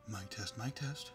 Mic test, mic test.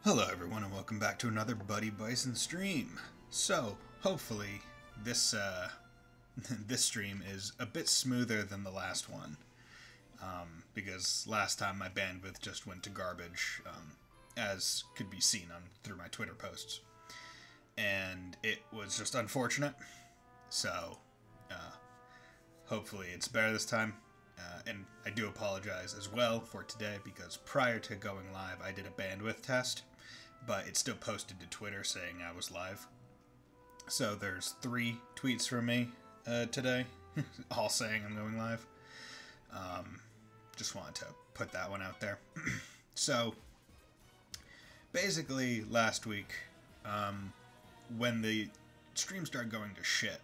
Hello everyone and welcome back to another Buddy Bison stream. So, hopefully this this stream is a bit smoother than the last one. Because last time my bandwidth just went to garbage, as could be seen through my Twitter posts. And it was just unfortunate. So, hopefully it's better this time. And I do apologize as well for today because prior to going live I did a bandwidth test, but it still posted to Twitter saying I was live. So there's 3 tweets from me today, all saying I'm going live. Just wanted to put that one out there. So basically last week, when the stream started going to shit,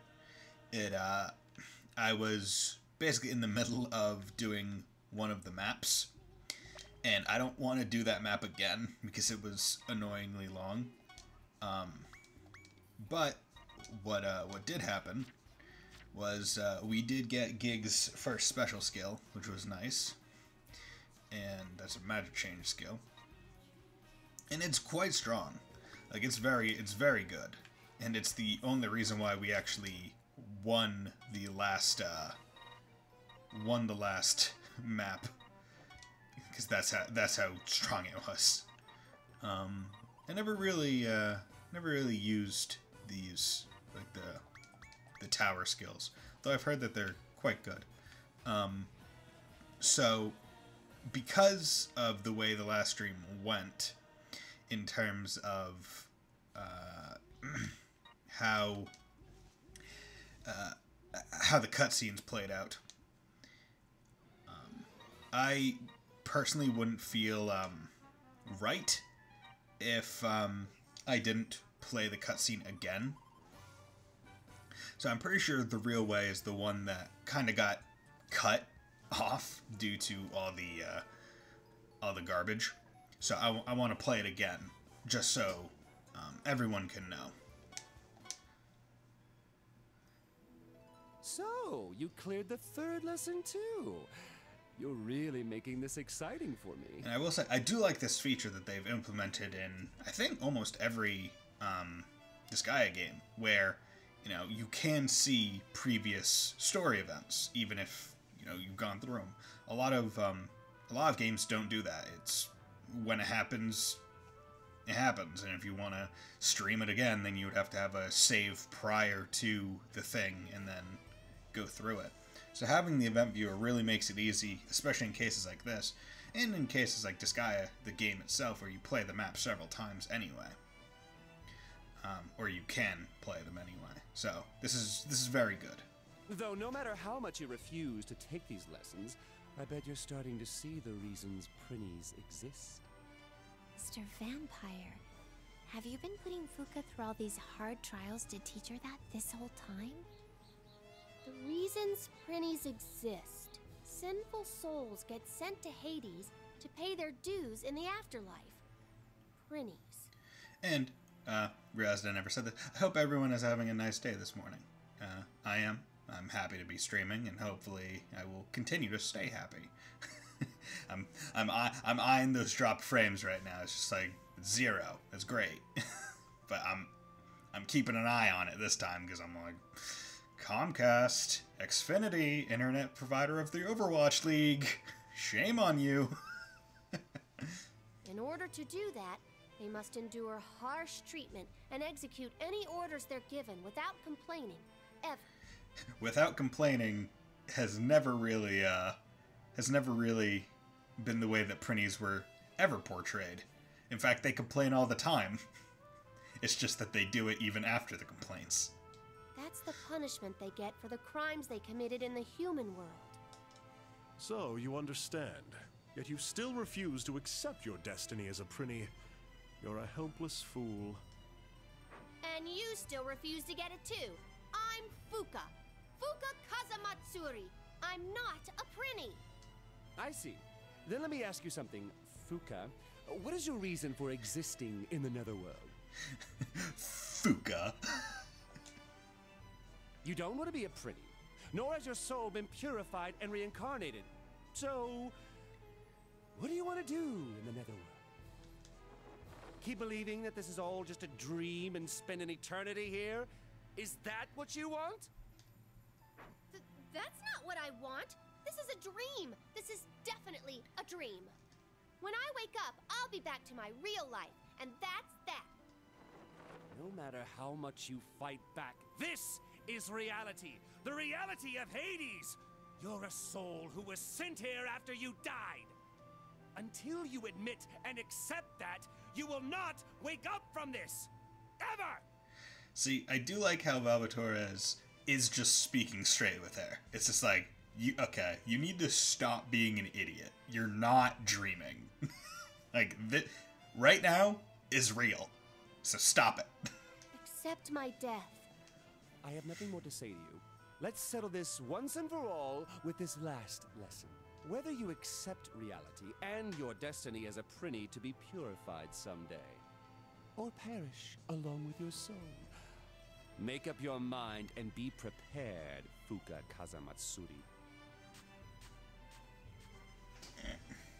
I was basically in the middle of doing one of the maps, and I don't want to do that map again because it was annoyingly long. But what did happen was we did get Gig's first special skill, which was nice, and that's a magic change skill, and it's quite strong. Like it's very good, and it's the only reason why we actually won the last map, because that's how strong it was. I never really used these, like the tower skills, though I've heard that they're quite good. So because of the way the last stream went in terms of how the cutscenes played out, I personally wouldn't feel right if I didn't play the cutscene again. So I'm pretty sure the real way is the one that kind of got cut off due to all the garbage. So I want to play it again, just so everyone can know. So, you cleared the third lesson too. You're really making this exciting for me. And I will say, I do like this feature that they've implemented in, I think, almost every Disgaea game, where, you know, you can see previous story events, even if, you know, you've gone through them. A lot of games don't do that. It's when it happens, and if you want to stream it again, then you would have to have a save prior to the thing and then go through it. So having the event viewer really makes it easy, especially in cases like this, and in cases like Disgaea, the game itself, where you play the map several times anyway. Or you can play them anyway. So this is very good. Though no matter how much you refuse to take these lessons, I bet you're starting to see the reasons Prinnies exist. Mr. Vampire, have you been putting Fuka through all these hard trials to teach her that this whole time? The reasons Prinnies exist. Sinful souls get sent to Hades to pay their dues in the afterlife. Prinnies. And, realized I never said that. I hope everyone is having a nice day this morning. I am. I'm happy to be streaming, and hopefully I will continue to stay happy. I'm eyeing those dropped frames right now. It's just like 0. It's great, but I'm keeping an eye on it this time because I'm like, Comcast, Xfinity, internet provider of the Overwatch League. Shame on you. In order to do that, they must endure harsh treatment and execute any orders they're given without complaining, ever. Without complaining has never really been the way that Prinnies were ever portrayed. In fact, they complain all the time. It's just that they do it even after the complaints. That's the punishment they get for the crimes they committed in the human world. So, you understand, yet you still refuse to accept your destiny as a Prinnie. You're a helpless fool. And you still refuse to get it too. I'm Fuka. Fuka Kazamatsuri. I'm not a Prinnie. I see. Then let me ask you something, Fuka. What is your reason for existing in the Netherworld? Fuka. You don't want to be a Prinnie, nor has your soul been purified and reincarnated. So, what do you want to do in the Netherworld? Keep believing that this is all just a dream and spend an eternity here? Is that what you want? That's not what I want. This is a dream. This is definitely a dream. When I wake up, I'll be back to my real life, and that's that. No matter how much you fight back, this is reality. The reality of Hades. You're a soul who was sent here after you died. Until you admit and accept that, you will not wake up from this. Ever! See, I do like how Valvatorez is just speaking straight with her. It's just like, you need to stop being an idiot. You're not dreaming. Like, right now is real. So stop it. Accept my death. I have nothing more to say to you. Let's settle this once and for all with this last lesson. Whether you accept reality and your destiny as a Prinnie to be purified someday, or perish along with your soul, make up your mind and be prepared, Fuka Kazamatsuri.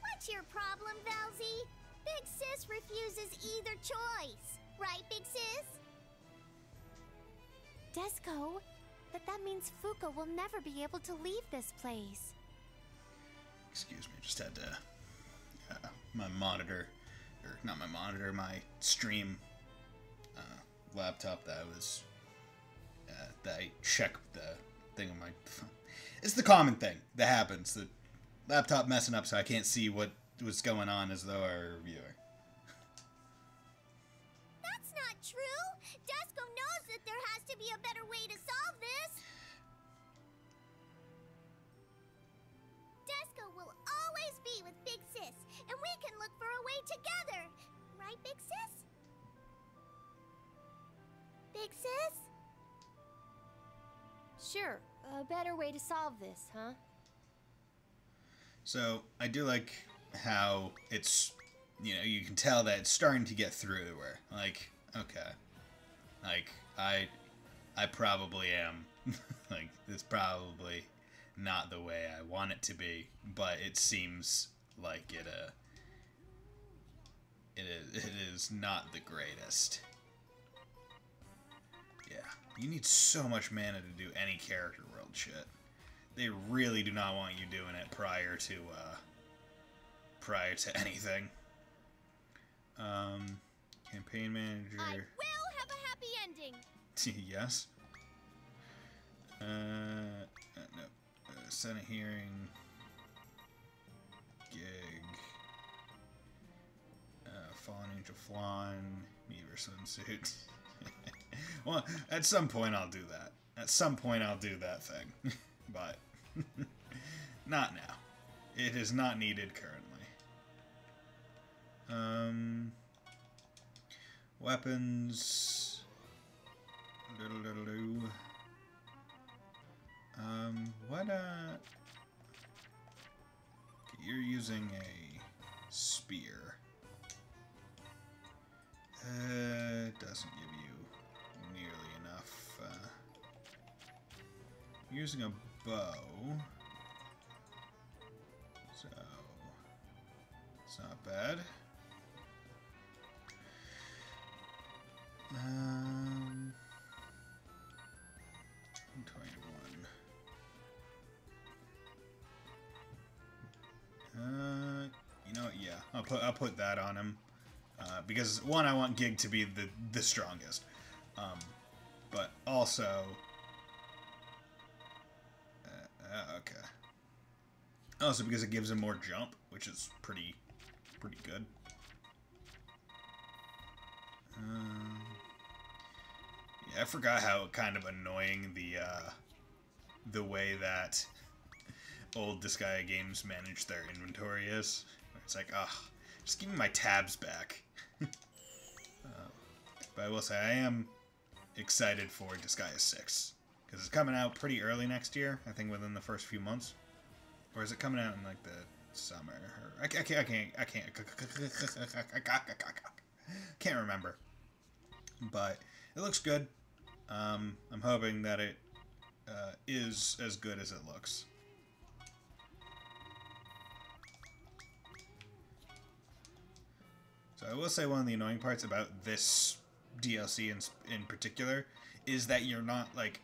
What's your problem, Velzy? Big Sis refuses either choice. Right, Big Sis? Desco, but that means Fuka will never be able to leave this place. Excuse me, just had to... my monitor, or not my monitor, my stream laptop that I was... that I checked the thing on my phone. It's the common thing that happens. The laptop messing up so I can't see what was going on as though I were a viewer. That's not true. Desco knows that there has to be a better way to solve this. Desco will always be with Big Sis, and we can look for a way together. Right, Big Sis? Big Sis? Sure, a better way to solve this, huh? So I do like how it's, you know, you can tell that it's starting to get through to her. Like, okay, like I probably am, like it's probably not the way I want it to be, but it seems like it is not the greatest. Yeah, you need so much mana to do any character world shit. They really do not want you doing it prior to anything. Campaign manager. I will have a happy ending. Yes. No. Senate hearing. Gig. Fallen Angel Flan. Meaver swimsuit. Well, at some point I'll do that. At some point I'll do that thing. But not now. It is not needed currently. Weapons. What you're using a spear. Doesn't give you nearly enough. Using a bow. So it's not bad. 21. You know what? Yeah, I'll put that on him because one, I want Gig to be the strongest, but also okay. Also because it gives him more jump, which is pretty good. Yeah, I forgot how kind of annoying the way that old Disgaea games manage their inventory is. It's like, just give me my tabs back. But I will say I am excited for Disgaea 6 because it's coming out pretty early next year. I think within the first few months, or is it coming out in like the summer? I can't remember. But it looks good. I'm hoping that it is as good as it looks. So I will say one of the annoying parts about this DLC in particular is that you're not, like,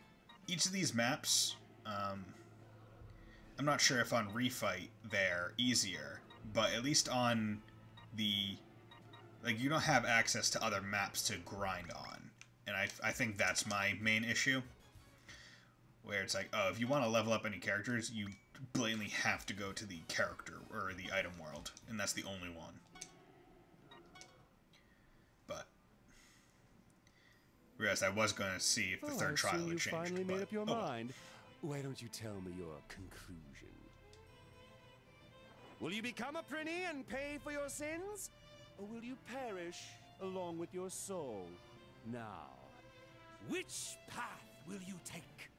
each of these maps, I'm not sure if on Refight they're easier, but at least on the, like, you don't have access to other maps to grind on. And I think that's my main issue. Where it's like, oh, if you want to level up any characters, you blatantly have to go to the character, or the item world. And that's the only one. But realized I was going to see if the third trial had changed. You finally made up your mind. Why don't you tell me your conclusion? Will you become a Prinny and pay for your sins? Or will you perish along with your soul? Now, which path will you take?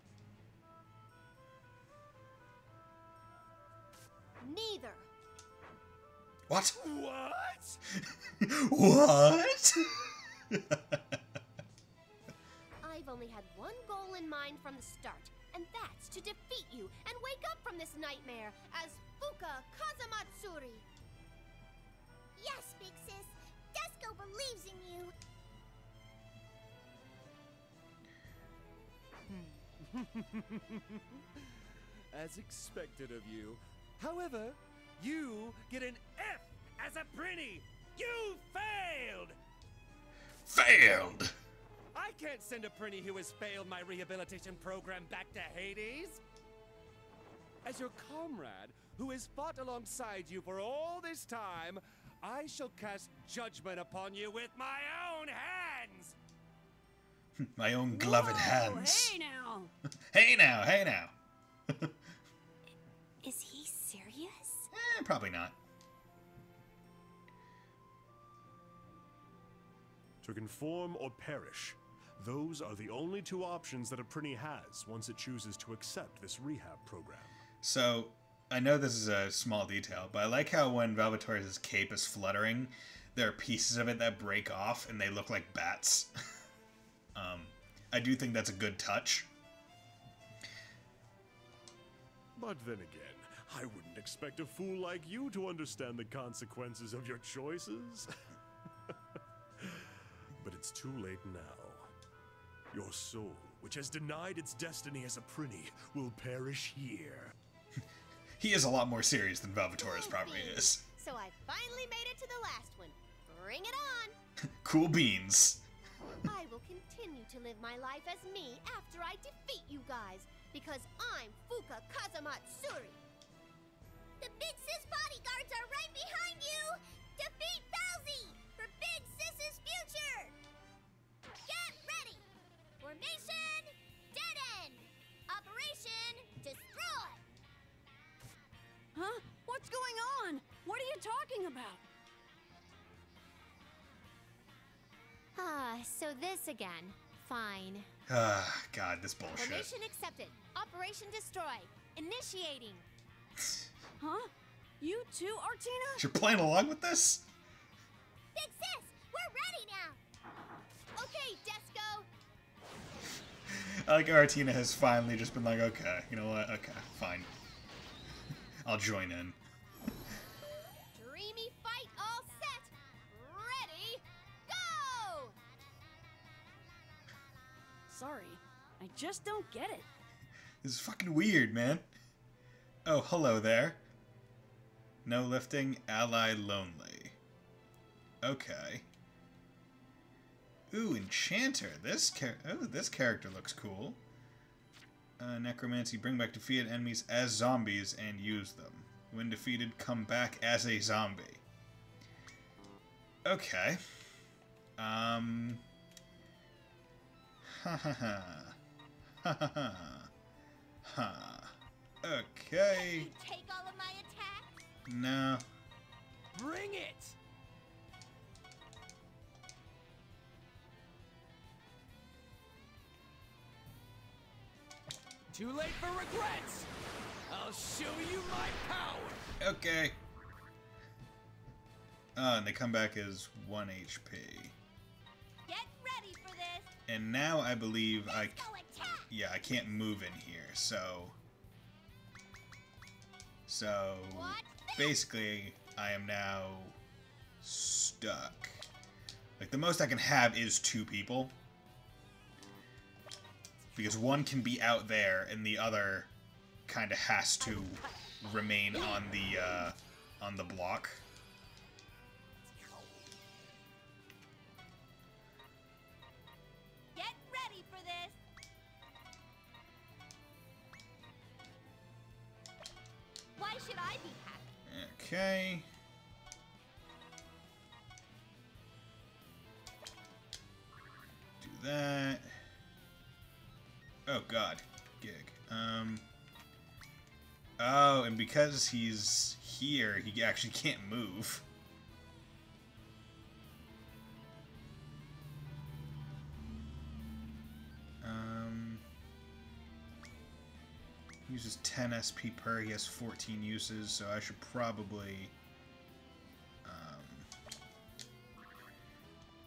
Neither. What? What? What? I've only had one goal in mind from the start, and that's to defeat you and wake up from this nightmare as Fuka Kazamatsuri. Yes, Big Sis. Desko believes in you. As expected of you. However, you get an F as a Prinny. You failed! Failed! I can't send a Prinny who has failed my rehabilitation program back to Hades. As your comrade, who has fought alongside you for all this time, I shall cast judgment upon you with my own hands! My own gloved hands. Hey now! Hey now, hey now! Is he serious? Probably not. To conform or perish. Those are the only two options that a Prinny has once it chooses to accept this rehab program. So, I know this is a small detail, but I like how when Velvator's cape is fluttering, there are pieces of it that break off and they look like bats. I do think that's a good touch. But then again, I wouldn't expect a fool like you to understand the consequences of your choices. But it's too late now. Your soul, which has denied its destiny as a Prinny, will perish here. He is a lot more serious than Velvator's probably is. So I finally made it to the last one. Bring it on! Cool beans. I will continue to live my life as me after I defeat you guys, because I'm Fuka Kazamatsuri. The Big Sis bodyguards are right behind you! Defeat Bowsy for Big Sis's future! Get ready! Formation, dead end! Operation, destroy! Huh? What's going on? What are you talking about? Ah, so this again. Fine. Ah, God, this bullshit. Formation accepted. Operation destroy. Initiating. Huh? You too, Artina? You're playing along with this? Big Sis, we're ready now! Okay, Desco! I like Artina has finally just been like, okay, you know what? Okay, fine. I'll join in. Dreamy fight all set! Ready, go! Sorry, I just don't get it. This is fucking weird, man. Oh, hello there. No lifting, ally lonely. Okay. Ooh, Enchanter. This character looks cool. Necromancy, bring back defeated enemies as zombies and use them. When defeated, come back as a zombie. Okay. Ha ha ha. Ha ha ha. Ha. Okay. Take all of my attacks? No. Bring it! Too late for regrets! I'll show you my power! Okay. And they come back as 1 HP. Get ready for this! And now I believe Go attack! yeah, I can't move in here, so What? basically I am now stuck. Like the most I can have is 2 people. Because one can be out there and the other kind of has to remain on the block. Get ready for this! Why should I be happy? Okay. Do that. Oh god. Gig. Oh, and because he's here, he actually can't move. Uses 10 SP per, he has 14 uses, so I should probably...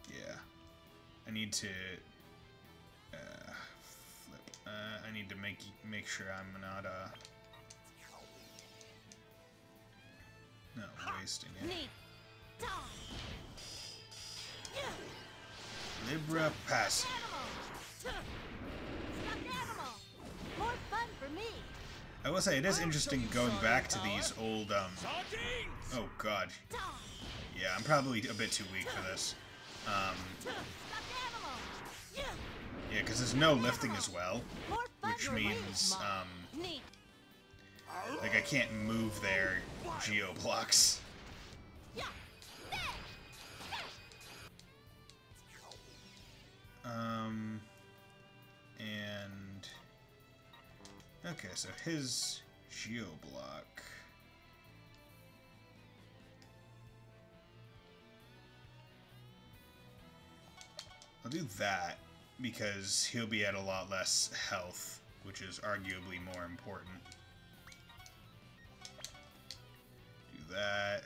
yeah. I need to... flip. I need to make sure I'm not, no, wasting it. Neat. Libra Passive. Stuffed animal! More fun for me! I will say, it is interesting going back to these old, oh god. Yeah, I'm probably a bit too weak for this. Stuffed animal! Yeah, because there's no lifting as well, which means, Neat. like I can't move their geo blocks. And okay, so his geo block. I'll do that because he'll be at a lot less health, which is arguably more important. that.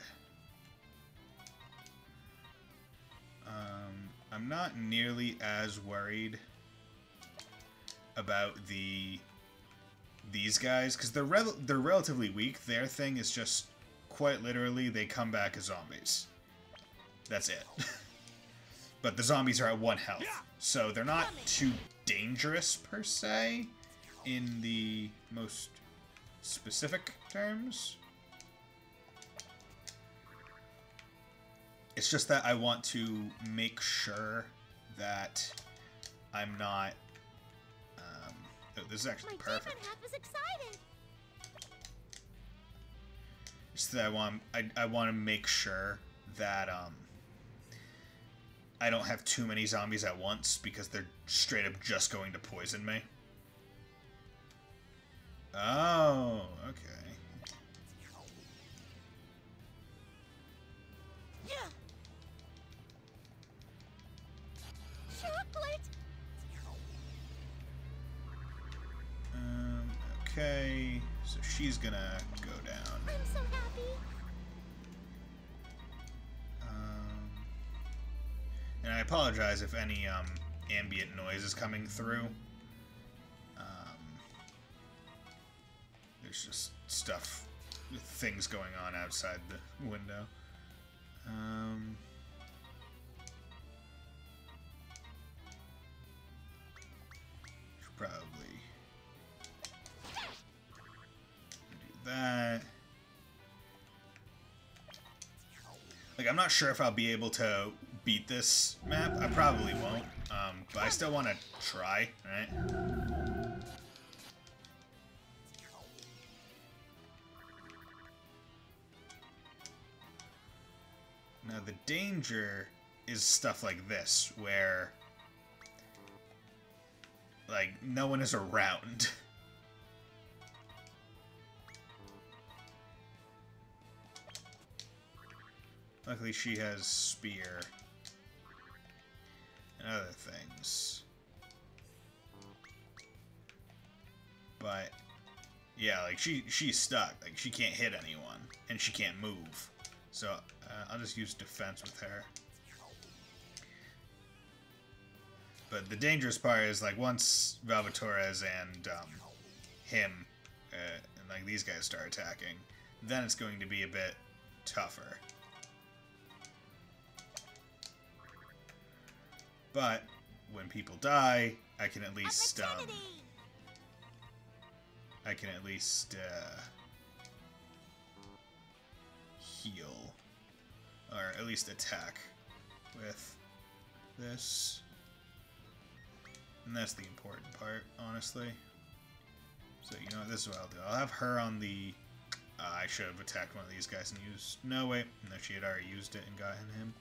I'm not nearly as worried about these guys because they're relatively weak. Their thing is just quite literally they come back as zombies. That's it. But the zombies are at 1 health, so they're not too dangerous per se in the most specific terms. It's just that I want to make sure that I'm not... oh, this is actually perfect. My was excited. Just that I want to make sure that I don't have too many zombies at once because they're straight up just going to poison me. Oh, okay. Chocolate. Okay, so she's gonna go down. I'm so happy. And I apologize if any ambient noise is coming through. There's just things going on outside the window. Should probably do that. Like, I'm not sure if I'll be able to beat this map. I probably won't, but I still want to try, right? Now, the danger is stuff like this, where, like, no one is around. Luckily, she has spear and other things. But, yeah, like, she's stuck. Like, she can't hit anyone, and she can't move. So, I'll just use defense with her. But the dangerous part is, like, once Valvatorez and him and, like, these guys start attacking, then it's going to be a bit tougher. But when people die, I can at least heal, or at least attack with this. And that's the important part, honestly. So, you know what, this is what I'll do. I'll have her on the... I should have attacked one of these guys and used... No, wait. No, she had already used it and gotten him.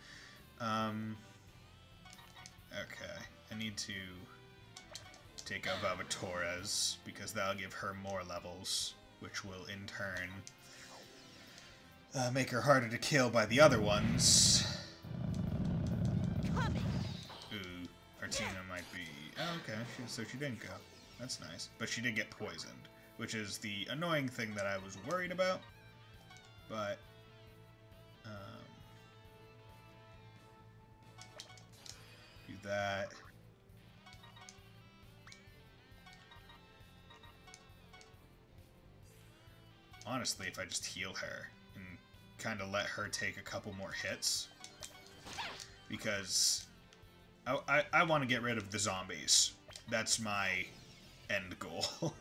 Okay. I need to take out Valvatorez, because that'll give her more levels, which will in turn make her harder to kill by the other ones. Ooh, Artina might be... Oh, okay, so she didn't go. That's nice. But she did get poisoned, which is the annoying thing that I was worried about. But... do that. Honestly, if I just heal her and kind of let her take a couple more hits, because I want to get rid of the zombies. That's my end goal.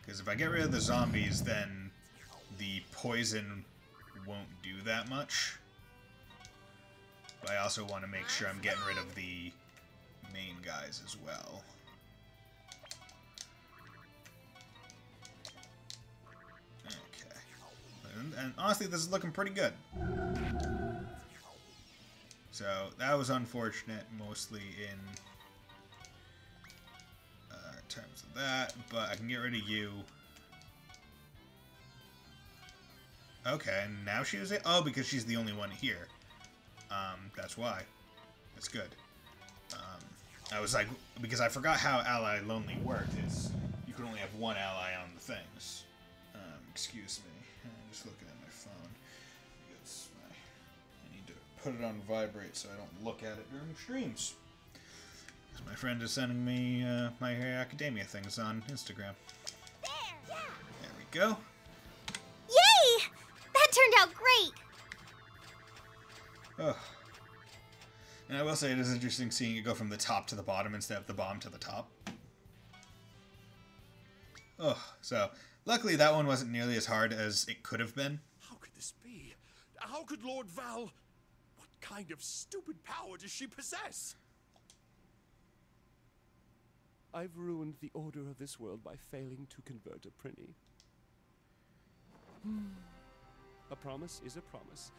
Because if I get rid of the zombies, then the poison won't do that much. But I also want to make sure I'm getting rid of the main guys as well. Okay. And honestly, this is looking pretty good. So, that was unfortunate, mostly in terms of that, but I can get rid of you. Okay, and now she was it? Oh, because she's the only one here. That's why. That's good. I was like, because I forgot how Ally Lonely worked. It's, you can only have one ally on the things. Excuse me. I'm just looking at my phone. Because I need to put it on vibrate so I don't look at it during streams. Because my friend is sending me My Hero Academia things on Instagram. There! Yeah! There we go. Yay! That turned out great! Oh. And I will say it is interesting seeing it go from the top to the bottom instead of the bottom to the top. Oh, so luckily that one wasn't nearly as hard as it could have been. How could this be? How could Lord Val... What kind of stupid power does she possess? I've ruined the order of this world by failing to convert a Prinny. A promise is a promise.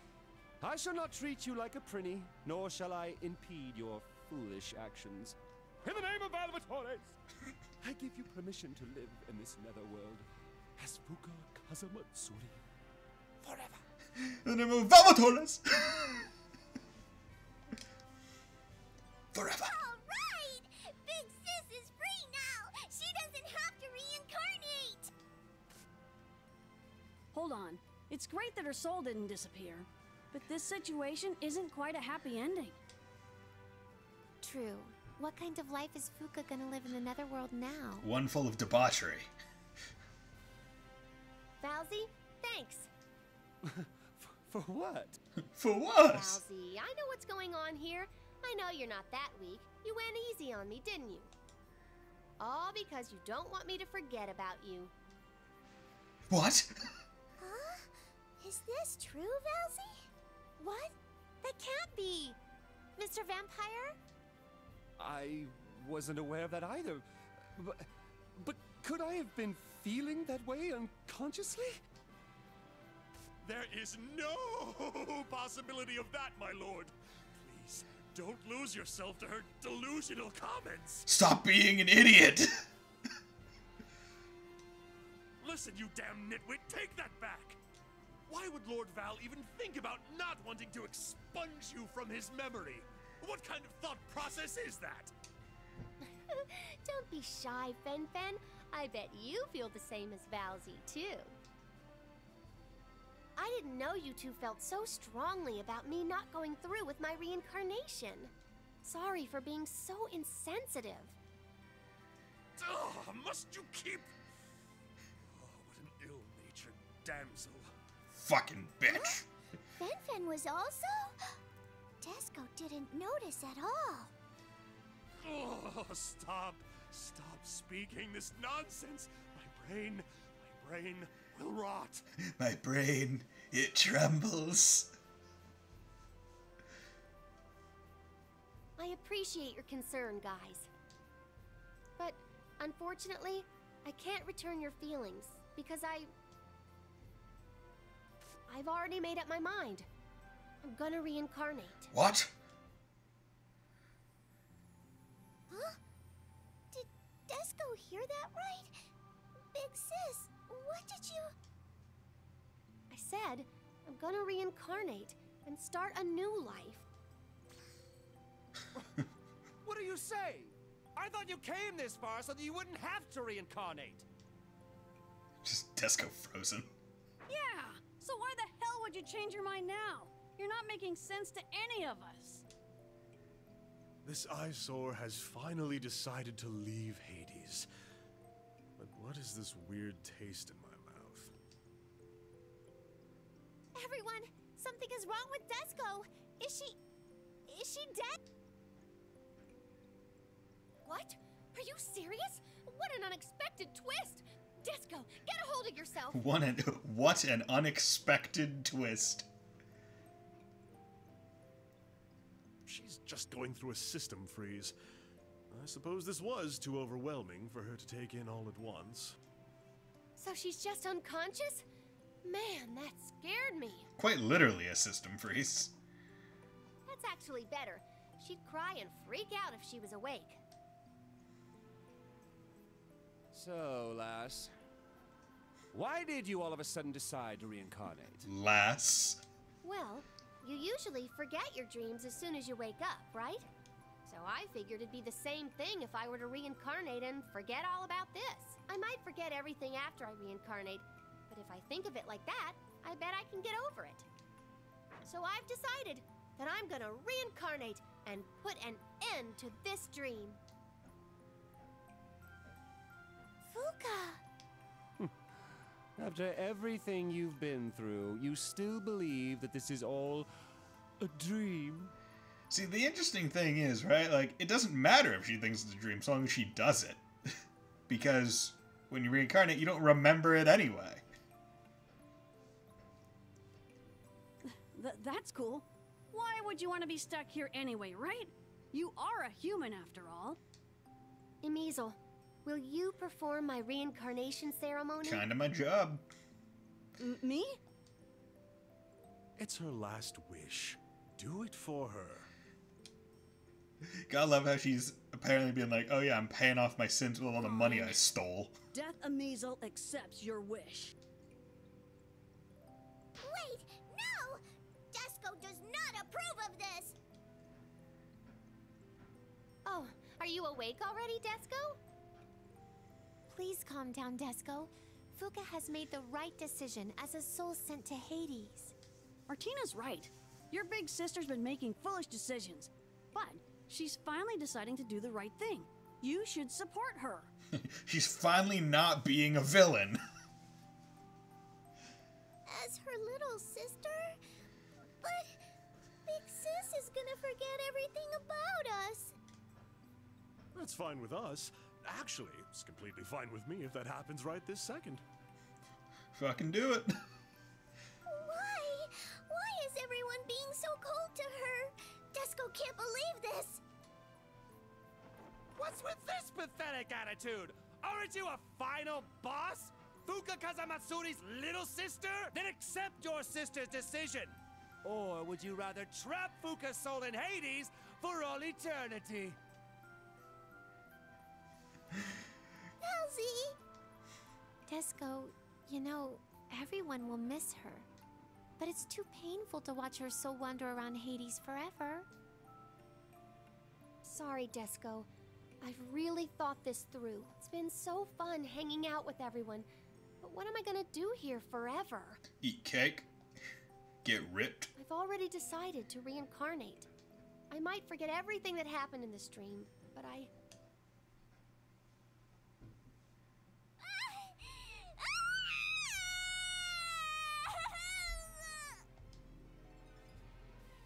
I shall not treat you like a Prinny, nor shall I impede your foolish actions. In the name of Valvatores, I give you permission to live in this netherworld as Fuka Kazamatsuri forever. In the name of Valvatores! Forever. All right! Big Sis is free now! She doesn't have to reincarnate! Hold on. It's great that her soul didn't disappear, but this situation isn't quite a happy ending. True. What kind of life is Fuka gonna live in the netherworld now? One full of debauchery. Valzy, thanks. For what? For what? Valzy, I know what's going on here. I know you're not that weak. You went easy on me, didn't you? All because you don't want me to forget about you. What? Huh? Is this true, Valzy? What? That can't be! Mr. Vampire? I wasn't aware of that either. But could I have been feeling that way unconsciously? There is no possibility of that, my lord. Please, don't lose yourself to her delusional comments. Stop being an idiot! Listen, you damn nitwit, take that back. Why would Lord Val even think about not wanting to expunge you from his memory? What kind of thought process is that? Don't be shy, Fen Fen. I bet you feel the same as Valzy, too. I didn't know you two felt so strongly about me not going through with my reincarnation. Sorry for being so insensitive. Ugh, must you keep... Oh, what an ill-natured damsel. Fucking bitch. Fen Fen was also... Desco didn't notice at all. Oh, stop speaking this nonsense. My brain will rot. My brain, it trembles. I appreciate your concern, guys. But, unfortunately, I can't return your feelings, because I've already made up my mind. I'm gonna reincarnate. What? Huh? Did Desco hear that right? Big Sis, what did you... I said, I'm gonna reincarnate and start a new life. What do you say? I thought you came this far so that you wouldn't have to reincarnate. Just Desco frozen. Yeah, so why the hell would you change your mind now? You're not making sense to any of us. This eyesore has finally decided to leave Hades. But what is this weird taste in my mouth? Everyone, something is wrong with Desco. Is she dead? What? Are you serious? What an unexpected twist! Desco, get a hold of yourself! What an unexpected twist. She's just going through a system freeze. I suppose this was too overwhelming for her to take in all at once. So she's just unconscious? Man, that scared me. Quite literally a system freeze. That's actually better. She'd cry and freak out if she was awake. So, lass, why did you all of a sudden decide to reincarnate? Lass. Well, you usually forget your dreams as soon as you wake up, right? So I figured it'd be the same thing if I were to reincarnate and forget all about this. I might forget everything after I reincarnate, But if I think of it like that, I bet I can get over it. So I've decided that I'm gonna reincarnate and put an end to this dream. Fuka! After everything you've been through, you still believe that this is all a dream? See, the interesting thing is, right, like, it doesn't matter if she thinks it's a dream, so long as she does it. Because when you reincarnate, you don't remember it anyway. That's cool. Why would you want to be stuck here anyway, right? You are a human after all. Emizel, will you perform my reincarnation ceremony? Kinda my job. Me? It's her last wish. Do it for her. Gotta love how she's apparently being like, oh yeah, I'm paying off my sins with all the money I stole. Death Emizel accepts your wish. Wait, no! Desco does not approve of this! Oh, are you awake already, Desco? Please calm down, Desco. Fuka has made the right decision as a soul sent to Hades. Martina's right. Your big sister's been making foolish decisions, but she's finally deciding to do the right thing. You should support her. She's finally not being a villain. As her little sister? But Big Sis is gonna forget everything about us. That's fine with us. Actually, it's completely fine with me if that happens right this second. Fucking do it. Why? Why is everyone being so cold to her? Desco can't believe this. What's with this pathetic attitude? Aren't you a final boss? Fuka Kazamatsuri's little sister? Then accept your sister's decision. Or would you rather trap Fuka's soul in Hades for all eternity? Elsie! Desco, you know, everyone will miss her. But it's too painful to watch her soul wander around Hades forever. Sorry, Desco. I've really thought this through. It's been so fun hanging out with everyone. But what am I gonna do here forever? Eat cake. Get ripped. I've already decided to reincarnate. I might forget everything that happened in this dream, but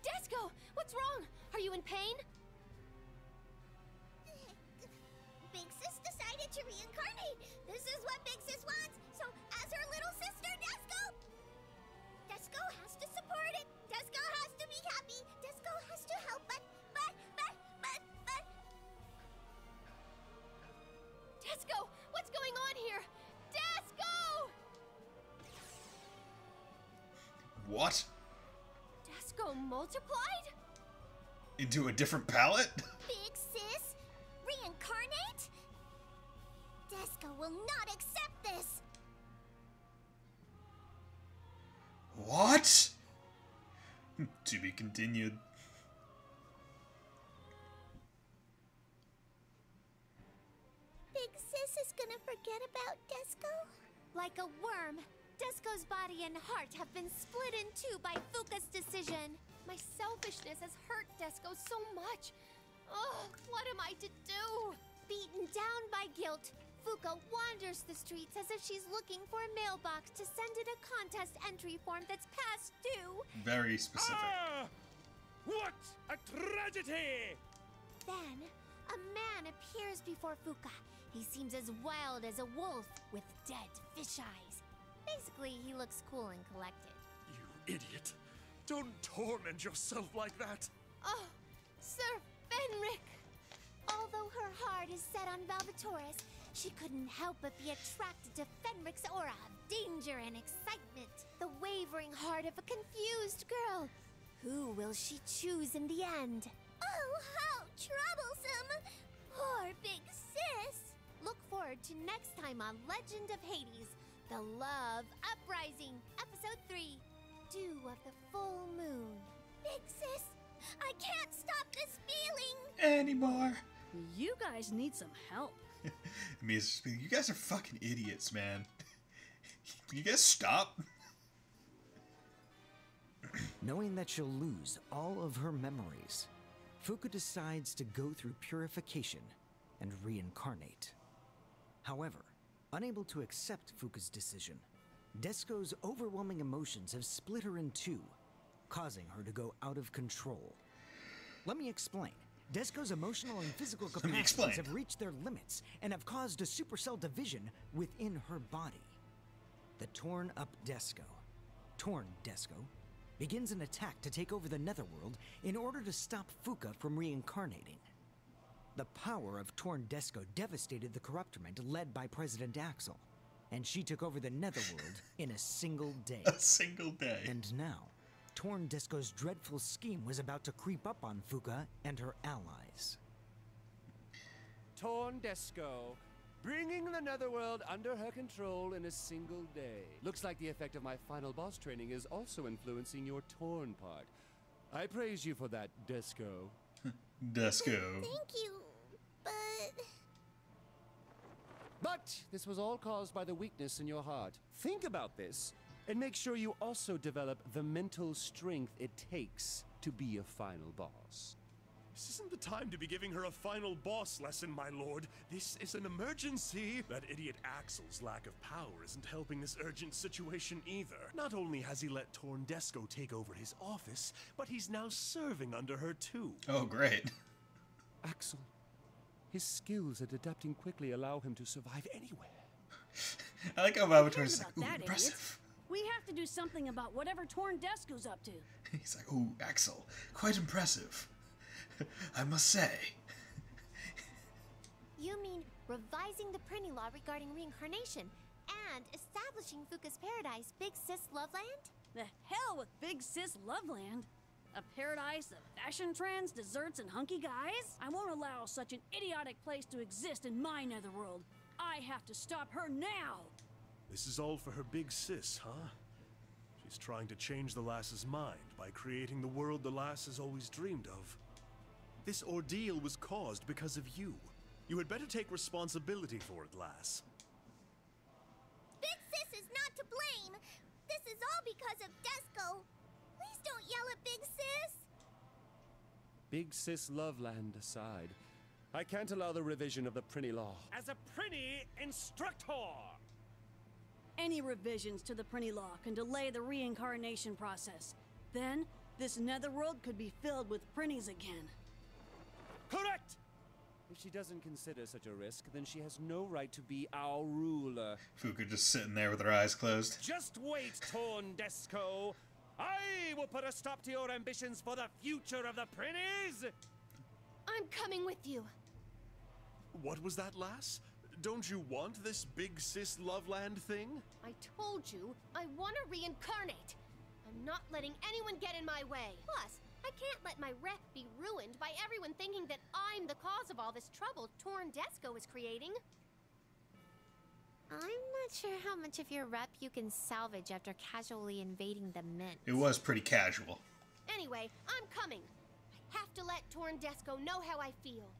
Desco! What's wrong? Are you in pain? Big Sis decided to reincarnate. This is what Big Sis wants. So, as her little sister, Desco has to support it. Desco has to be happy. Desco has to help, but. Desco! What's going on here? Desco! What? Desco multiplied? Into a different palette? Big Sis? Reincarnate? Desco will not accept this. What? To be continued. Big Sis is gonna forget about Desco? Like a worm, Desco's body and heart have been split in two by Fuka's decision. My selfishness has hurt Desco so much. Oh, what am I to do? Beaten down by guilt, Fuka wanders the streets as if she's looking for a mailbox to send in a contest entry form that's past due. Very specific. Ah! What a tragedy! Then, a man appears before Fuka. He seems as wild as a wolf with dead fish eyes. Basically, he looks cool and collected. You idiot. Don't torment yourself like that. Oh, Sir Fenric! Although her heart is set on Valvatoris, she couldn't help but be attracted to Fenric's aura of danger and excitement. The wavering heart of a confused girl. Who will she choose in the end? Oh, how troublesome! Poor Big Sis! Look forward to next time on Legend of Hades, The Love Uprising, Episode 3, Dew of the Full Moon. Big Sis, I can't stop this feeling! Anymore. You guys need some help. Mia's just being, you guys are fucking idiots, man. You guys stop? Knowing that she'll lose all of her memories, Fuka decides to go through purification and reincarnate. However, unable to accept Fuka's decision, Desco's overwhelming emotions have split her in two, causing her to go out of control. Let me explain. Desco's emotional and physical capacities have reached their limits and have caused a supercell division within her body. The torn up Torn Desco, begins an attack to take over the Netherworld in order to stop Fuka from reincarnating. The power of Torn Desco devastated the Corruptorment led by President Axel, and she took over the Netherworld in a single day. A single day. And now, Torn Desco's dreadful scheme was about to creep up on Fuka and her allies. Torn Desco, bringing the Netherworld under her control in a single day. Looks like the effect of my final boss training is also influencing your Torn part. I praise you for that, Desco. Desco. Thank you, But this was all caused by the weakness in your heart. Think about this, and make sure you also develop the mental strength it takes to be a final boss. This isn't the time to be giving her a final boss lesson, my lord. This is an emergency. That idiot Axel's lack of power isn't helping this urgent situation either. Not only has he let Torn Desco take over his office, but he's now serving under her too. Oh, great. Axel, his skills at adapting quickly allow him to survive anywhere. I like how Avatar's Cares like, about ooh, that, impressive. idiots. We have to do something about whatever Torn Desco's up to. He's like, ooh, Axel, quite impressive. I must say. You mean revising the Prinny Law regarding reincarnation and establishing Fuka's Paradise, Big Sis Loveland? The hell with Big Sis Loveland. A paradise of fashion trends, desserts, and hunky guys? I won't allow such an idiotic place to exist in my netherworld. I have to stop her now! This is all for her big sis, huh? She's trying to change the lass's mind by creating the world the lass has always dreamed of. This ordeal was caused because of you. You had better take responsibility for it, lass. Big Sis is not to blame. This is all because of Desco. Please don't yell at Big Sis. Big Sis Loveland aside, I can't allow the revision of the Prinny Law. As a Prinny Instructor! Any revisions to the Prinny Law can delay the reincarnation process. Then, this netherworld could be filled with Prinnies again. Correct! If she doesn't consider such a risk, then she has no right to be our ruler. Fuka just sitting there with her eyes closed. Just wait, Torn Desco! I will put a stop to your ambitions for the future of the Prinnies! I'm coming with you. What was that, lass? Don't you want this Big Sis Loveland thing? I told you, I want to reincarnate. I'm not letting anyone get in my way. Plus, I can't let my rep be ruined by everyone thinking that I'm the cause of all this trouble Torn Desco is creating. I'm not sure how much of your rep you can salvage after casually invading the Mint. It was pretty casual. Anyway, I'm coming. I have to let Torn Desco know how I feel.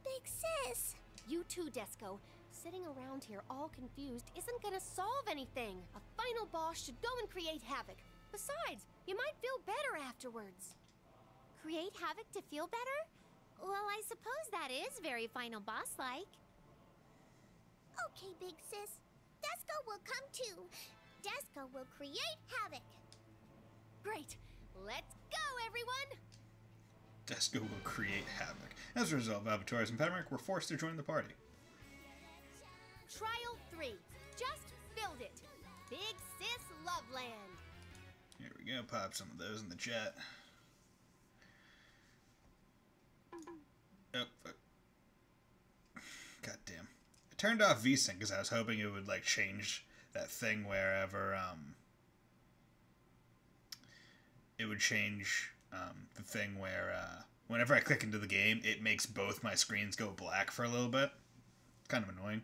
Big Sis. You too, Desco. Sitting around here all confused isn't gonna solve anything. A final boss should go and create havoc. Besides, you might feel better afterwards. Create havoc to feel better? Well, I suppose that is very final boss-like. Okay, Big Sis. Desco will come too. Desco will create havoc. Great. Let's go, everyone! Desco will create havoc. As a result, Avatar's and Penrick were forced to join the party. Trial 3. Just build it. Big Sis Loveland. Here we go, pop some of those in the chat. Oh, fuck. God damn. I turned off VSync because I was hoping it would, like, change that thing wherever, it would change, the thing where, whenever I click into the game, it makes both my screens go black for a little bit. Kind of annoying.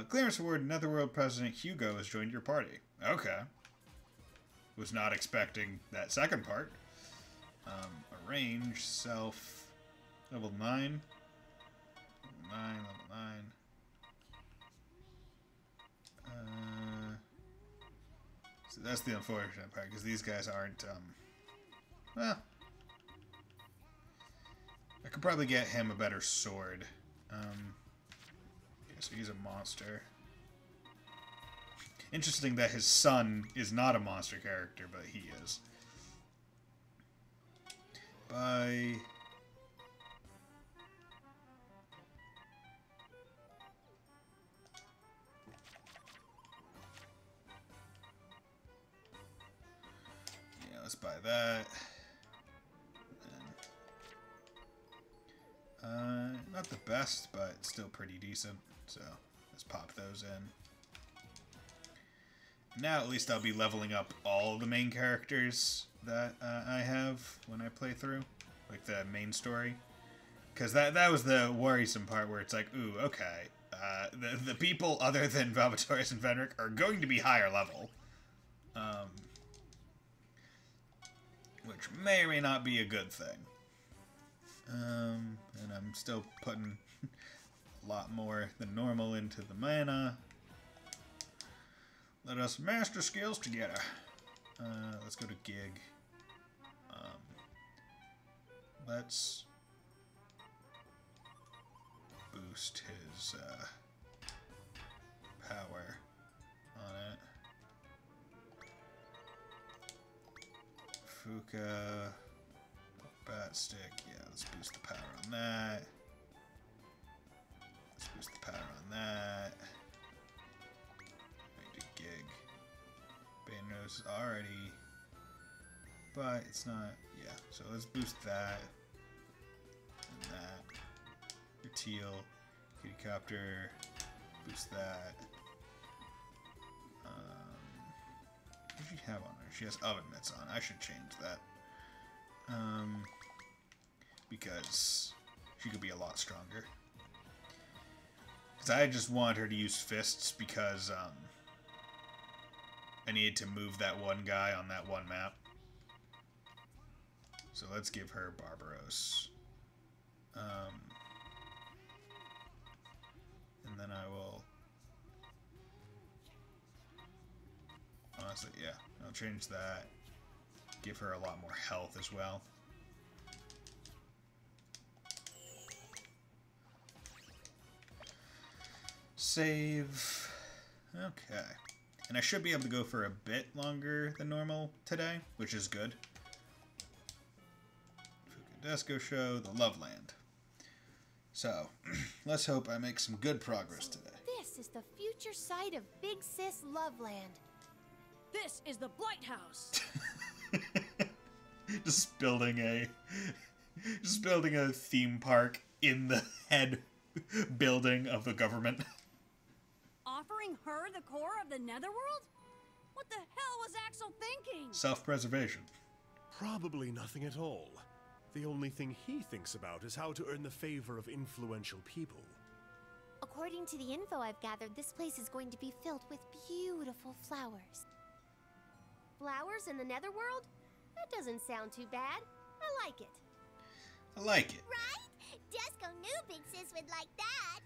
Clearance Award Netherworld President Hugo has joined your party. Okay. Was not expecting that second part. Arrange, self, level 9. Level 9, level 9. So that's the unfortunate part, because these guys aren't, well, I could probably get him a better sword. Yeah, so he's a monster. Interesting that his son is not a monster character, but he is. Bye. Yeah, let's buy that. Not the best, but still pretty decent. So let's pop those in. Now at least I'll be leveling up all the main characters that I have when I play through, like the main story. Because that was the worrisome part where it's like, ooh, okay, the people other than Valvatorez and Fenric are going to be higher level. Which may or may not be a good thing. And I'm still putting a lot more than normal into the mana. Let us master skills together. Let's go to Gig. Let's boost his power on it. Fuka. Bat stick. Yeah, let's boost the power on that. Let's boost the power on that. Gig. Banos already, but it's not. Yeah, so let's boost that and that. Your teal, kitty copter, boost that. What does she have on her? She has oven mitts on. I should change that. Because she could be a lot stronger. Because I just want her to use fists because I need to move that one guy on that one map. So let's give her Barbaros. And then I will... Honestly, yeah. I'll change that. Give her a lot more health as well. Save. Okay. And I should be able to go for a bit longer than normal today, which is good. Fukadesco show, the Loveland. So, let's hope I make some good progress today. This is the future site of Big Sis Loveland. This is the Blight House. just building a theme park in the head building of the government. Offering her the core of the Netherworld? What the hell was Axel thinking? Self-preservation. Probably nothing at all. The only thing he thinks about is how to earn the favor of influential people. According to the info I've gathered, this place is going to be filled with beautiful flowers. Flowers in the Netherworld? That doesn't sound too bad. I like it. I like it. Right? Desco knew Big Sis would like that.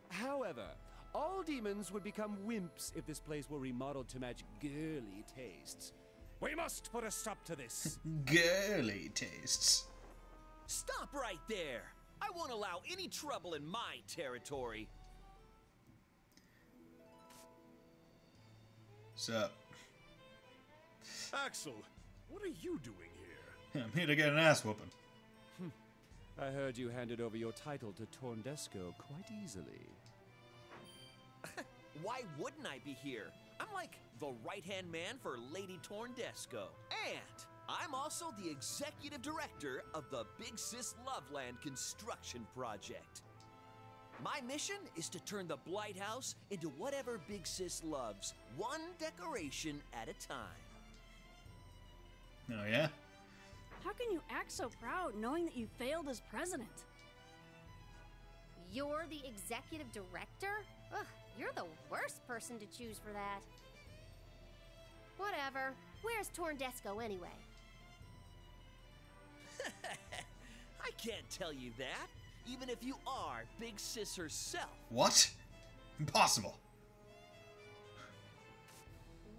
However, all demons would become wimps if this place were remodeled to match girly tastes. We must put a stop to this. Girly tastes. Stop right there! I won't allow any trouble in my territory. Sup? Axel, what are you doing here? I'm here to get an ass whooping. I heard you handed over your title to Torndesco quite easily. Why wouldn't I be here? I'm like the right-hand man for Lady Torndesco. And I'm also the executive director of the Big Sis Loveland construction project. My mission is to turn the Blight House into whatever Big Sis loves, one decoration at a time. Oh, yeah? How can you act so proud knowing that you failed as president? You're the executive director? Ugh, you're the worst person to choose for that. Whatever. Where's Torndesco anyway? I can't tell you that, even if you are Big Sis herself. What? Impossible.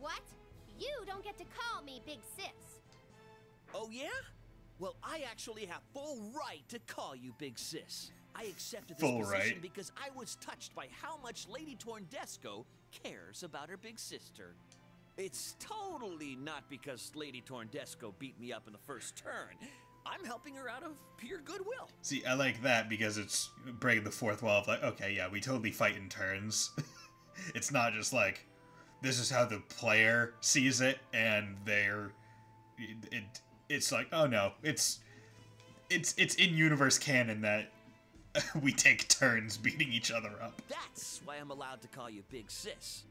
What? You don't get to call me Big Sis. Oh, yeah? Well, I actually have full right to call you Big Sis. I accepted this Full position right. because I was touched by how much Lady Torndesco cares about her big sister. It's totally not because Lady Torndesco beat me up in the first turn. I'm helping her out of pure goodwill. See, I like that because it's breaking the fourth wall of like, okay, yeah, we totally fight in turns. It's not just like, this is how the player sees it, and it's like, oh no, it's in-universe canon that we take turns beating each other up. That's why I'm allowed to call you Big Sis.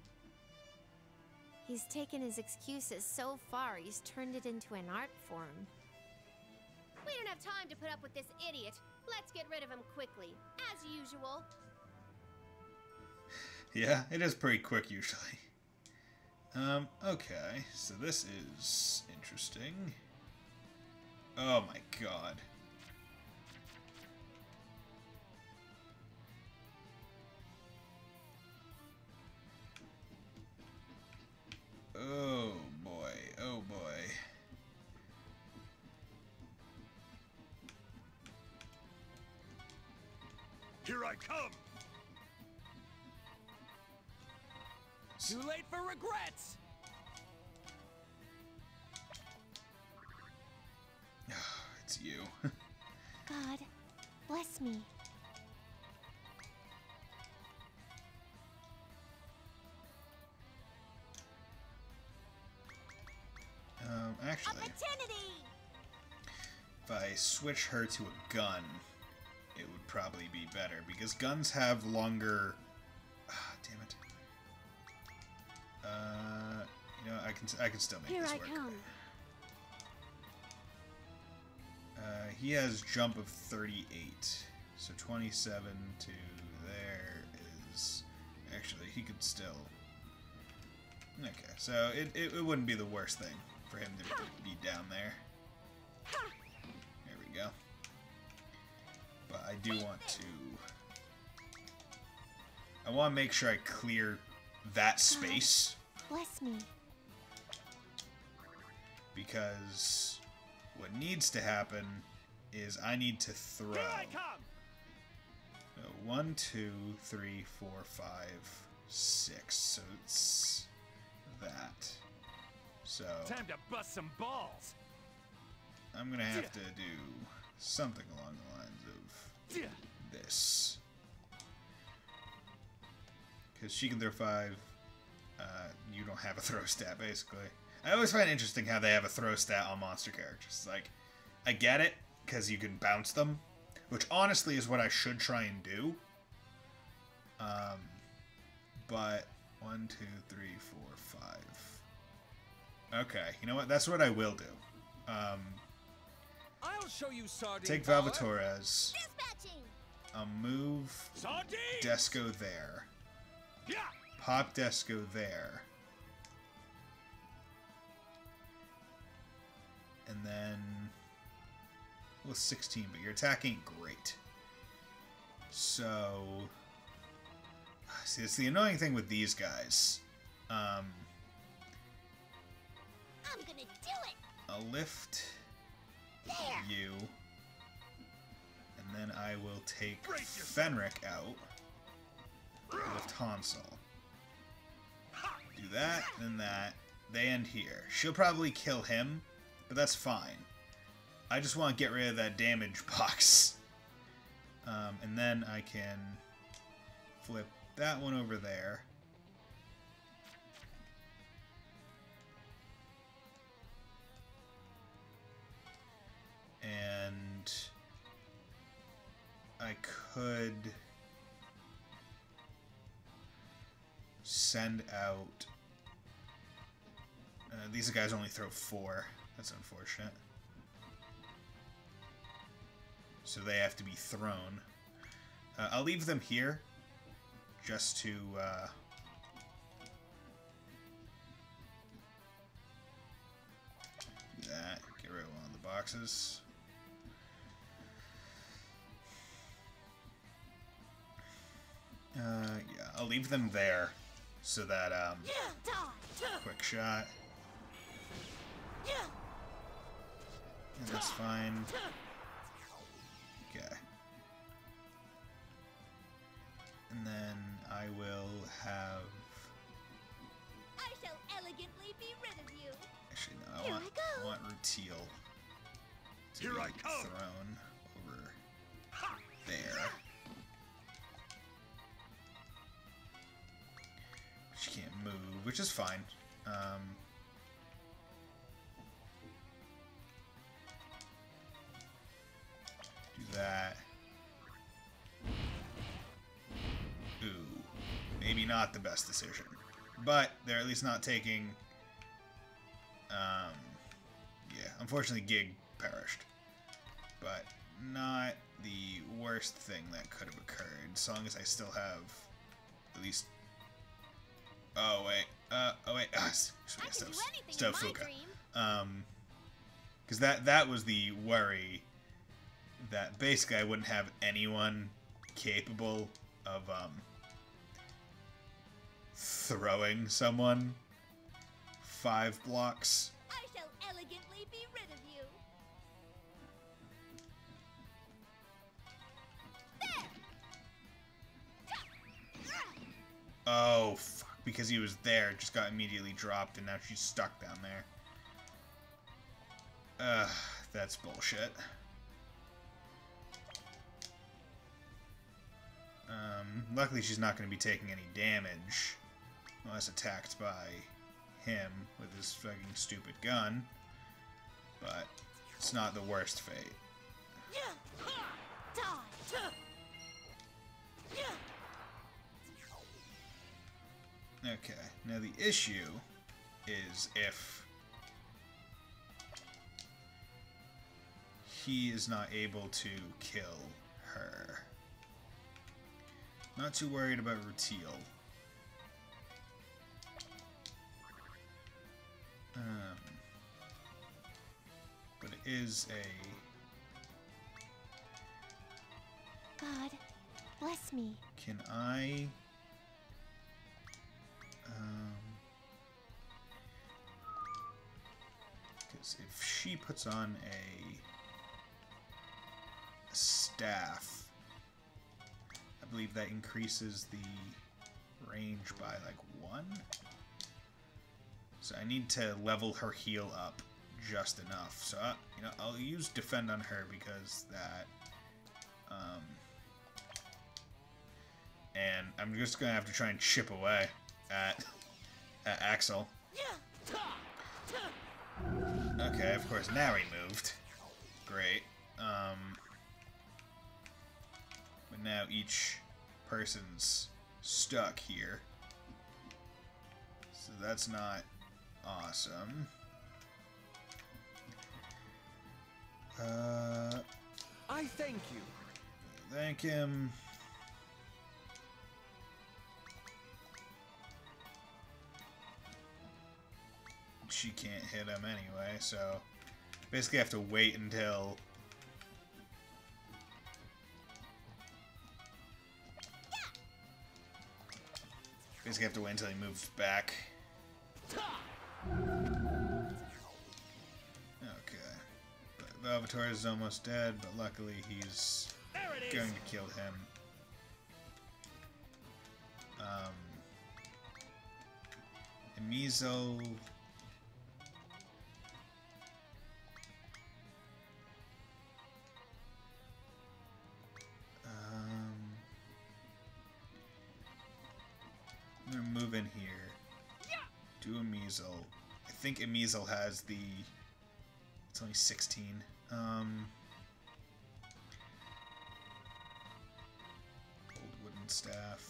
He's taken his excuses so far, he's turned it into an art form. We don't have time to put up with this idiot. Let's get rid of him quickly, as usual. Yeah, it is pretty quick usually. Okay, so this is interesting. Oh my god. Oh boy, oh boy. Here I come! Too late for regrets! It's you. God, bless me. Actually, Opportunity! if I switch her to a gun, it would probably be better because guns have longer. Damn it. You know, I can still make Here this I work. come. He has jump of 38, so 27 to there is actually he could still. Okay, so it wouldn't be the worst thing for him to be down there. There we go. But I do want to. I want to make sure I clear that space. Bless me. Because what needs to happen is I need to throw. Here I come! 1, 2, 3, 4, 5, 6. So it's that. So Time to bust some balls! I'm gonna have to do something along the lines of this. Because she can throw 5. You don't have a throw stat, basically. I always find it interesting how they have a throw stat on monster characters. Like, I get it, because you can bounce them, which honestly is what I should try and do. But 1, 2, 3, 4, 5. Okay, you know what? That's what I will do. I'll show you sardine Take power. Valvatores. Dispatching! I'll move Sardines! Desco there. Yeah! Pop Desco there. And then... Well, 16, but your attack ain't great. So... See, it's the annoying thing with these guys. I'm gonna do it! I'll lift There! you. And then I will take Break yourself. Fenric out. Lift Hansel. Do that, then that. They end here. She'll probably kill him, but that's fine. I just want to get rid of that damage box. And then I can flip that one over there. And I could send out... these guys only throw 4. That's unfortunate. So they have to be thrown. I'll leave them here just to... do that. Get rid of one of the boxes. Yeah, I'll leave them there. so that quick shot. And that's fine. Okay. And then I will have. I shall elegantly be rid of you. Actually, no. Here I want Rutiel to Here be I come. thrown over there. She can't move, which is fine. Do that. Ooh, maybe not the best decision, but they're at least not taking. Yeah, unfortunately, Gig perished, but not the worst thing that could have occurred. As long as I still have at least. Oh wait. Stove Fuka. Because that was the worry that basically I wouldn't have anyone capable of throwing someone 5 blocks. I shall elegantly be rid of you. Oh, fuck. Because he was there, it just got immediately dropped, and now she's stuck down there. That's bullshit. Luckily she's not going to be taking any damage unless attacked by him with his fucking stupid gun. But it's not the worst fate. Okay, now the issue is if he is not able to kill her. Not too worried about Rutiel. But it is a... God, bless me. Can I... Because if she puts on a staff, I believe that increases the range by like 1. So I need to level her heal up just enough. So you know, I'll use defend on her because that. And I'm just gonna have to try and chip away at Axel. Okay, of course now he moved. Great. But now each person's stuck here. So that's not awesome. I thank you. Thank him. She can't hit him anyway, so basically I have to wait until he moves back. Okay. But Velvator is almost dead, but luckily he's going to kill him. Emizo. I'm gonna move in here. Do a Measle. I think a Measle has the. It's only 16. Old wooden staff.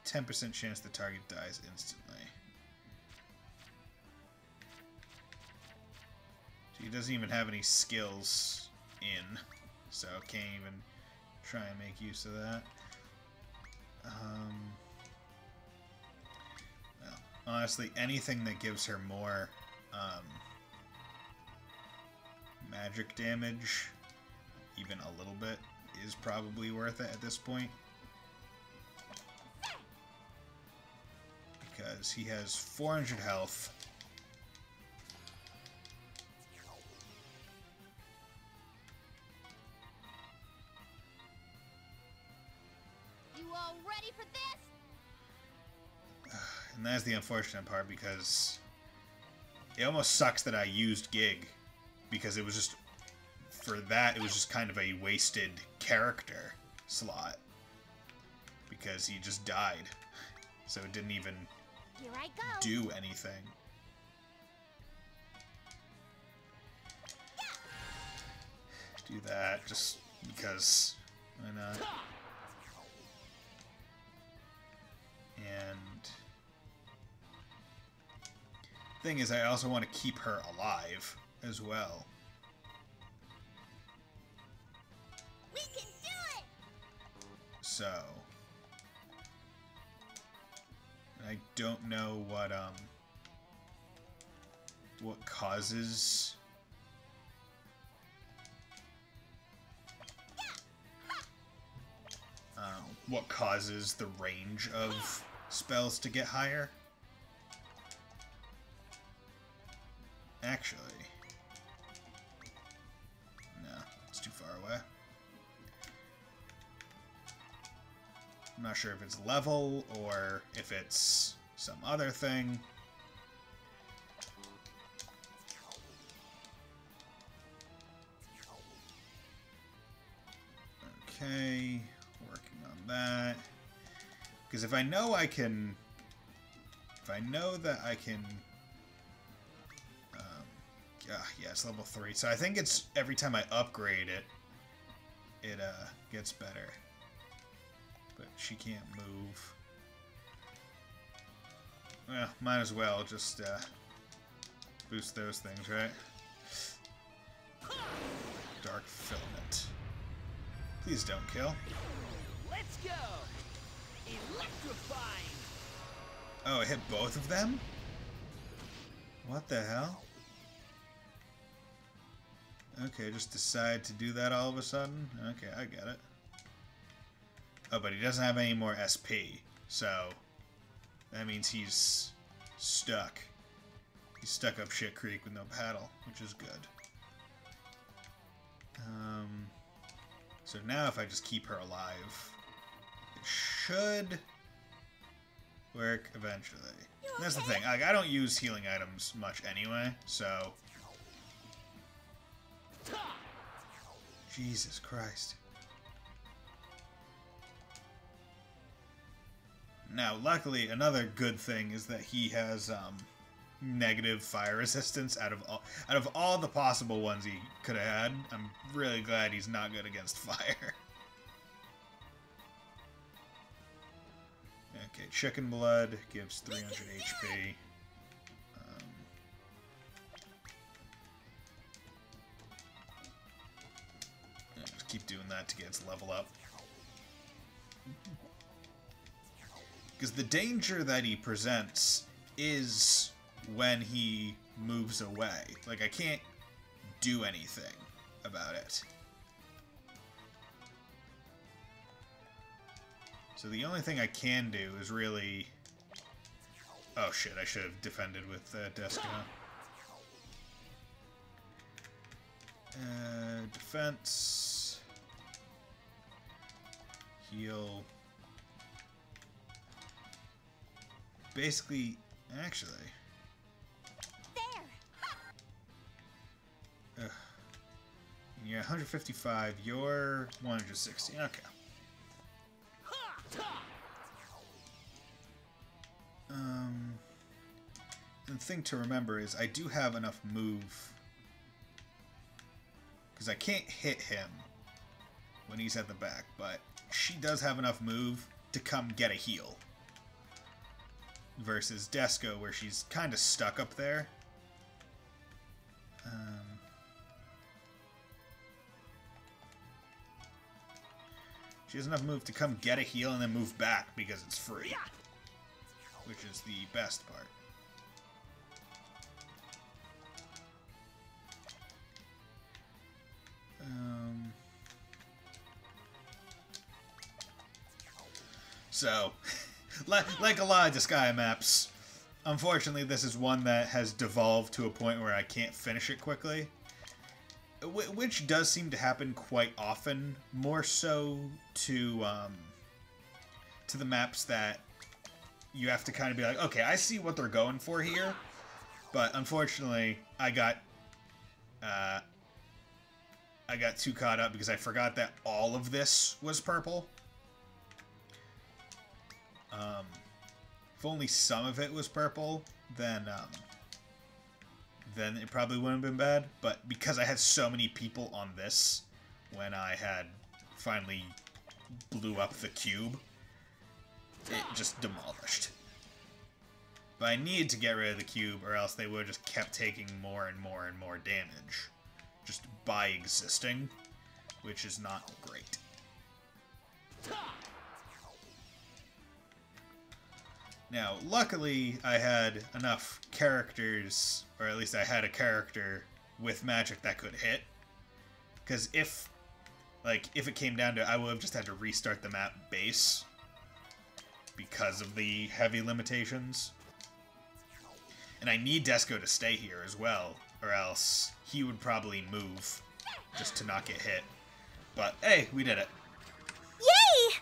10% chance the target dies instantly. He doesn't even have any skills in, so can't even try and make use of that. Well, honestly, anything that gives her more magic damage, even a little bit, is probably worth it at this point. Because he has 400 health. You all ready for this? And that's the unfortunate part, because it almost sucks that I used Gig, because it was just, for that, it was just kind of a wasted character slot, because he just died, so it didn't even Here I go. do anything. Do that just because why not? And thing is, I also want to keep her alive as well. We can do it! So I don't know what causes the range of spells to get higher. Actually, no, it's too far away. I'm not sure if it's level or if it's some other thing. Okay, working on that. Because if I know that I can, yeah, it's level 3. So I think it's every time I upgrade it, it gets better. But she can't move. Well, might as well just boost those things, right? Dark filament. Please don't kill. Let's go! Electrifying! Oh, it hit both of them? What the hell? Okay, just decide to do that all of a sudden? Okay, I get it. Oh, but he doesn't have any more SP, so that means he's stuck. He's stuck up shit creek with no paddle, which is good. So now if I just keep her alive, it should work eventually. That's the thing, like, I don't use healing items much anyway, so... Jesus Christ. Now, luckily, another good thing is that he has negative fire resistance out of all the possible ones he could have had. I'm really glad he's not good against fire. Okay, chicken blood gives 300 HP. Just keep doing that to get its level up. Because the danger that he presents is when he moves away. Like, I can't do anything about it. So the only thing I can do is really... Oh shit, I should have defended with Disgaea. Defense... Heal... Basically, actually... There! You're 155, you're 160, okay. The thing to remember is I do have enough move, because I can't hit him when he's at the back, but she does have enough move to come get a heal. Versus Disgaea, where she's kind of stuck up there. She has enough move to come get a heal and then move back because it's free. Which is the best part. So, like a lot of Disgaea maps, unfortunately this is one that has devolved to a point where I can't finish it quickly. Which does seem to happen quite often, more so to the maps that you have to kind of be like, okay, I see what they're going for here, but unfortunately, I got too caught up because I forgot that all of this was purple. If only some of it was purple, then it probably wouldn't have been bad. But because I had so many people on this when I had finally blew up the cube, it just demolished. But I needed to get rid of the cube, or else they would have just kept taking more and more and more damage just by existing, which is not great. Now, luckily, I had enough characters, or at least I had a character with magic that could hit. Because if it came down to it, I would have just had to restart the map base because of the heavy limitations. And I need Disco to stay here as well, or else he would probably move just to not get hit. But hey, we did it. Yay!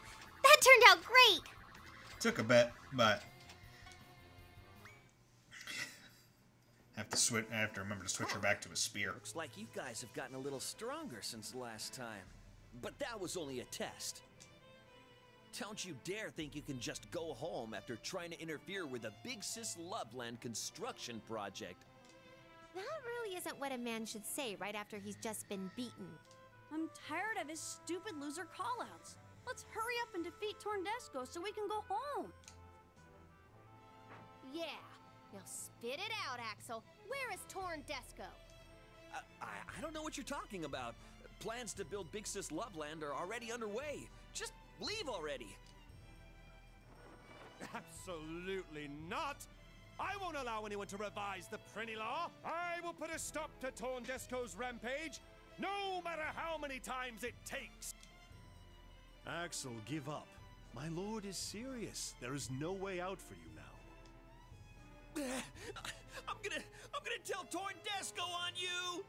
That turned out great! Took a bit, but I have to remember to switch her back to a spear. Looks like you guys have gotten a little stronger since last time. But that was only a test. Don't you dare think you can just go home after trying to interfere with a Big Sis Loveland construction project. That really isn't what a man should say right after he's just been beaten. I'm tired of his stupid loser callouts. Let's hurry up and defeat Torndesco so we can go home. Yeah. Now spit it out, Axel. Where is Torndesco? I don't know what you're talking about. Plans to build Big Sis Loveland are already underway. Just leave already. Absolutely not! I won't allow anyone to revise the Prinny Law! I will put a stop to Torndesco's rampage, no matter how many times it takes! Axel, give up. My lord is serious. There is no way out for you now. I'm gonna tell Torndesco on you!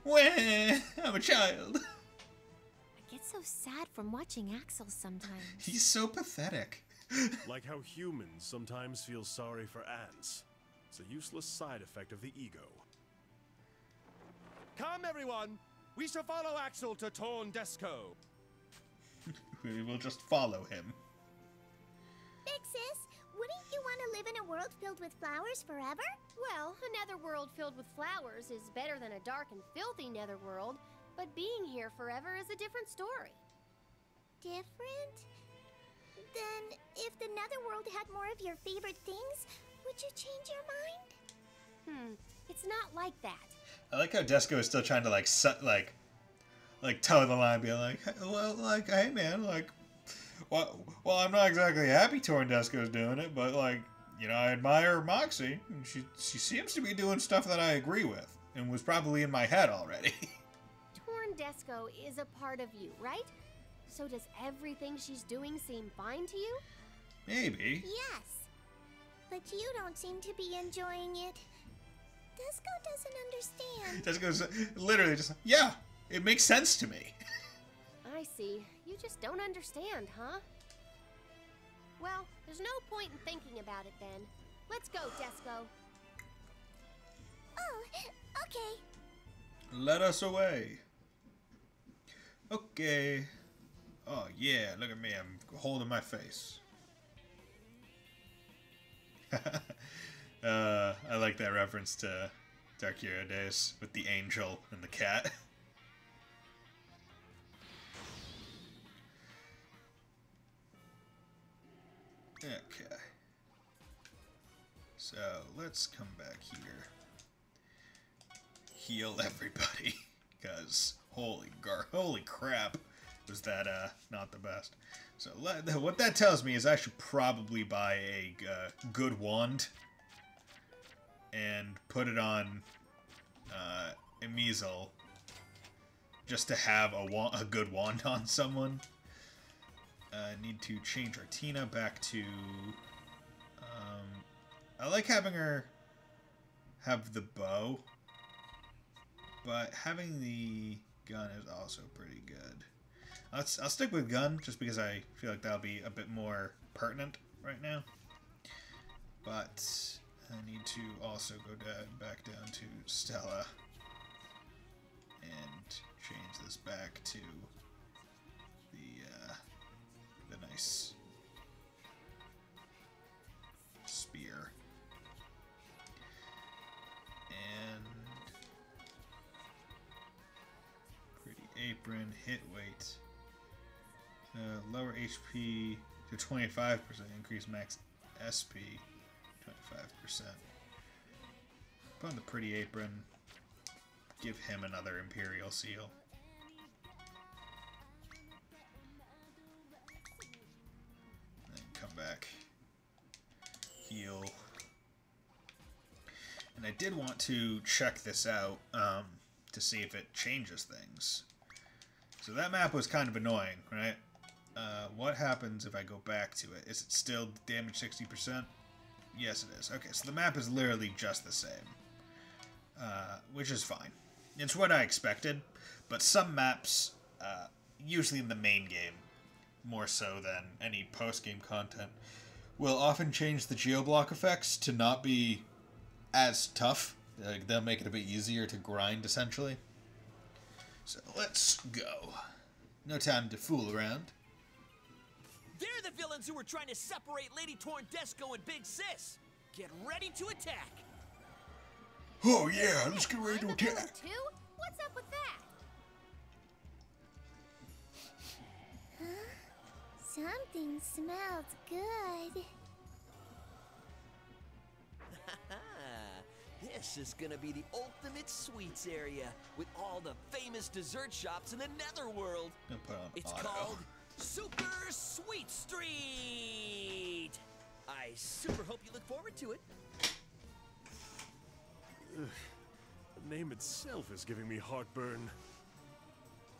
Wah, I'm a child. I get so sad from watching Axel sometimes. He's so pathetic. Like how humans sometimes feel sorry for ants. It's a useless side effect of the ego. Come, everyone! We shall follow Axel to Torndesco. We will just follow him. Big Sis, wouldn't you want to live in a world filled with flowers forever? Well, a netherworld filled with flowers is better than a dark and filthy netherworld, but being here forever is a different story. Different? Then, if the netherworld had more of your favorite things, would you change your mind? It's not like that. I like how Desco is still trying to like toe the line, being like, well, like, hey man, like, well, I'm not exactly happy Torndesco's doing it, but like, you know, I admire Moxie, and she seems to be doing stuff that I agree with, and was probably in my head already. Torndesco is a part of you, right? So does everything she's doing seem fine to you? Maybe. Yes. But you don't seem to be enjoying it. Desco doesn't understand. Desco's literally just, yeah, it makes sense to me. I see. You just don't understand, huh? Well, there's no point in thinking about it then. Let's go, Desco. Oh, okay. Let us away. Okay. Oh yeah, look at me, I'm holding my face. I like that reference to Dark Hero Days with the angel and the cat. Okay. So, let's come back here. Heal everybody, because holy crap, was that not the best. So what that tells me is I should probably buy a good wand and put it on Emizel just to have a good wand on someone. need to change our Tina back to... I like having her have the bow, but having the gun is also pretty good. I'll stick with gun just because I feel like that'll be a bit more pertinent right now. But I need to also go back down to Stella and change this back to the nice spear. And pretty apron, hit weight, lower HP to 25%, increase max SP 25%. Put on the pretty apron, give him another Imperial seal. Then come back, heal. And I did want to check this out to see if it changes things. So that map was kind of annoying, right? What happens if I go back to it? Is it still damage 60%? Yes, it is. Okay, so the map is literally just the same. Which is fine. It's what I expected, but some maps, usually in the main game, more so than any post-game content, will often change the geoblock effects to not be as tough. They'll make it a bit easier to grind, essentially. So let's go. No time to fool around. They're the villains who were trying to separate Lady Torndesco and Big Sis. Get ready to attack. Oh yeah, let's get ready to I'm a villain attack. too? What's up with that? Something smells good. This is gonna be the ultimate sweets area with all the famous dessert shops in the Netherworld. I'll put on It's auto. called Super Sweet Street. I super hope you look forward to it. The name itself is giving me heartburn.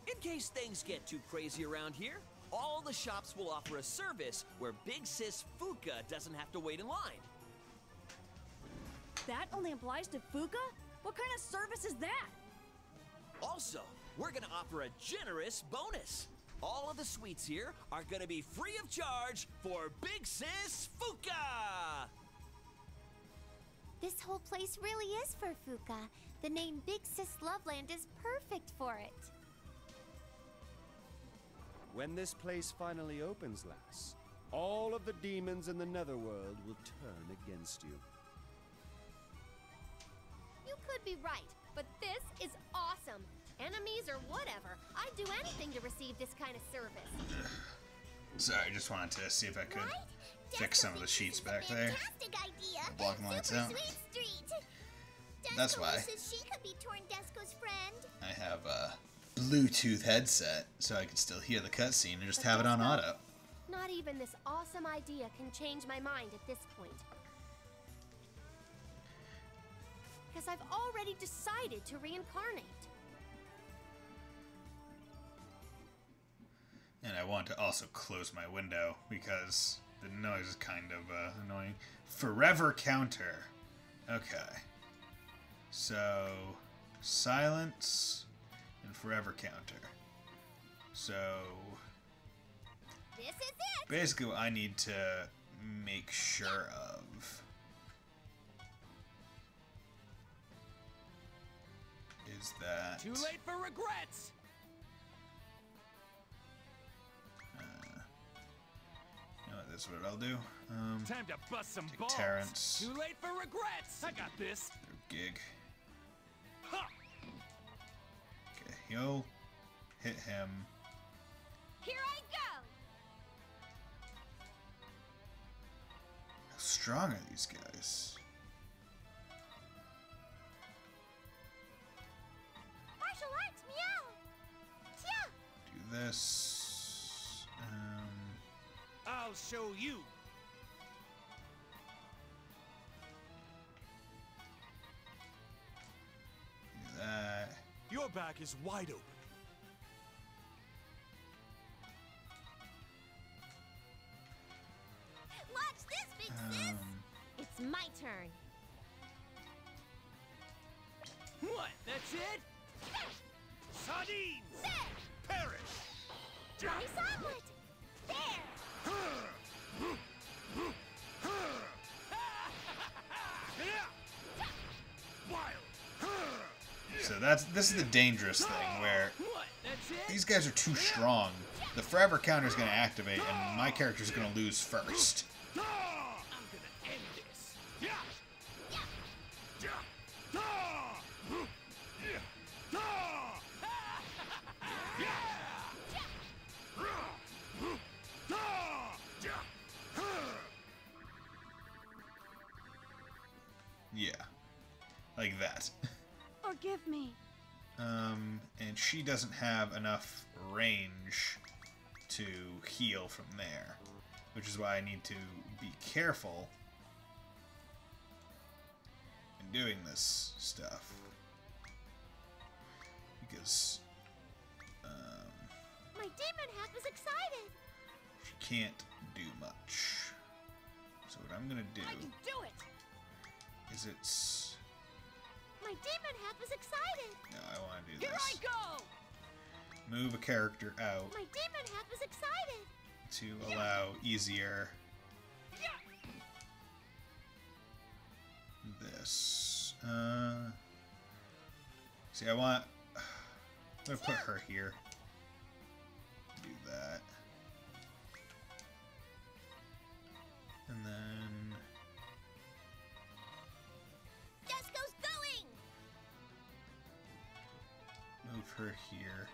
In case things get too crazy around here, all the shops will offer a service where Big Sis Fuka doesn't have to wait in line. That only applies to Fuka? What kind of service is that? Also, we're gonna offer a generous bonus. All of the sweets here are gonna be free of charge for Big Sis Fuka! This whole place really is for Fuka. The name Big Sis Loveland is perfect for it. When this place finally opens, lass, all of the demons in the Netherworld will turn against you. You could be right, but this is awesome. Enemies or whatever, I'd do anything to receive this kind of service. Sorry, I just wanted to see if I could Right? fix some of the Desco sheets thinks back this is a there. fantastic idea. Blocking lights Super out. Sweet Street. That's Desco why. wishes she could be Torndesco's friend. I have a Bluetooth headset, so I can still hear the cutscene and just But have it on that's auto. Not even this awesome idea can change my mind at this point. Because I've already decided to reincarnate. And I want to also close my window because the noise is kind of annoying. Forever counter. Okay. So, silence and forever counter. So, This is it. basically what I need to make sure of is that... Too late for regrets! You know what, this is what I'll do. Time to bust some Take balls. Terrence. Too late for regrets! I got this. Gig. Ha! Okay, he'll hit him. Here I go! How strong are these guys? Martial arts, meow. Tia. Do this. I'll show you. Do that. Your back is wide open. turn. What? That's it? Sardines! There! Perish! Rice omelet! There! Wild! So this is the dangerous thing, where What? That's it? these guys are too strong. The forever counter is going to activate, and my character is going to lose first. I'm gonna end this. Yeah, like that. Forgive me. And she doesn't have enough range to heal from there, which is why I need to be careful in doing this stuff. Because, My demon hat was excited! she can't do much. So what I'm gonna do I can do it. is it's... My demon hat was excited! No, I want to do Here I this. go. Move a character out My demon hat was excited! to allow easier this. See, I'm gonna put her here. Do that. And then Desko's going! move her here.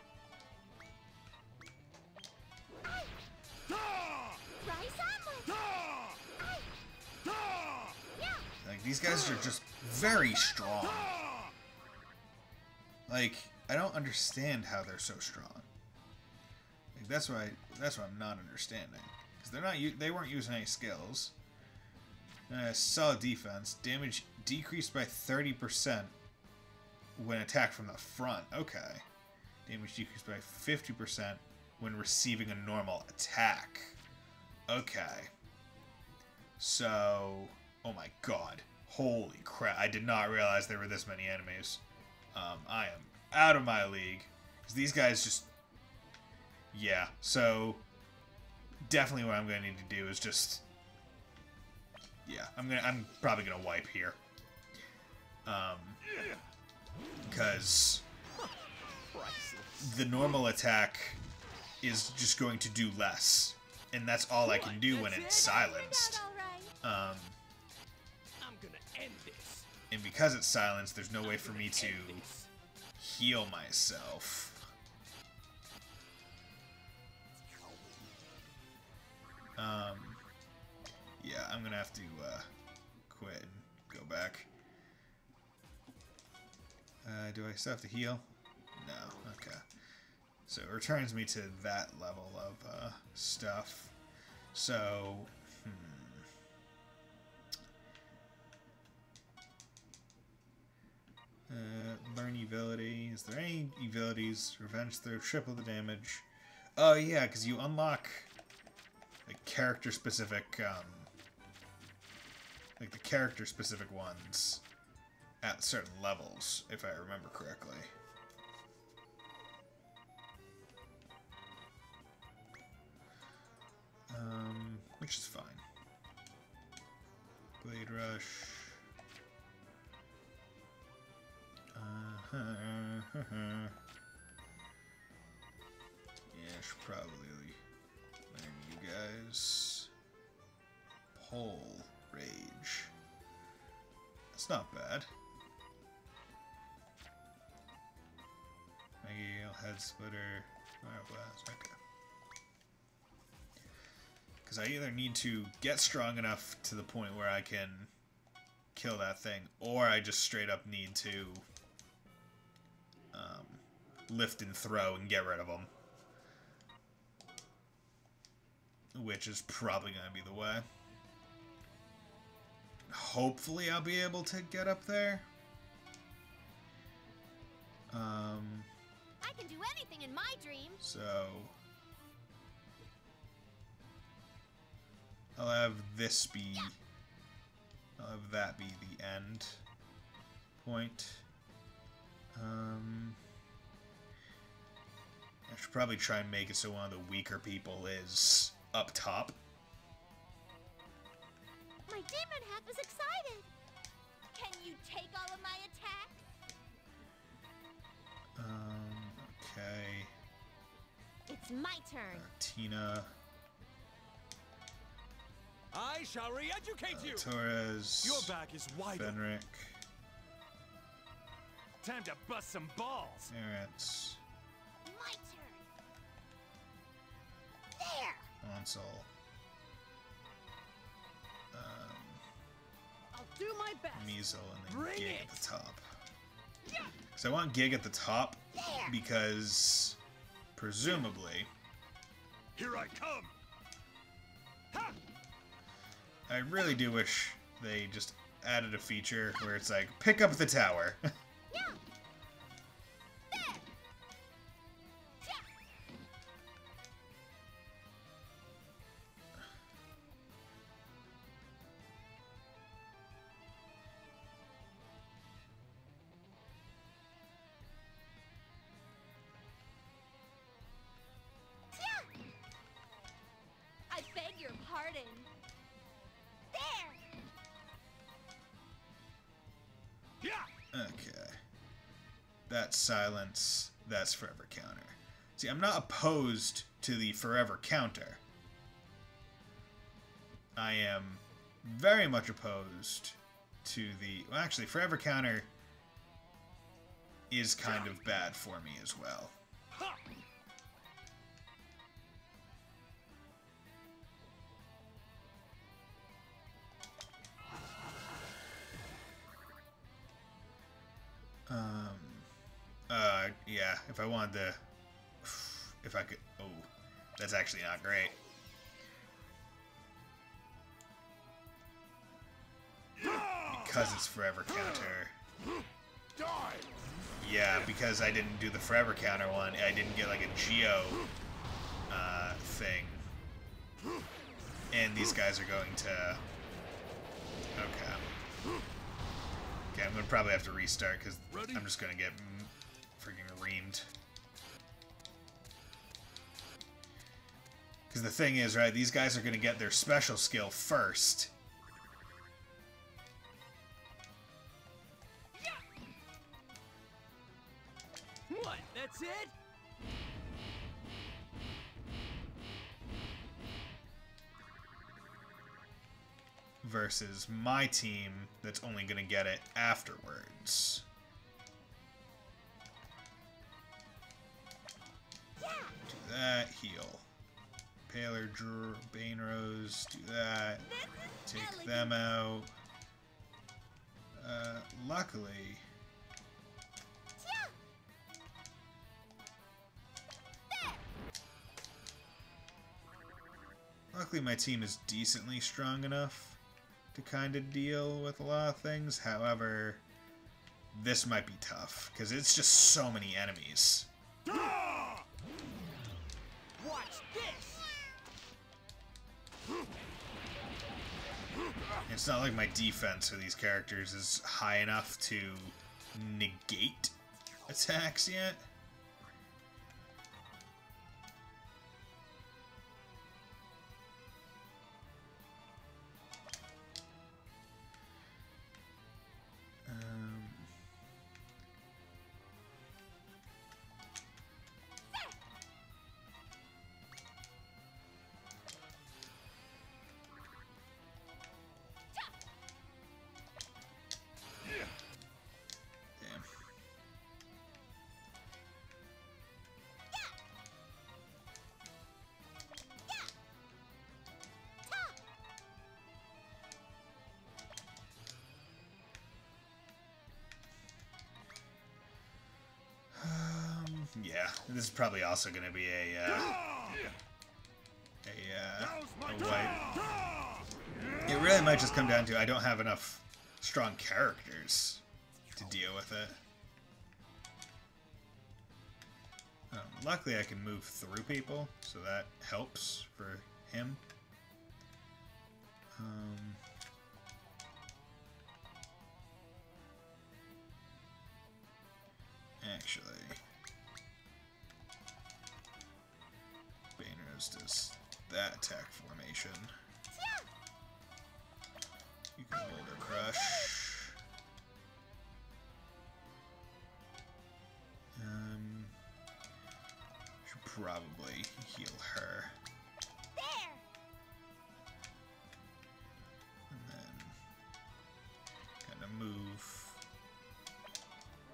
Rice omelet! Like, these guys are just very strong. Like, I don't understand how they're so strong. Like, that's what I'm not understanding. Because they weren't using any skills. Solid defense. Damage decreased by 30% when attacked from the front. Okay. Damage decreased by 50% when receiving a normal attack. Okay. So, oh my god. Holy crap. I did not realize there were this many enemies. I am out of my league. 'Cause these guys just... Yeah, so... Definitely what I'm going to need to do is just... Yeah, I'm probably going to wipe here. Because... the normal attack is just going to do less. And that's all I can do when it's silenced. Alright. I'm gonna end this. And because it's silenced, there's no way for me to heal myself. Yeah, I'm gonna have to quit and go back. Do I still have to heal? No, okay. So it returns me to that level of stuff. So, learn ability. Is there any abilities? Revenge throw, triple the damage. Oh yeah, because you unlock like character-specific, like the character-specific ones at certain levels, if I remember correctly. Which is fine. Blade Rush. Yeah, I should probably learn you guys. Pole Rage. That's not bad. Mega Yale, Head Splitter, Fire Blast, okay. Because I either need to get strong enough to the point where I can kill that thing, or I just straight up need to lift and throw and get rid of them. Which is probably going to be the way. Hopefully I'll be able to get up there. I can do anything in my dreams. So I'll have this be I'll have that be the end point. I should probably try and make it so one of the weaker people is up top. My demon half is excited. Can you take all of my attacks? Okay. It's my turn. Tina. I shall re-educate you! Torres. Your back is wide open. Fenric. Time to bust some balls. Terrence. My turn. There. Onsol. I'll do my best. Measle, and then Bring Gig it. at the top. So I want Gig at the top because presumably Here I come. Ha! I really do wish they just added a feature where it's like, pick up the tower. Yeah. There. Yeah. I beg your pardon. There. Yeah! Okay. That's silence. That's forever counter. See, I'm not opposed to the forever counter. I am very much opposed to the... Well, actually, forever counter is kind of bad for me as well. Ha! Yeah, if I wanted to... If I could... Oh, that's actually not great. Because it's forever counter. Die! Yeah, because I didn't do the forever counter one, I didn't get like a Geo thing. And these guys are going to... Okay. Okay, I'm going to probably have to restart because I'm just going to get freaking reamed. Because the thing is, right, these guys are going to get their special skill first. What? That's it? Versus my team that's only going to get it afterwards. Do that, heal. Paler, Bane Rose, do that. Take them out. Luckily... Luckily my team is decently strong enough to kind of deal with a lot of things. However, this might be tough, because it's just so many enemies. Watch this! It's not like my defense for these characters is high enough to negate attacks yet. Damn. Yeah, this is probably also going to be a wipe. It really might just come down to I don't have enough strong characters to deal with it. Luckily I can move through people, so that helps for him. Actually, Bainrose does that attack formation. You can Boulder Crush. Should probably heal her. There! And then kind of move.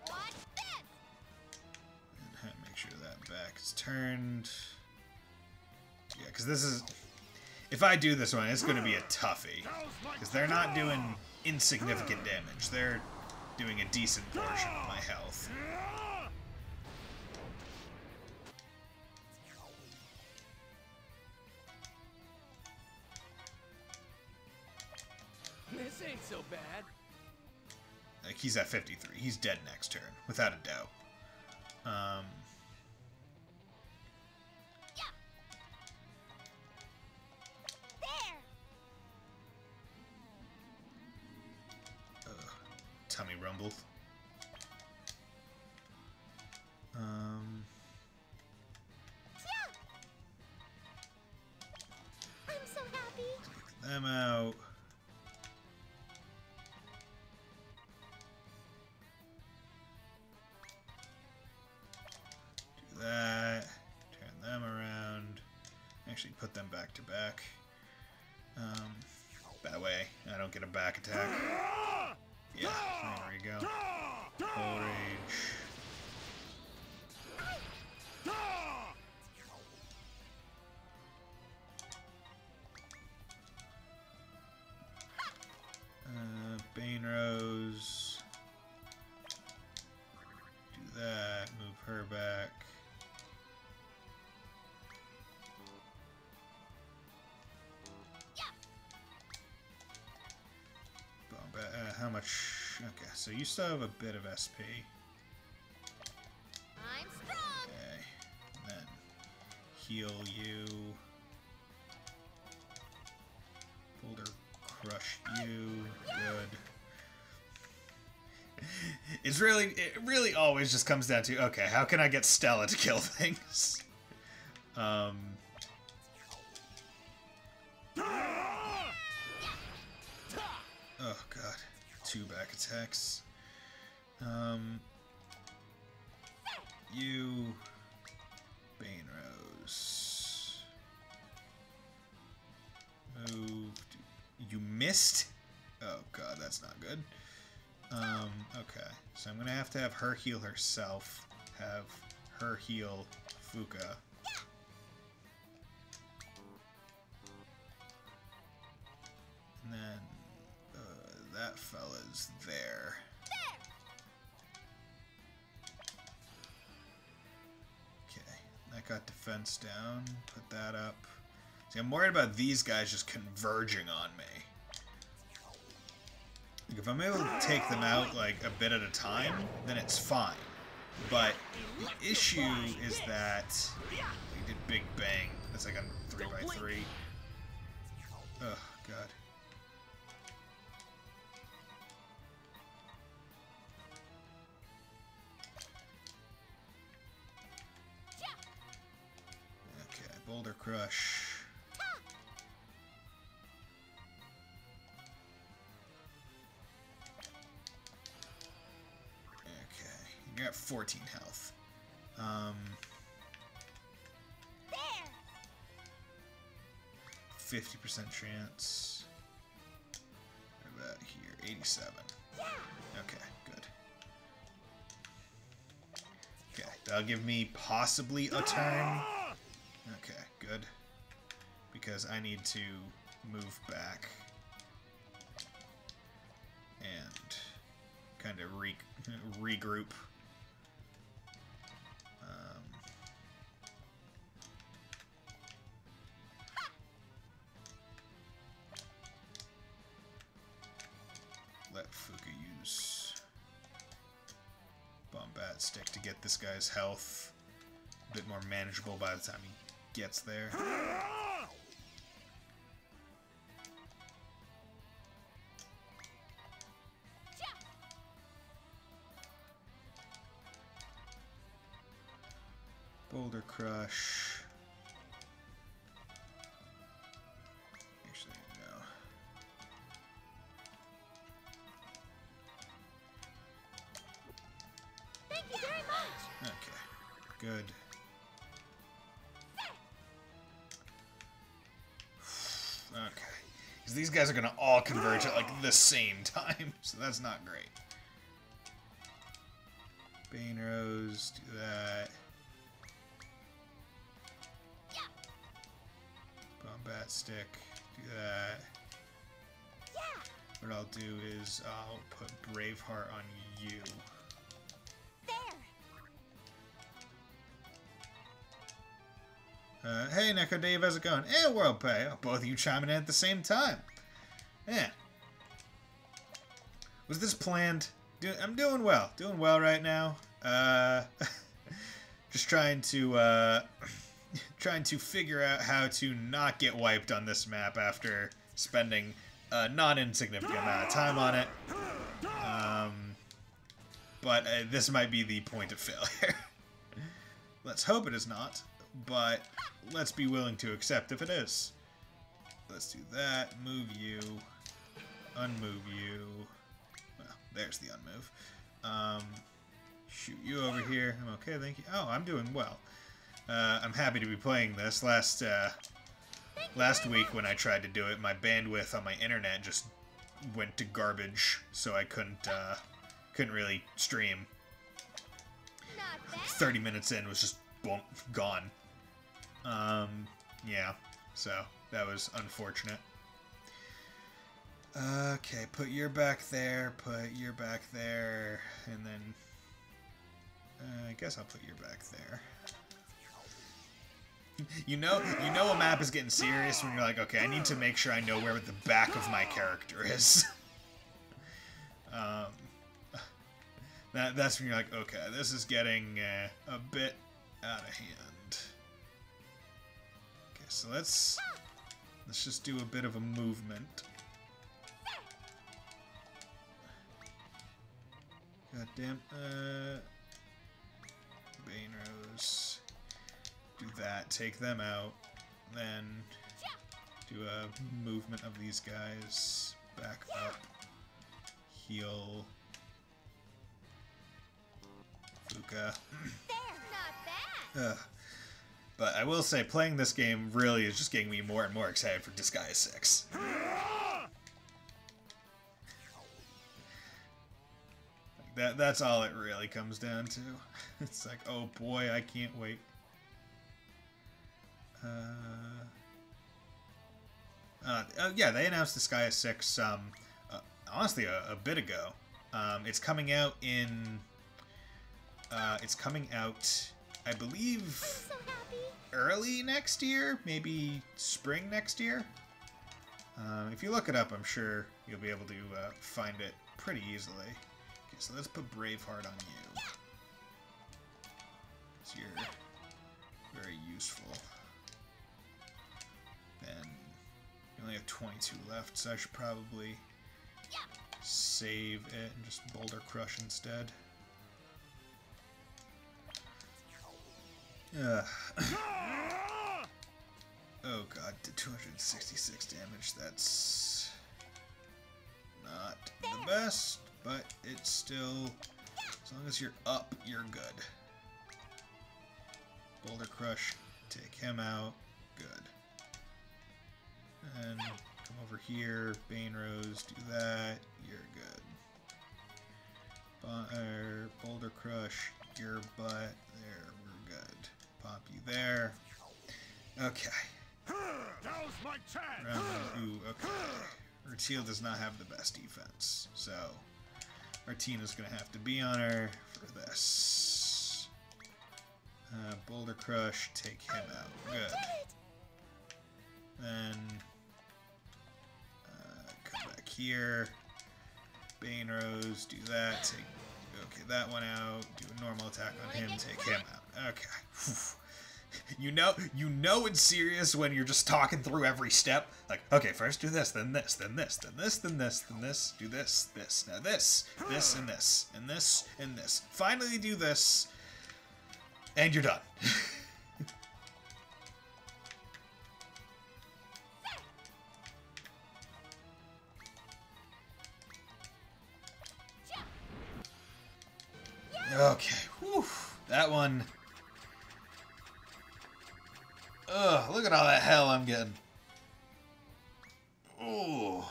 What's this? And make sure that back is turned. Yeah, because this is... If I do this one, it's going to be a toughie. Because they're not doing insignificant damage. They're doing a decent portion of my health. This ain't so bad. Like, he's at 53. He's dead next turn, without a doubt. There! Tummy rumble. I'm so happy. Take them out. Do that. Turn them around. Actually, put them back to back. That way, I don't get a back attack. Yeah, there we go. Full rage. Bainrose. Do that. Move her back. How much? Okay, so you still have a bit of SP. I'm strong. Okay, then heal you. Boulder Crush you. Good. It really always just comes down to, okay, how can I get Stella to kill things? Oh god, 2 back attacks. You, Bainrose. Moved. You missed? Oh god, that's not good. Okay, so I'm gonna have to have her heal herself. Have her heal Fuka. And then that fella's there. Okay, that got defense down. Put that up. See, I'm worried about these guys just converging on me. Like, if I'm able to take them out like a bit at a time, then it's fine. But the issue is that they did Big Bang. That's like a 3x3. Oh god. Okay, Boulder Crush. You're at 14 health. There! 50% chance. What about here? 87. Yeah! Okay, good. Okay, that'll give me possibly a turn. Okay, good. Because I need to move back and kind of regroup. Let Fuka use Bombat Stick to get this guy's health a bit more manageable by the time he gets there. Boulder Crush. Actually, no. Thank you very much. Okay, good. Okay. Because these guys are going to all converge at like the same time, so that's not great. Bane Rose, do that. Bombat Stick, do that. What I'll do is I'll put Braveheart on you. Hey, Neko Dave, how's it going? Hey, World Pay. Oh, both of you chiming in at the same time. Yeah. Was this planned? I'm doing well. Doing well right now. Just trying to figure out how to not get wiped on this map after spending a non-insignificant amount of time on it. But this might be the point of failure. Let's hope it is not. But let's be willing to accept if it is. Let's do that. Move you. Unmove you. Well, there's the unmove. Shoot you over here. I'm okay, thank you. Oh, I'm doing well. I'm happy to be playing this. Last week when I tried to do it, my bandwidth on my internet just went to garbage, so I couldn't really stream. 30 minutes in was just boom, gone. Yeah, so that was unfortunate. Okay, put your back there, put your back there, and then I guess I'll put your back there. You know a map is getting serious when you're like, okay, I need to make sure I know where the back of my character is. That's when you're like, okay, this is getting a bit out of hand. Okay, so let's just do a bit of a movement. God damn. Bane Rose. Do that. Take them out. Then do a movement of these guys. Back up. Heal. Fuka. But I will say, playing this game really is just getting me more and more excited for Disgaea 6. That's all it really comes down to. It's like, oh boy, I can't wait. Yeah, they announced Disgaea 6, honestly, a bit ago. It's coming out in... it's coming out, I believe, early next year, maybe spring next year. If you look it up, I'm sure you'll be able to find it pretty easily. Okay, so let's put Braveheart on you. So you're very useful. Then you only have 22 left, so I should probably save it and just Boulder Crush instead. Oh god, did 266 damage. That's not the best, but it's still, as long as you're up, you're good. Boulder Crush, take him out, good. And come over here, Bane Rose, do that, you're good. Boulder Crush, your butt, there, we're good. Pop you there. Okay. Now's my chance. Ooh, okay. Rutiel does not have the best defense, so Martina's gonna have to be on her for this. Boulder Crush, take him out. Good. Then come back here. Bane Rose, do that. Take that one out. Do a normal attack on him. Take him out. Okay. You know it's serious when you're just talking through every step. Like, okay, first do this, then this, then this, then this, then this, then this. Do this, this, now this, and this, and this, and this. Finally do this, and you're done. Okay, whew. That one. Ugh, look at all that hell I'm getting. Ooh.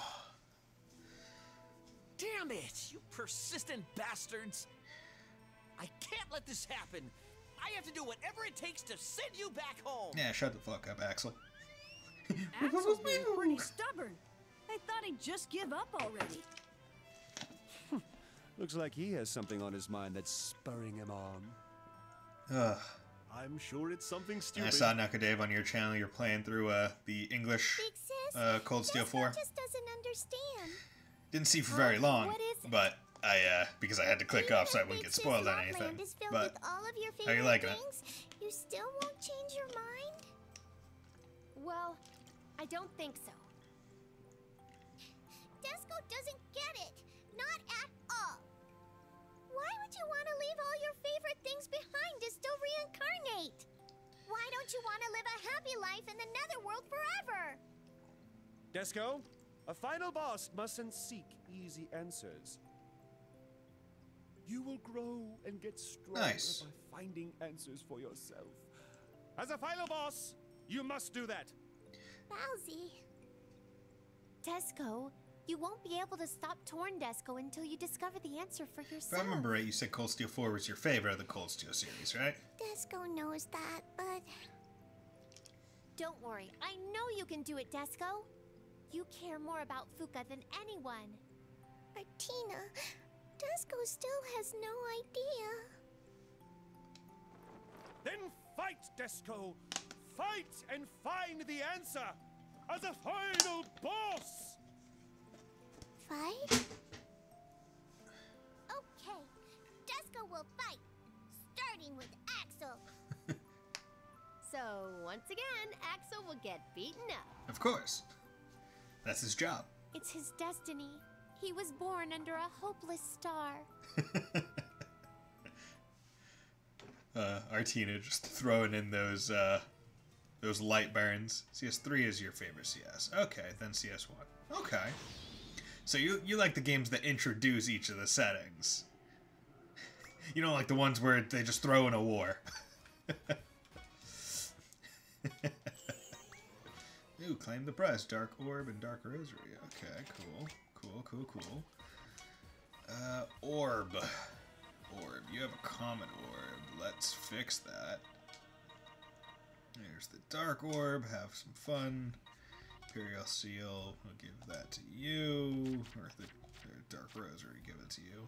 Damn it, you persistent bastards! I can't let this happen. I have to do whatever it takes to send you back home. Yeah, shut the fuck up, Axel. Axel's being pretty stubborn. I thought he'd just give up already. Looks like he has something on his mind that's spurring him on. Ugh. I'm sure it's something stupid. I saw Nakadave on your channel. You're playing through the English Big sis, Cold Steel 4. just doesn't understand. Didn't see for very long, What is it? but I because I had to click Even off so I if wouldn't Big get Sis spoiled on Loveland anything. is filled But with all of your how you favorite liking it? things, you still won't change your mind? Well, I don't think so. Desco doesn't get it. Not at all. Why would you want to leave all your favorite things behind to still reincarnate? Why don't you want to live a happy life in the netherworld forever? Desco, a final boss mustn't seek easy answers. You will grow and get stronger Nice. by finding answers for yourself. As a final boss, you must do that. Bowsy. Desco, you won't be able to stop Torn Desco until you discover the answer for If yourself. I remember right, you said Cold Steel 4 was your favorite of the Cold Steel series, right? Desco knows that, but Don't worry, I know you can do it, Desco. You care more about Fuka than anyone. Martina, Desco still has no idea. Then fight, Desco! Fight and find the answer as a final boss! Fight? Okay, Desco will fight, starting with Axel. So, once again, Axel will get beaten up. Of course. That's his job. It's his destiny. He was born under a hopeless star. Artina just throwing in those light burns. CS3 is your favorite CS. Okay, then CS1. Okay. So you like the games that introduce each of the settings. You don't like the ones where they just throw in a war. Ooh, claim the prize. Dark Orb and Dark Rosary. Okay, cool. Cool. Orb. Orb. You have a common orb. Let's fix that. There's the Dark Orb. Have some fun. Imperial Seal. We'll give that to you. Or the Dark Rosary. Give it to you.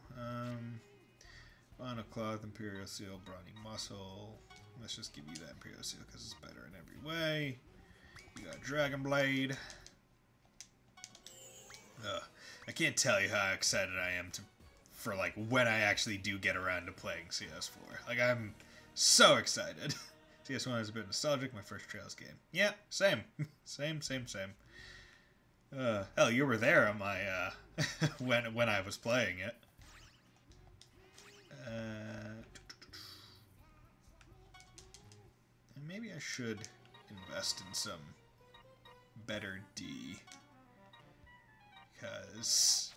Final Cloth, Imperial Seal, Brawny Muscle. Let's just give you that Imperial Seal because it's better in every way. You got Dragon Blade. I can't tell you how excited I am for like when I actually do get around to playing CS4. Like I'm so excited. CS1 is a bit nostalgic, my first Trails game. Yeah, same. same. Hell, you were there on my when I was playing it. Maybe I should invest in some better D. Because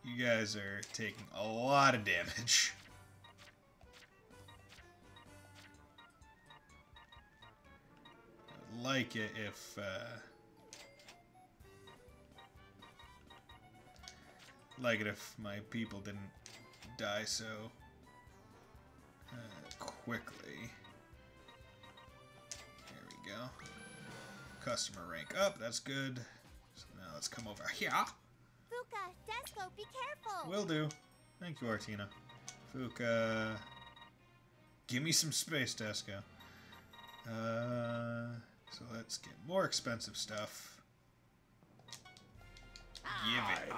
you guys are taking a lot of damage. I would like it if my people didn't die so quickly. There we go. Customer rank up, that's good. So now let's come over here. Fuka, Desco, be careful. Will do. Thank you, Artina. Fuka. Give me some space, Desco. So let's get more expensive stuff. Give it.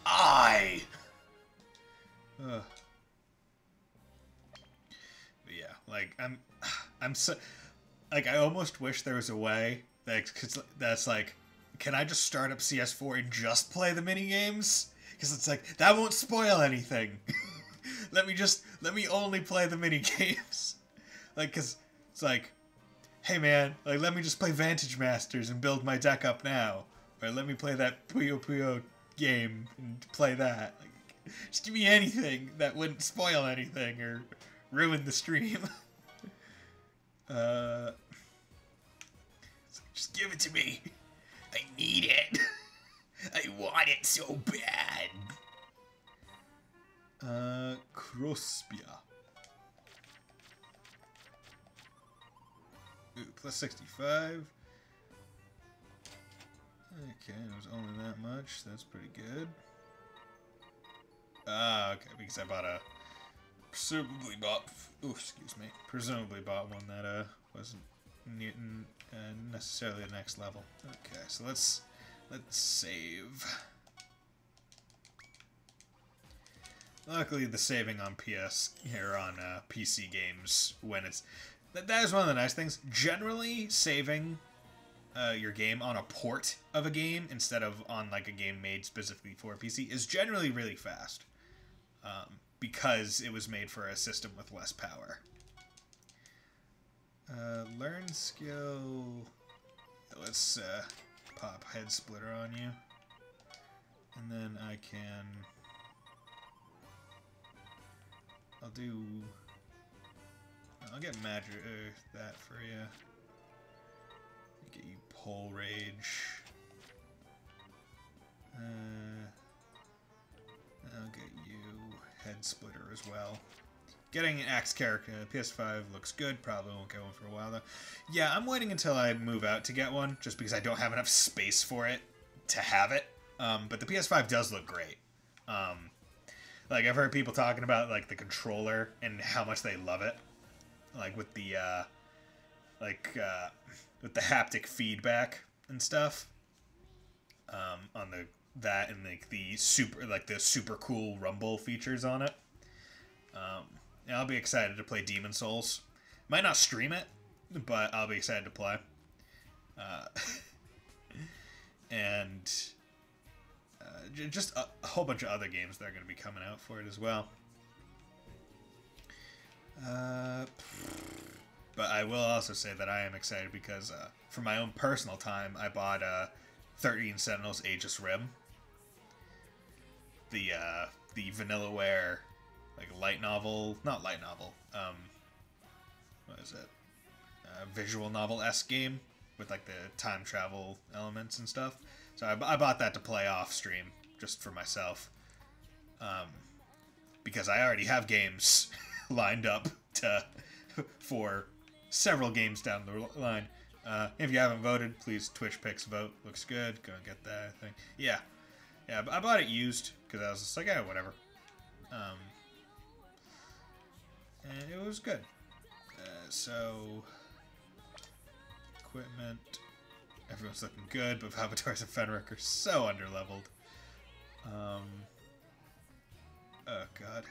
I. But yeah, like I'm so like I almost wish there was a way that's like, can I just start up CS4 and just play the mini games? Because it's like that won't spoil anything. let me only play the mini games. Like, cause it's like, hey man, like let me just play Vantage Masters and build my deck up now, or let me play that Puyo Puyo game and play that. Like, just give me anything that wouldn't spoil anything or ruin the stream. Just give it to me. I need it. I want it so bad. Crospia. Ooh, plus 65. Okay, it was only that much. That's pretty good. Ah, okay, because I bought a... Presumably bought one that wasn't necessarily the next level. Okay, so let's save. Luckily, the saving on PC games when it's that is one of the nice things. Generally, saving your game on a port of a game instead of on like a game made specifically for PC is generally really fast. Because it was made for a system with less power. Learn skill. Let's pop head splitter on you. And then I can... I'll get magic that for you. Get you pole rage. I'll get you head splitter as well. Getting an axe character, PS5 looks good. Probably won't get one for a while though. Yeah, I'm waiting until I move out to get one, just because I don't have enough space for it to have it. But the PS5 does look great. Like I've heard people talking about like the controller and how much they love it, like with the with the haptic feedback and stuff. On that and like the super cool rumble features on it. And I'll be excited to play Demon Souls. Might not stream it, but I'll be excited to play. And just a whole bunch of other games that are going to be coming out for it as well. But I will also say that I am excited because for my own personal time, I bought 13 Sentinels Aegis Rim. The Vanillaware, like light novel, not light novel, what is it? Visual novel-esque game with like the time travel elements and stuff. So I bought that to play off stream just for myself. Because I already have games lined up for several games down the line. If you haven't voted, please Twitch picks vote. Looks good. Go and get that thing. Yeah, I bought it used because I was just like, yeah, whatever. And it was good. So equipment, everyone's looking good, but Valvators and Fenric are so underleveled. Oh god.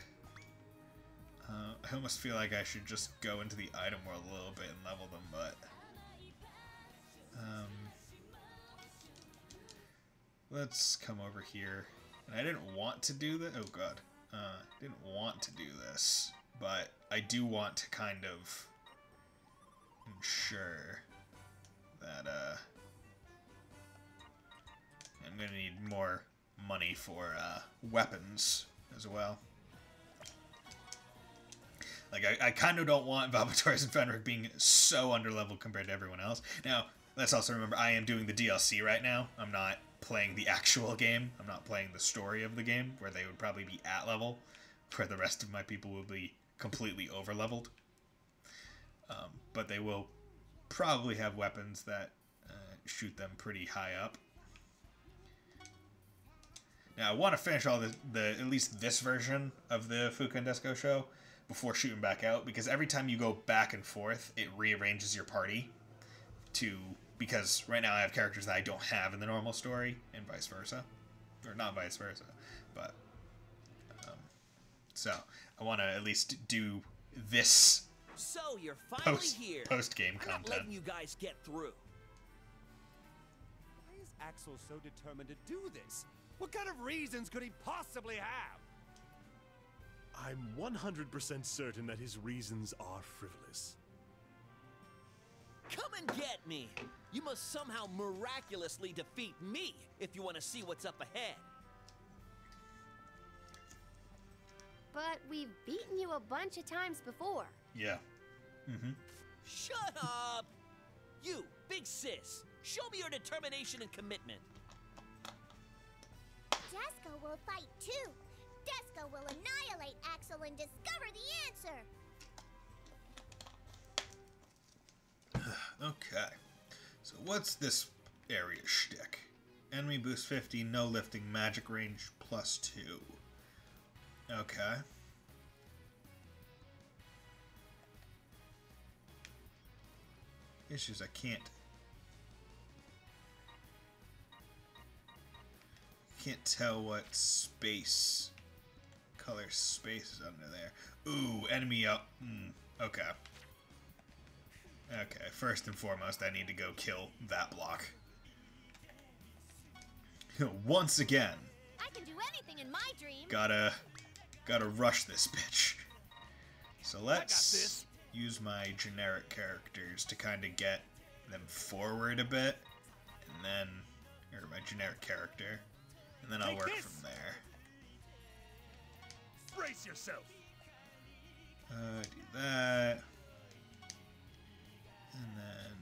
I almost feel like I should just go into the item world a little bit and level them, but let's come over here. And I didn't want to do that. Oh god. Didn't want to do this, but I do want to kind of ensure that I'm gonna need more money for weapons as well. Like, I kind of don't want Valvators and Fenric being so underleveled compared to everyone else. Now, let's also remember, I am doing the DLC right now. I'm not playing the actual game. I'm not playing the story of the game, where they would probably be at level, where the rest of my people will be completely overleveled. But they will probably have weapons that shoot them pretty high up. Now, I want to finish all the at least this version of the Fuka and Desko show before shooting back out, because every time you go back and forth, it rearranges your party because right now I have characters that I don't have in the normal story, and vice versa. Or not vice versa, but so I want to at least do this So you're finally here. Post-game I'm not content. letting you guys get through. Why is Axel so determined to do this? What kind of reasons could he possibly have? I'm 100% certain that his reasons are frivolous. Come and get me. You must somehow miraculously defeat me if you want to see what's up ahead. but we've beaten you a bunch of times before. Yeah. Mm-hmm. Shut up! You, big sis, show me your determination and commitment. Desco will fight too. Desco will annihilate Axel and discover the answer. Okay. So what's this area shtick? Enemy boost 50, no lifting, magic range +2. Okay. Issues I can't tell what color space is under there. Ooh, enemy up. Okay. Okay, first and foremost, I need to go kill that block. Once again. I can do anything in my dream. Gotta rush this bitch. So let's use my generic characters to kind of get them forward a bit, and then, or my generic character, and then I'll work from there. Brace yourself. Do that, and then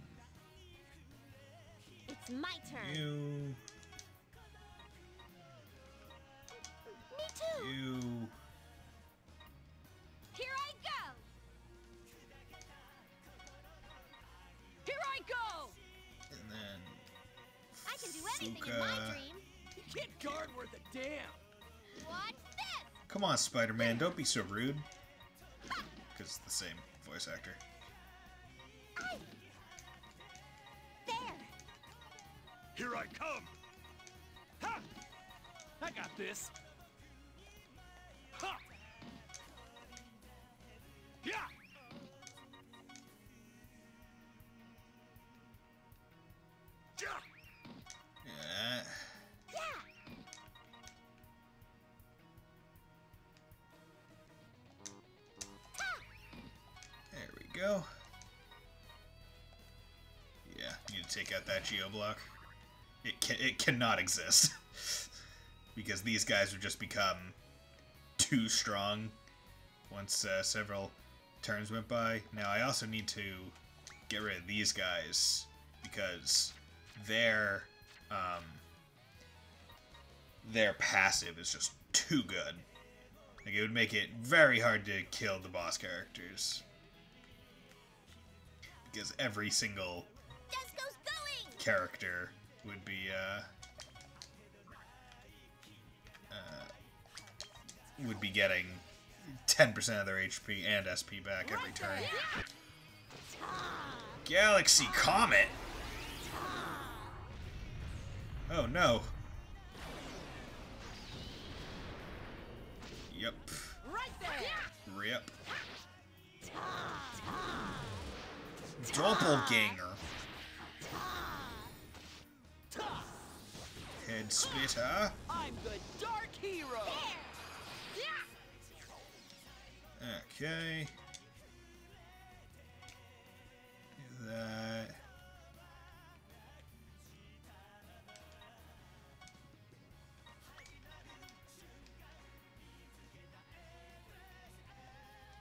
It's my turn. you, Me too. you. Here I go. Here I go. And then I can do anything in Fuka. my dream. You can't guard worth a damn. What's this? Come on, Spider-Man, don't be so rude. Because it's the same voice actor. There. Here I come. Ha! I got this. Ha! Yeah! Yeah! Yeah. Yeah. There we go. Yeah, need to take out that geo block. It cannot exist. Because these guys would just become too strong once several turns went by. Now I also need to get rid of these guys because their passive is just too good. Like, it would make it very hard to kill the boss characters. Because every single Desco's going! character would be, getting 10% of their HP and SP back every turn. Galaxy Comet? Oh no. Yep. Right there. Rip. Doppelganger. Head Spitter. I'm the Dark Hero. Okay. Do that.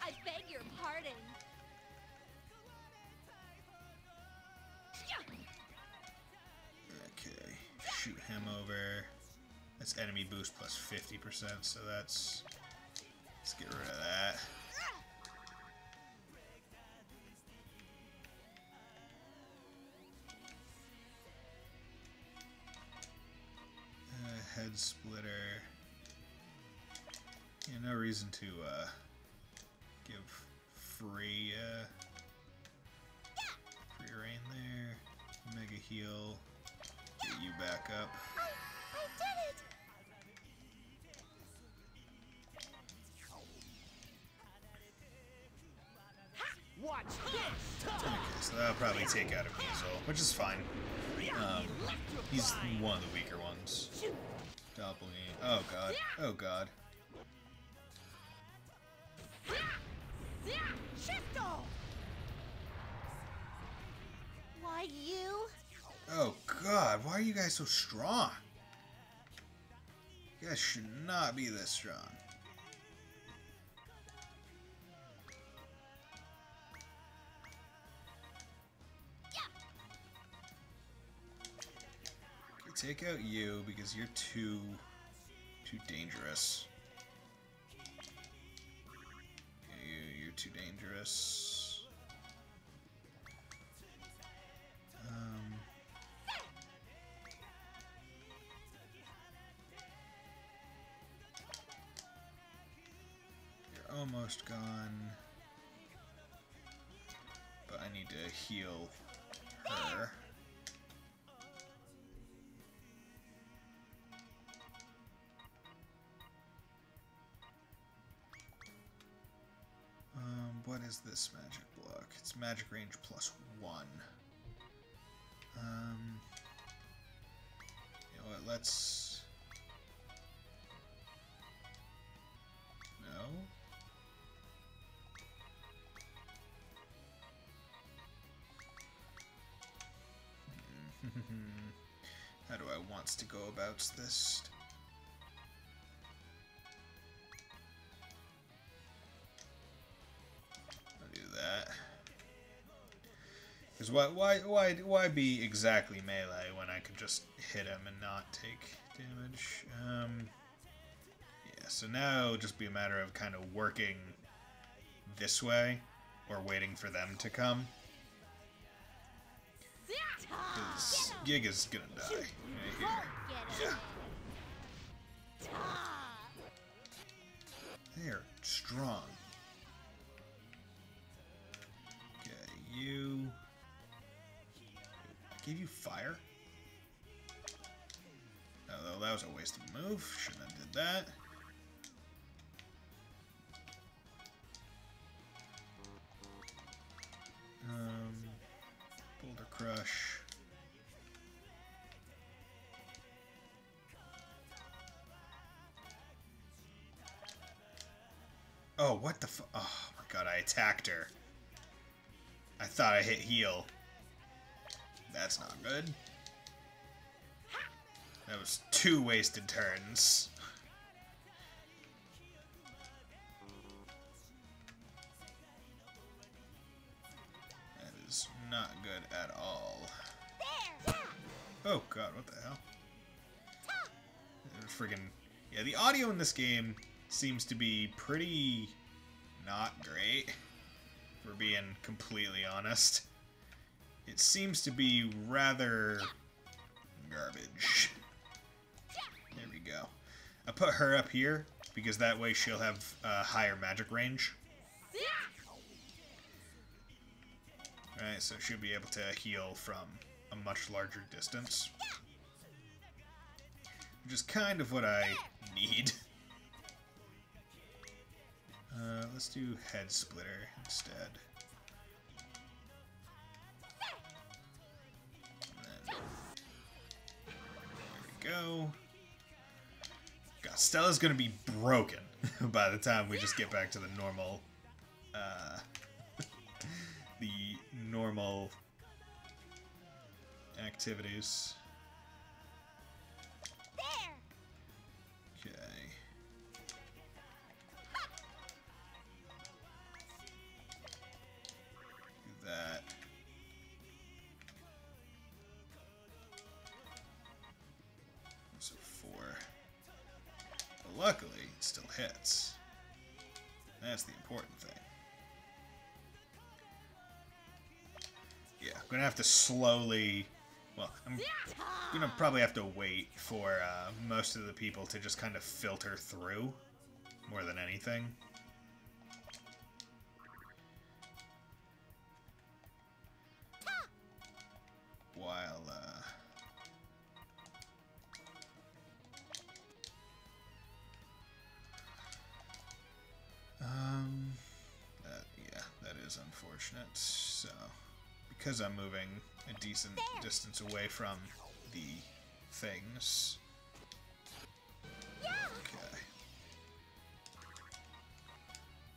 I beg your pardon. Okay. Shoot him over. That's enemy boost plus 50%, so let's get rid of that. Head splitter. Yeah, no reason to give free reign there. Mega heal. Get you back up. I did it! Watch this. Okay, so that'll probably take out a Weasel, which is fine. He's one of the weaker ones. Doppelganger. Oh god. Oh god. Shifto! Why you? Oh god, why are you guys so strong? You guys should not be this strong. take out you because you're too dangerous. You're too dangerous. You're almost gone. But I need to heal her. What is this magic block? It's magic range +1. You know what, let's... No? How do I want to go about this? I'll do that. Because why be exactly melee when I could just hit him and not take damage? Yeah, so now it'll just be a matter of kind of working this way or waiting for them to come. Because Giga's gonna die right here. Yeah. They're strong. Okay, you... I gave you fire? Oh, that was a wasted move. Shouldn't have did that. Boulder Crush. Oh, what the fu- Oh my god, I attacked her. I thought I hit heal. That's not good. That was 2 wasted turns. That is not good at all. Oh god, what the hell? Friggin' yeah, the audio in this game seems to be pretty not great, if we're being completely honest. It seems to be rather garbage. There we go. I put her up here because that way she'll have higher magic range. Alright, so she'll be able to heal from a much larger distance. Which is kind of what I need. Let's do Head Splitter instead. And then, there we go. God, Stella's gonna be broken by the time we just get back to the normal, the normal activities. Okay. Do that. So 4. But luckily, it still hits. That's the important thing. Yeah, I'm gonna have to slowly... Well, I'm gonna probably have to wait for most of the people to just kind of filter through more than anything. While, yeah, that is unfortunate. So, because I'm moving a decent distance away from the things. Okay.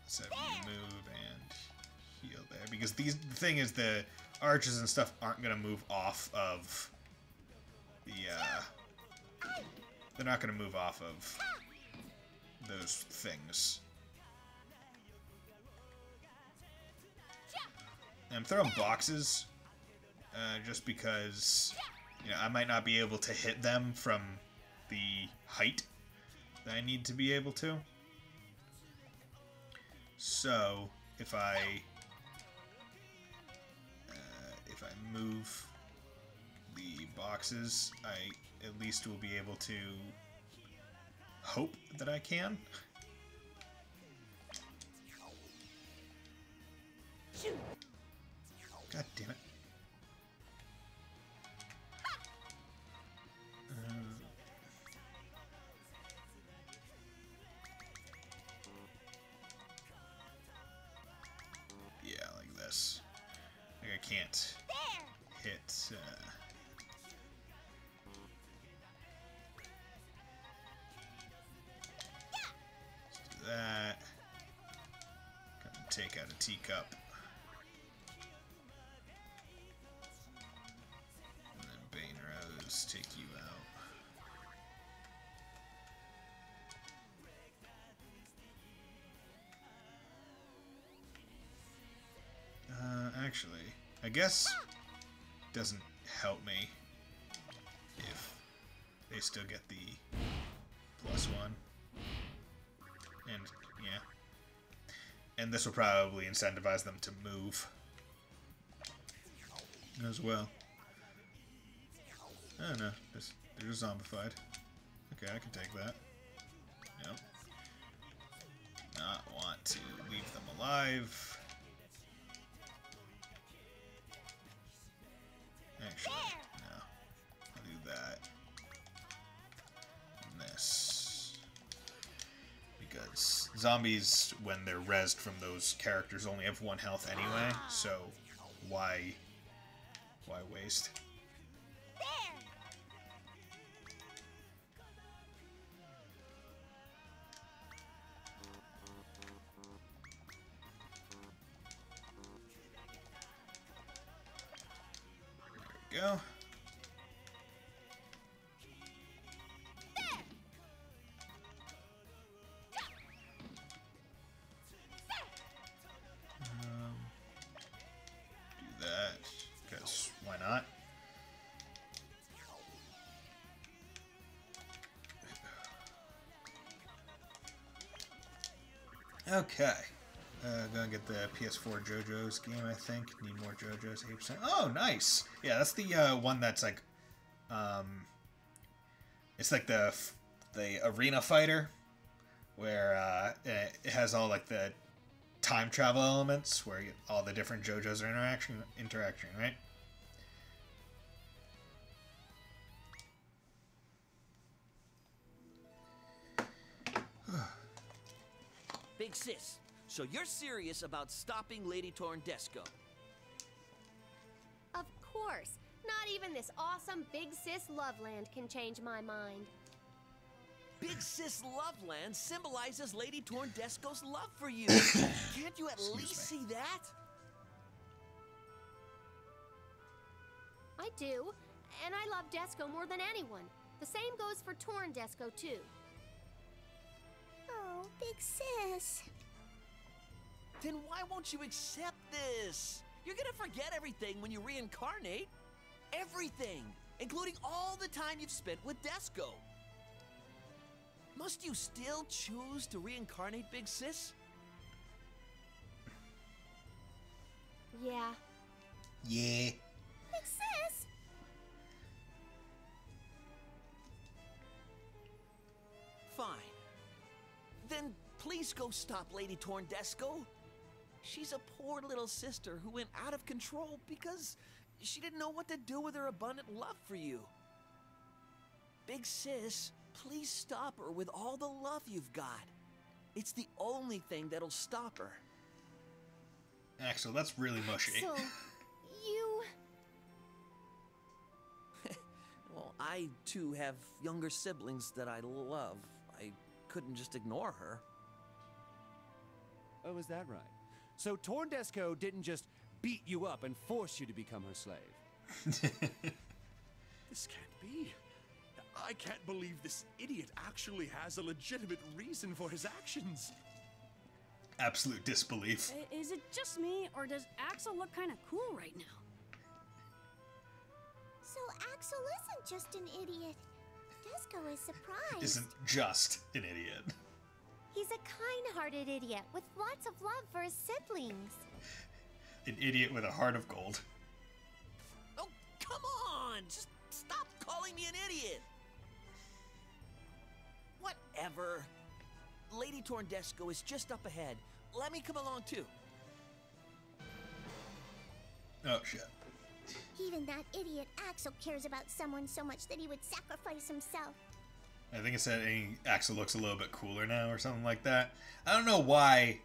Let's have you move and heal there. Because the thing is, the archers and stuff aren't going to move off of the, they're not going to move off of those things. And I'm throwing boxes, just because you know, I might not be able to hit them from the height that I need to be able to. So if I move the boxes, I at least will be able to hope that I can. God damn it. Yeah, like this. Like I can't hit. Let's do that. Gotta take out a teacup. And then Bane Rose take you out. Actually, I guess it doesn't help me if they still get the +1. And, yeah. And this will probably incentivize them to move as well. I don't know. They're zombified. Okay, I can take that. Yep. Not want to leave them alive. Actually, no. I'll do that. And this. Because zombies, when they're rezzed from those characters, only have 1 health anyway, so why waste? There we go. Do that, because why not? Okay. Gonna get the PS4 JoJo's game, I think. Need more JoJo's, 8%. Oh, nice! Yeah, that's the one that's like, it's like the arena fighter, where it has all like the time travel elements, where all the different JoJo's are interacting, right? Big sis, so you're serious about stopping Lady Torndesco? Of course. Not even this awesome Big Sis Loveland can change my mind. Big Sis Loveland symbolizes Lady Torndesco's love for you. Can't you at least see that? I do, and I love Desco more than anyone. The same goes for Torndesco, too. Oh, Big Sis. Then why won't you accept this? You're gonna forget everything when you reincarnate. Everything, including all the time you've spent with Desco. Must you still choose to reincarnate, Big Sis? Yeah. Yeah. Big Sis. Fine. Then please go stop Lady Torndesco. She's a poor little sister who went out of control because she didn't know what to do with her abundant love for you. Big Sis, please stop her with all the love you've got. It's the only thing that'll stop her. Axel, that's really mushy. So, you... Well, I, too, have younger siblings that I love. I couldn't just ignore her. Oh, is that right? So Torndesco didn't just beat you up and force you to become her slave? This can't be. I can't believe this idiot actually has a legitimate reason for his actions. Absolute disbelief. Is it just me, or does Axel look kind of cool right now? So Axel isn't just an idiot. Desco is surprised. Isn't just an idiot. He's a kind-hearted idiot with lots of love for his siblings. An idiot with a heart of gold. Oh, come on! Just stop calling me an idiot! Whatever. Lady Torndesco is just up ahead. Let me come along too. Oh, shit. Even that idiot Axel cares about someone so much that he would sacrifice himself. I think it said Axel looks a little bit cooler now or something like that. I don't know why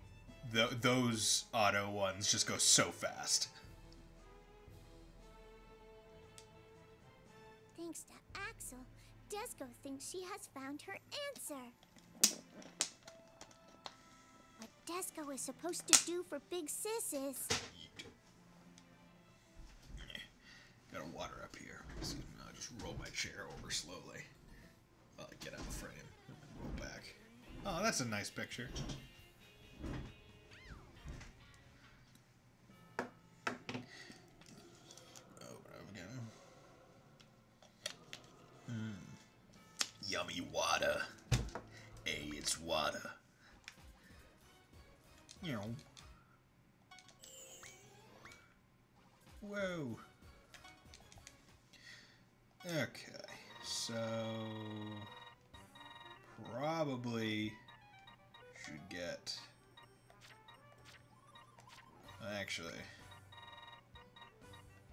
those auto ones just go so fast. Thanks to Axel, Desco thinks she has found her answer. What Desco is supposed to do for Big Sis is... Got a water up here. Excuse me, I'll just roll my chair over slowly while I get out of the frame and then roll back. Oh, that's a nice picture. Open up again. Yummy water. Hey, it's water. You know. Whoa. Okay, so probably should get, actually,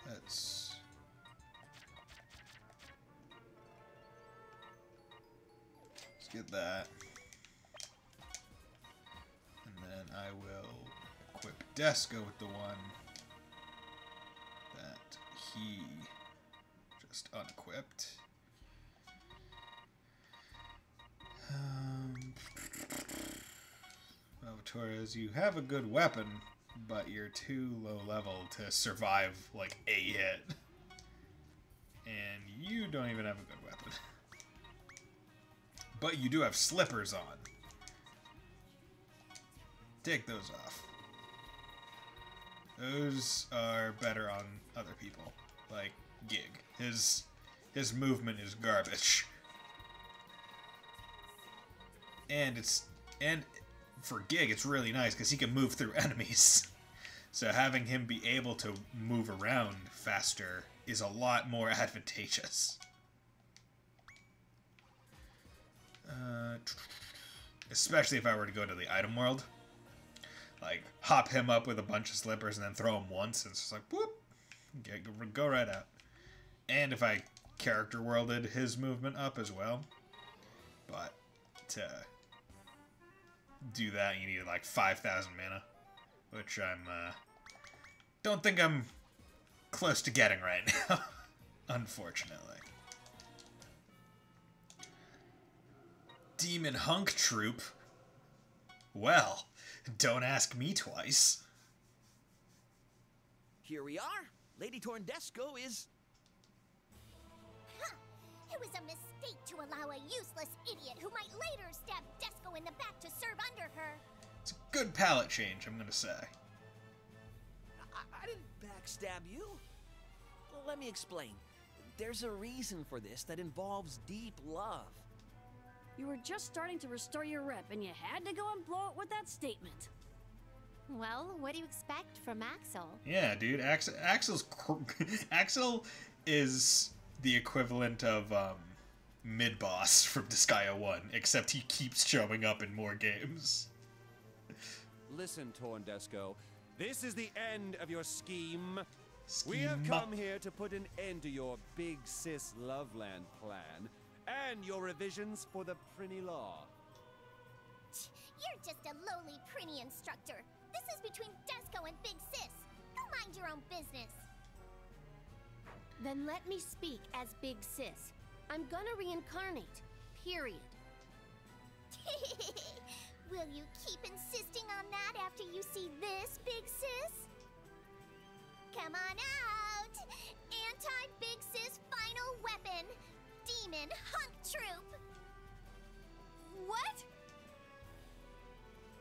let's get that, and then I will equip Desco with the one that he just unequipped. Torres, you have a good weapon, but you're too low level to survive like a hit. And you don't even have a good weapon. But you do have slippers on. Take those off. Those are better on other people. Like Gig. His movement is garbage. And for Gig, it's really nice because he can move through enemies. So having him be able to move around faster is a lot more advantageous. Especially if I were to go to the item world. Like, hop him up with a bunch of slippers and then throw him once, and it's just like, whoop, go right out. And if I character worlded his movement up as well. But to do that, you need like 5,000 mana, which I'm don't think I'm close to getting right now, unfortunately. Demon Hunk Troop. Well, don't ask me twice. Here we are. Lady Torndesco is... Huh. It was a mistake to allow a useless idiot who might later stab Desco in the back to serve under her. It's a good palette change, I'm gonna say. I didn't backstab you. Let me explain. There's a reason for this that involves deep love. You were just starting to restore your rep, and you had to go and blow it with that statement. Well, what do you expect from Axel? Yeah, dude, Axel is the equivalent of mid-boss from Disgaea 1, except he keeps showing up in more games. Listen, Torndesco, this is the end of your scheme. We have come here to put an end to your Big Sis Loveland plan and your revisions for the Prinny Law. You're just a lowly Prinny instructor. This is between Desco and Big Sis. Go mind your own business. Then let me speak as Big Sis. I'm gonna reincarnate, period. Will you keep insisting on that after you see this, Big Sis? Come on out! Anti-Big Sis final weapon! Demon Hunk Troop! What?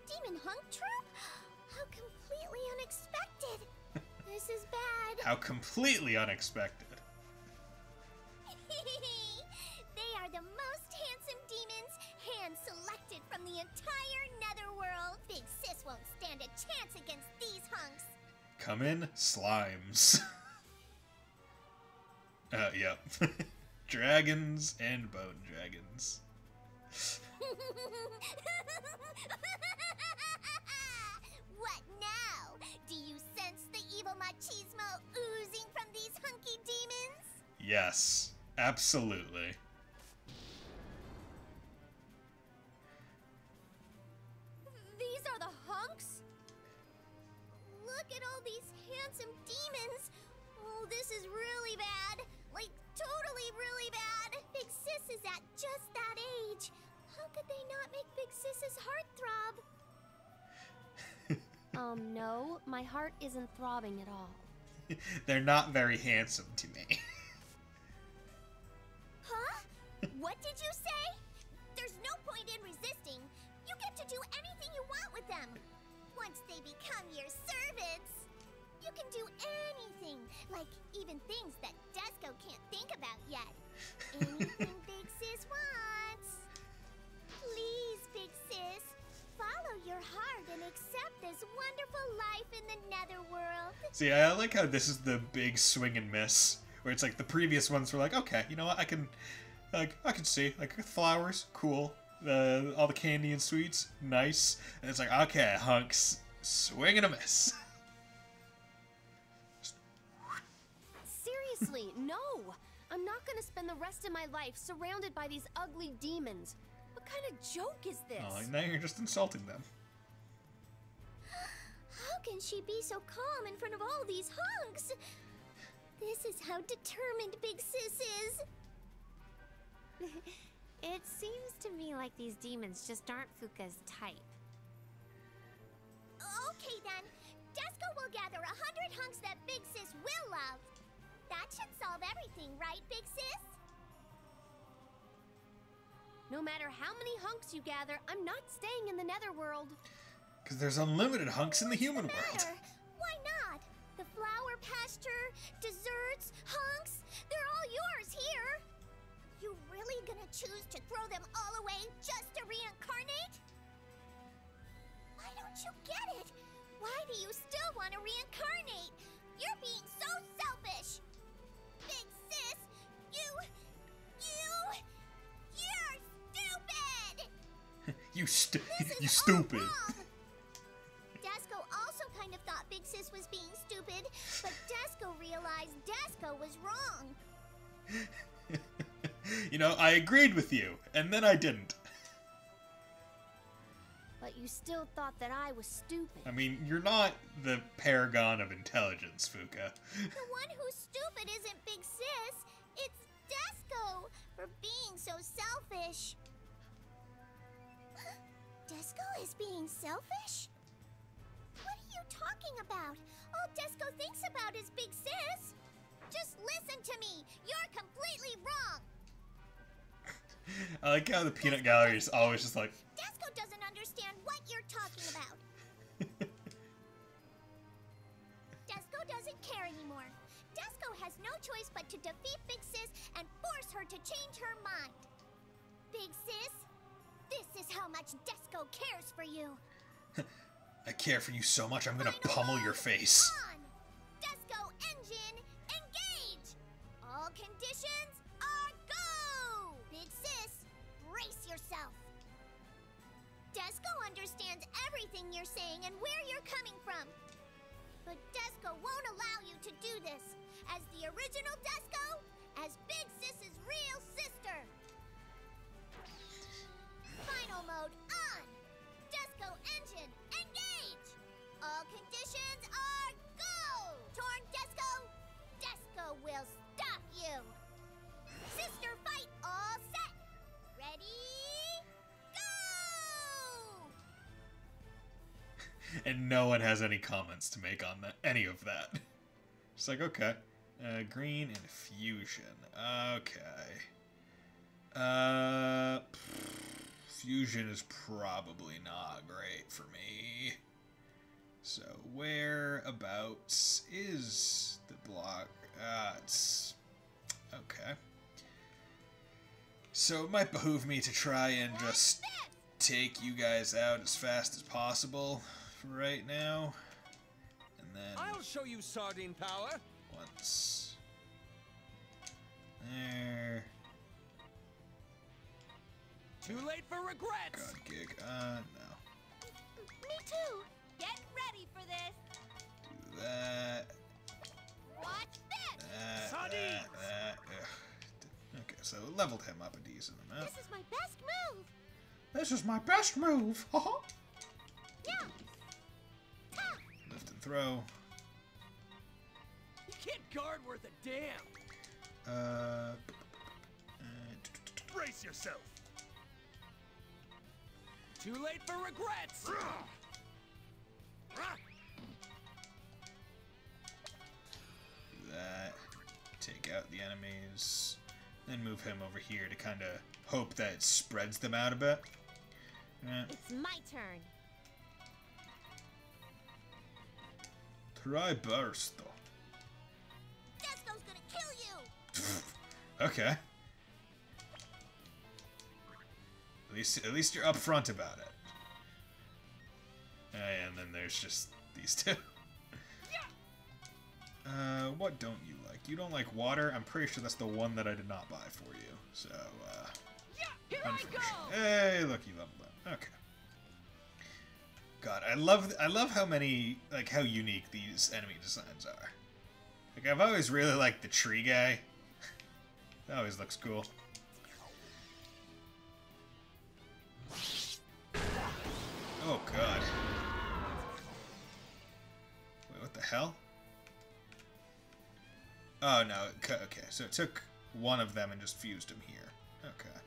Demon Hunk Troop? How completely unexpected! This is bad. How completely unexpected. Come in, slimes. Yep. Dragons and bone dragons. What now? Do you sense the evil machismo oozing from these hunky demons? Yes, absolutely. These are the hunks? Look at all these handsome demons. Oh, this is really bad. Like, totally really bad. Big Sis is at just that age. How could they not make Big Sis's heart throb? No, my heart isn't throbbing at all. They're not very handsome to me. Huh? What did you say? There's no point in resisting. You get to do anything you want with them. Once they become your servants, you can do anything. Like even things that Desco can't think about yet. Anything Big Sis wants. Please, Big Sis, follow your heart and accept this wonderful life in the netherworld. See, I like how this is the big swing and miss, where it's like the previous ones were like, okay, you know what, I can see, like, flowers, cool, all the candy and sweets, nice, and it's like, okay, hunks, swing and a miss. Seriously, no! I'm not gonna spend the rest of my life surrounded by these ugly demons. What kind of joke is this? Oh, now you're just insulting them. How can she be so calm in front of all these hunks? This is how determined Big Sis is. It seems to me like these demons just aren't Fuka's type. Okay then, Desco will gather 100 hunks that Big Sis will love. That should solve everything, right, Big Sis? No matter how many hunks you gather, I'm not staying in the netherworld. Because there's unlimited hunks in the human What's the world. matter? Why not? The flower pasture, desserts, hunks, they're all yours here. You really gonna choose to throw them all away just to reincarnate? Why don't you get it? Why do you still want to reincarnate? You're being so selfish. Big Sis, you're stupid. This is You all stupid. wrong. Desco also kind of thought Big Sis was being stupid, but Desco realized Desco was wrong. You know, I agreed with you, and then I didn't. But you still thought that I was stupid. I mean, you're not the paragon of intelligence, Fuka. The one who's stupid isn't Big Sis, it's Desco for being so selfish. Desco is being selfish? What are you talking about? All Desco thinks about is Big Sis. Just listen to me. You're completely wrong. I like how the peanut gallery is always just like, Desco doesn't understand what you're talking about. Desco doesn't care anymore. Desco has no choice but to defeat Big Sis and force her to change her mind. Big Sis, this is how much Desco cares for you. I care for you so much, I'm gonna Final pummel your mode face. on. Desco engine, engage! All conditions are go! Big Sis, brace yourself. Desco understands everything you're saying and where you're coming from. But Desco won't allow you to do this. As the original Desco, as Big Sis's real sister. Final mode on. Desco engine, engage! All conditions are go! Torn Desco, Desco will stop you. Sister fight all set. Ready? Go! And no one has any comments to make on that, any of that. It's like, okay. Green and fusion. Okay. Fusion is probably not great for me. So whereabouts is the block? It's okay. So it might behoove me to try and just take you guys out as fast as possible for right now. And then I'll show you sardine power. once. There. Too late for regrets. God gig. No. Me too. Get ready for this. Do that. Watch this. Sardines! Okay, so it leveled him up a decent amount. This is my best move. This is my best move. Haha. Yeah. Ta. Lift and throw. You can't guard worth a damn. Brace yourself. Too late for regrets. Do that. Take out the enemies. Then move him over here to kind of hope that it spreads them out a bit. Yeah. It's my turn. Try burst. Desco's gonna kill you. Okay. At least you're upfront about it. And then there's just these two. What don't you like? You don't like water? I'm pretty sure that's the one that I did not buy for you. So, Here I go. Hey, look, you leveled up. Okay. God, I love how many, like, how unique these enemy designs are. Like, I've always really liked the tree guy. That always looks cool. Oh, God. Wait, what the hell? Oh, no. Okay, so it took one of them and just fused him here. Okay.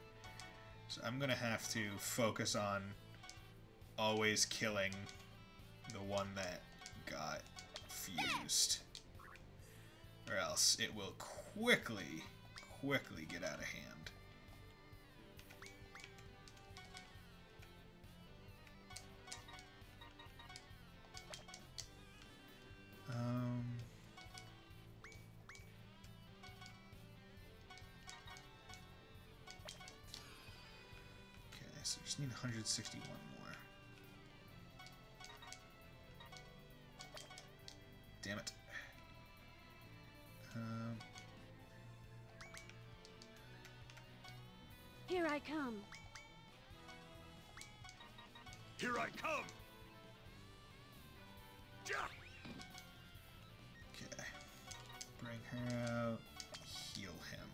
So I'm gonna have to focus on always killing the one that got fused. Or else it will quickly get out of hand. Okay, so just need 161 more. Damn it. Here I come. Here I come. Ja! Okay. Bring her out. Heal him.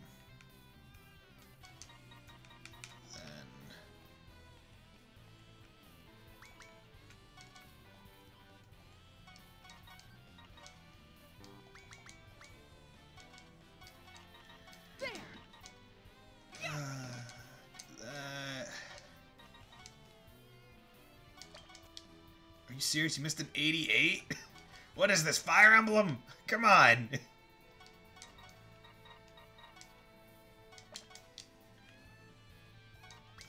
Then... There. that... Are you serious? You missed an 88? What is this, Fire Emblem? Come on!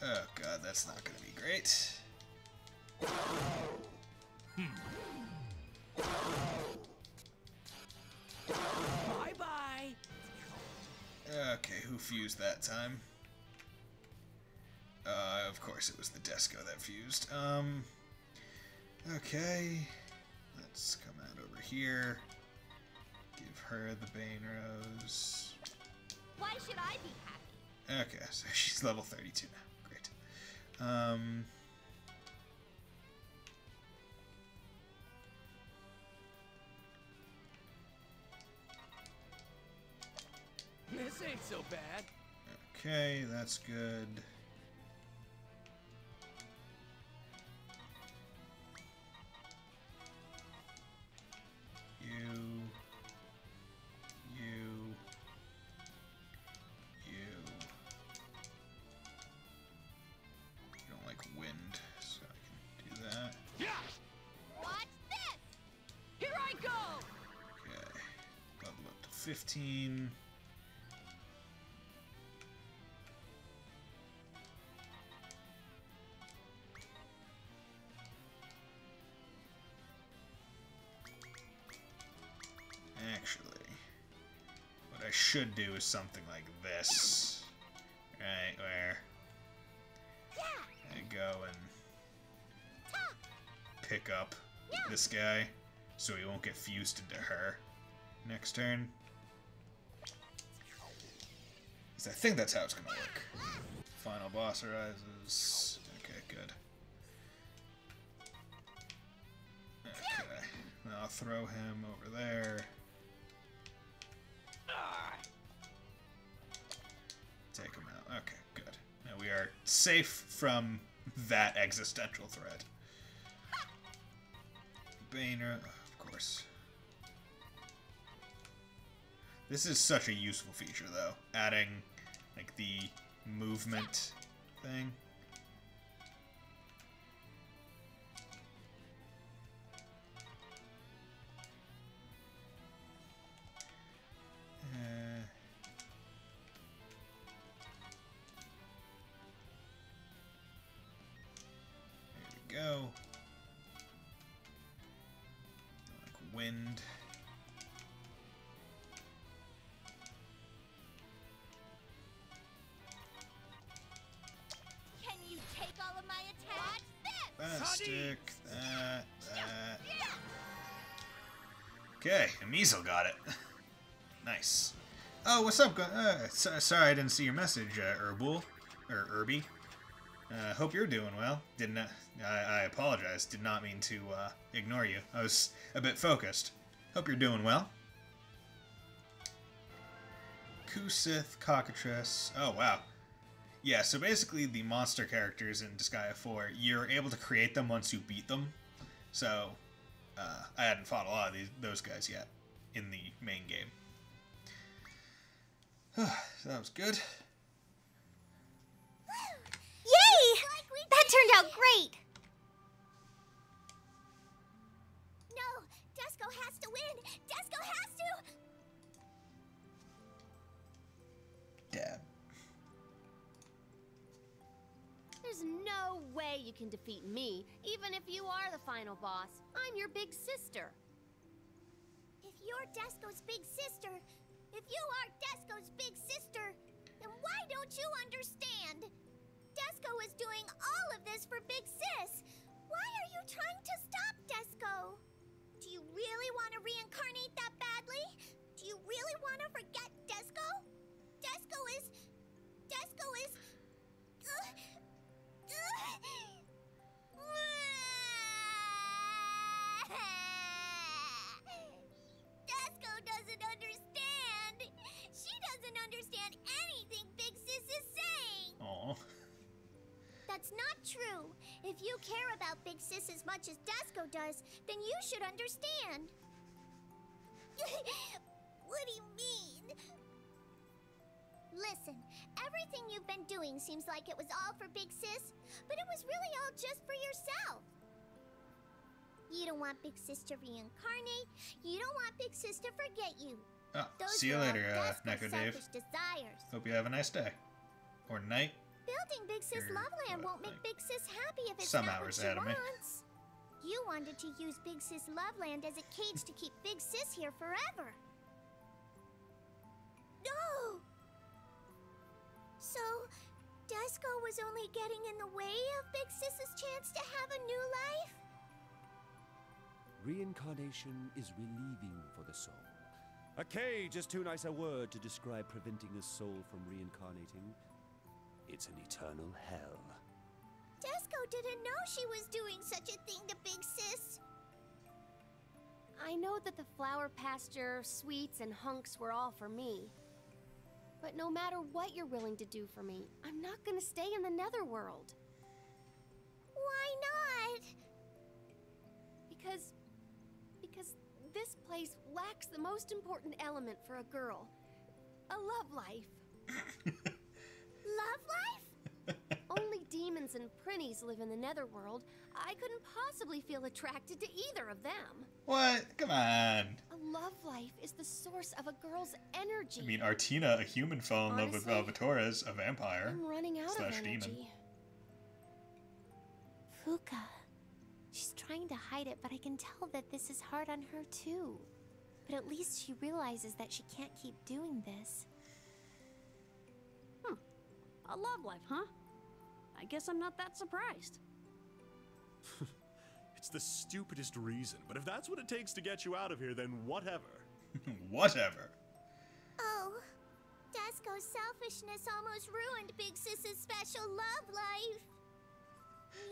Oh god, that's not gonna be great. Bye-bye. Okay, who fused that time? Of course it was the Desco that fused. Okay. Let's come out over here. Give her the Bane Rose. Why should I be happy? Okay, so she's level 32 now. Great. This ain't so bad. Okay, that's good. You don't like wind, so I can do that. Yeah. Watch this! Here I go. Okay, level up to 15. Actually, what I should do is something like this. Right, where I go and pick up this guy. so he won't get fused into her next turn. I think that's how it's gonna work. Final boss arises. Okay, good. Okay, now I'll throw him over there. Take him out. Okay, good. Now we are safe from that existential threat. Banner, of course. This is such a useful feature, though. Adding, like, the movement thing. There we go. Like wind. Can you take all of my attacks? Stick that. Okay, and Measle got it. Nice. Oh, what's up? Sorry I didn't see your message, Herbal. Or Irby. Hope you're doing well. I apologize. Did not mean to ignore you. I was a bit focused. Hope you're doing well. Kusith, Cockatrice. Oh, wow. Yeah, so basically the monster characters in Disgaea 4, you're able to create them once you beat them. So, I hadn't fought a lot of those guys yet in the main game. So that was good. Yay! That turned out great! No! Desco has to win! Desco has to! Dad. There's no way you can defeat me, even if you are the final boss. I'm your big sister. If you're Desco's big sister, if you are Desco's big sister, then why don't you understand? Desco is doing all of this for Big Sis. Why are you trying to stop Desco? Do you really want to reincarnate that badly? Do you really want to forget Desco? Desco is... Desco doesn't understand. She doesn't understand anything Big Sis is saying. Aw. That's not true. If you care about Big Sis as much as Desco does, then you should understand. What do you mean? Listen, everything you've been doing seems like it was all for Big Sis, but it was really all just for yourself. You don't want Big Sis to reincarnate. You don't want Big Sis to forget you. Oh, Those see you are all later, Desco's Neko Dave. selfish desires. Hope you have a nice day. Or night. Building Big Sis Or, Loveland won't make like, Big Sis happy if it's some not hours what she ahead of me. wants. You wanted to use Big Sis Loveland as a cage to keep Big Sis here forever. No! So, Desco was only getting in the way of Big Sis's chance to have a new life? Reincarnation is relieving for the soul. A cage is too nice a word to describe preventing a soul from reincarnating. It's an eternal hell. Desco didn't know she was doing such a thing to Big Sis. I know that the flower pasture, sweets, and hunks were all for me. But no matter what you're willing to do for me, I'm not gonna stay in the Netherworld. Why not? Because this place lacks the most important element for a girl. A love life. Love life? Only demons and prinnies live in the Netherworld. I couldn't possibly feel attracted to either of them. What? Come on. A love life is the source of a girl's energy. I mean, Artina, a human, fell in love with Honestly, Valvatores, a vampire. I'm running out of Slash energy. demon. Fuka. She's trying to hide it, but I can tell that this is hard on her too. But at least she realizes that she can't keep doing this. A love life, huh? I guess I'm not that surprised. It's the stupidest reason, but if that's what it takes to get you out of here, then whatever. Whatever. Oh, Desco's selfishness almost ruined Big Sis's special love life.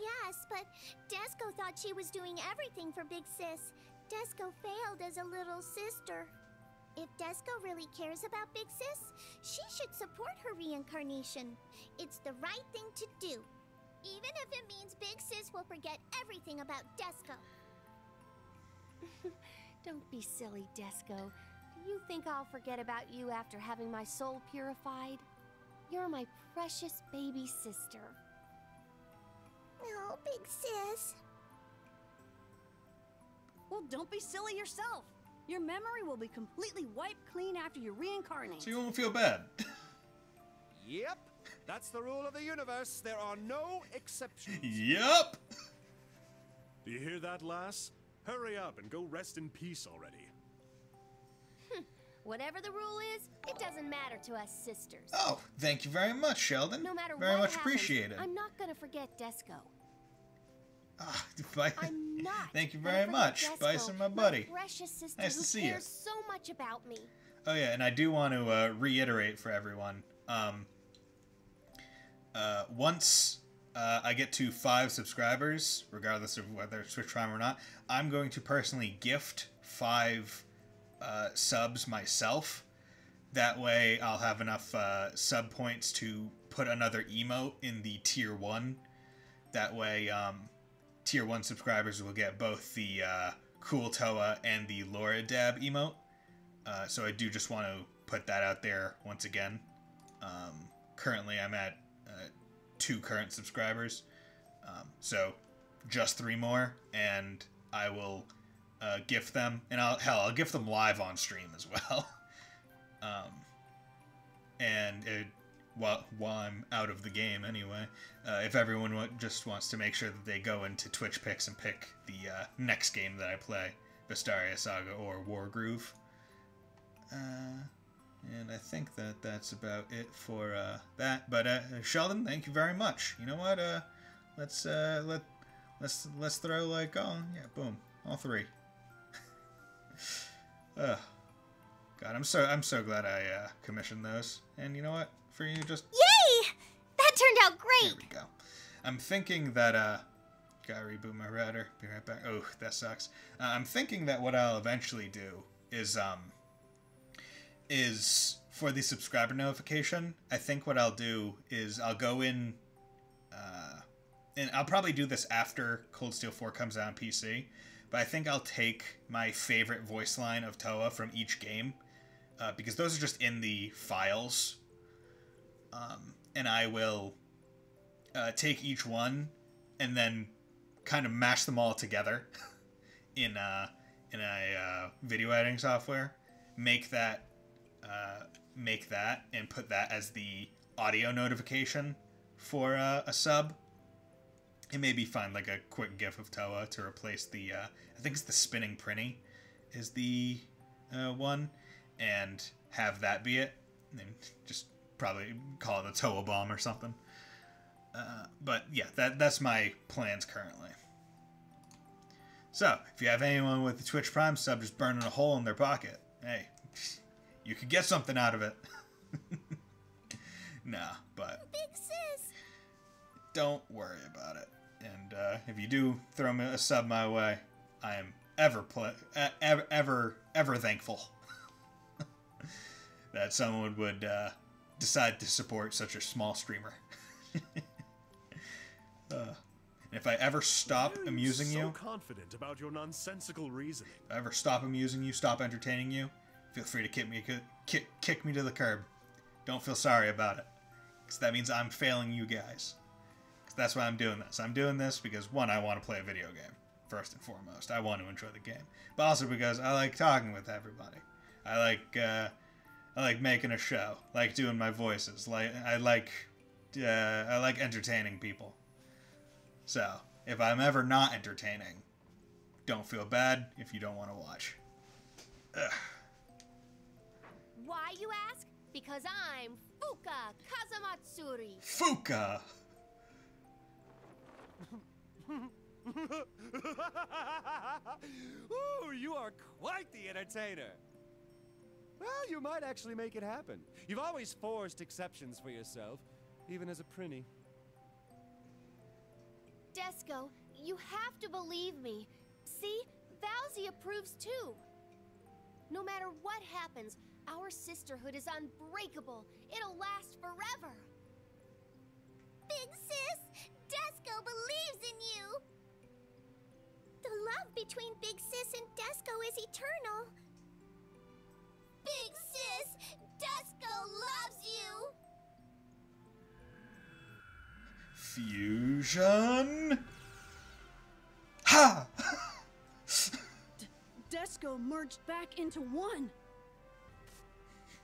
Yes, but Desco thought she was doing everything for Big Sis. Desco failed as a little sister. If Desco really cares about Big Sis, she should support her reincarnation. It's the right thing to do, even if it means Big Sis will forget everything about Desco. Don't be silly, Desco. Do you think I'll forget about you after having my soul purified? You're my precious baby sister. Oh, Big Sis. Well, don't be silly yourself. Your memory will be completely wiped clean after you reincarnate. So you won't feel bad. Yep, that's the rule of the universe. There are no exceptions. Yup. Do you hear that, lass? Hurry up and go rest in peace already. Whatever the rule is, it doesn't matter to us sisters. Oh, thank you very much, Sheldon. No matter very what much happens, appreciated. I'm not gonna forget Desco. Ah, I'm not. Thank you gonna very forget much, Desco, Bison, my buddy. Precious sister Nice to who see you. cares so much about me. Oh yeah, and I do want to reiterate for everyone. Once I get to 5 subscribers, regardless of whether it's Twitch Prime or not, I'm going to personally gift 5 subs myself. That way I'll have enough sub points to put another emote in the tier 1. That way tier 1 subscribers will get both the Cool Toa and the Laura Dab emote. So I do just want to put that out there once again. Currently I'm at 2 current subscribers. So just 3 more and I will gift them. And I'll gift them live on stream as well. While I'm out of the game anyway, if everyone just wants to make sure that they go into Twitch Picks and pick the next game that I play, Vistaria Saga or Wargroove. And I think that's about it for that. But Sheldon, thank you very much. You know what? Let's throw like boom, all 3. God, I'm so glad I commissioned those. And you know what? For you, just Yay! That turned out great. there we go. I'm thinking that gotta reboot my router. Be right back. Oh, that sucks. I'm thinking that what I'll eventually do is for the subscriber notification. I think what I'll do is I'll go in, and I'll probably do this after Cold Steel 4 comes out on PC. But I think I'll take my favorite voice line of Toa from each game. Because those are just in the files, and I will take each one and then kind of mash them all together in a video editing software. Make that and put that as the audio notification for a sub, and maybe find like a quick GIF of Toa to replace the I think it's the spinning Prinny is the one. And have that be it, and just probably call it a Toa Bomb or something. But yeah, that's my plans currently. So, if you have anyone with the Twitch Prime sub just burning a hole in their pocket, hey, you could get something out of it. Nah, but Big Sis. don't worry about it. And if you do throw me a sub my way, I am ever thankful that someone would decide to support such a small streamer. And if I ever stop amusing so you, confident about your nonsensical reasoning. if I ever stop amusing you, stop entertaining you, feel free to kick me to the curb. Don't feel sorry about it, because that means I'm failing you guys. Because that's why I'm doing this. I'm doing this because, one, I want to play a video game, first and foremost. I want to enjoy the game. But also because I like talking with everybody. I like making a show. I like doing my voices. I like entertaining people. So, if I'm ever not entertaining, don't feel bad if you don't want to watch. Ugh. Why, you ask? Because I'm Fuka Kazamatsuri. Fuka! Ooh, you are quite the entertainer. Well, you might actually make it happen. You've always forced exceptions for yourself, even as a prinny. Desco, you have to believe me. See, Valsy approves too. No matter what happens, our sisterhood is unbreakable. It'll last forever. Big sis, Desco believes in you. The love between Big sis and Desco is eternal. Big sis, Desco loves you. Fusion. Ha! Desco merged back into one.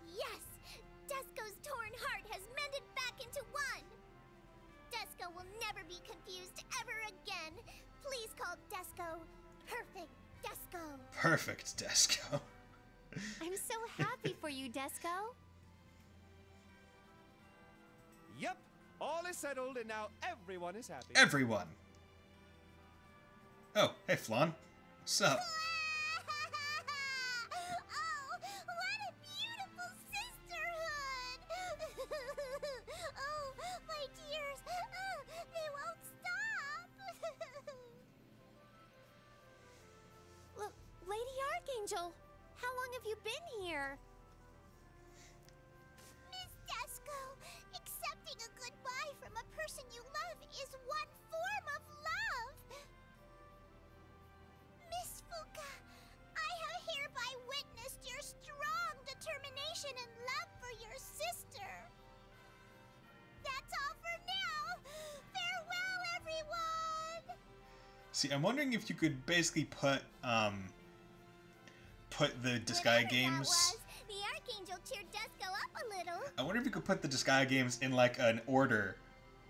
Yes, Desco's torn heart has mended back into one. Desco will never be confused ever again. Please call Desco Perfect Desco. Perfect Desco. I'm so happy for you, Desco. Yep, all is settled and now everyone is happy. Everyone. Oh, hey Flan. What's up? Oh, what a beautiful sisterhood! Oh, my tears, they won't stop. Lady Archangel, how long have you been here? Miss Desco, accepting a goodbye from a person you love is one form of love. Miss Fuka, I have hereby witnessed your strong determination and love for your sister. That's all for now. Farewell, everyone. See, I'm wondering if you could basically put the Disgaea Whatever games. that was, the Archangel cheered Desco up a little. I wonder if you could put the Disgaea games in like an order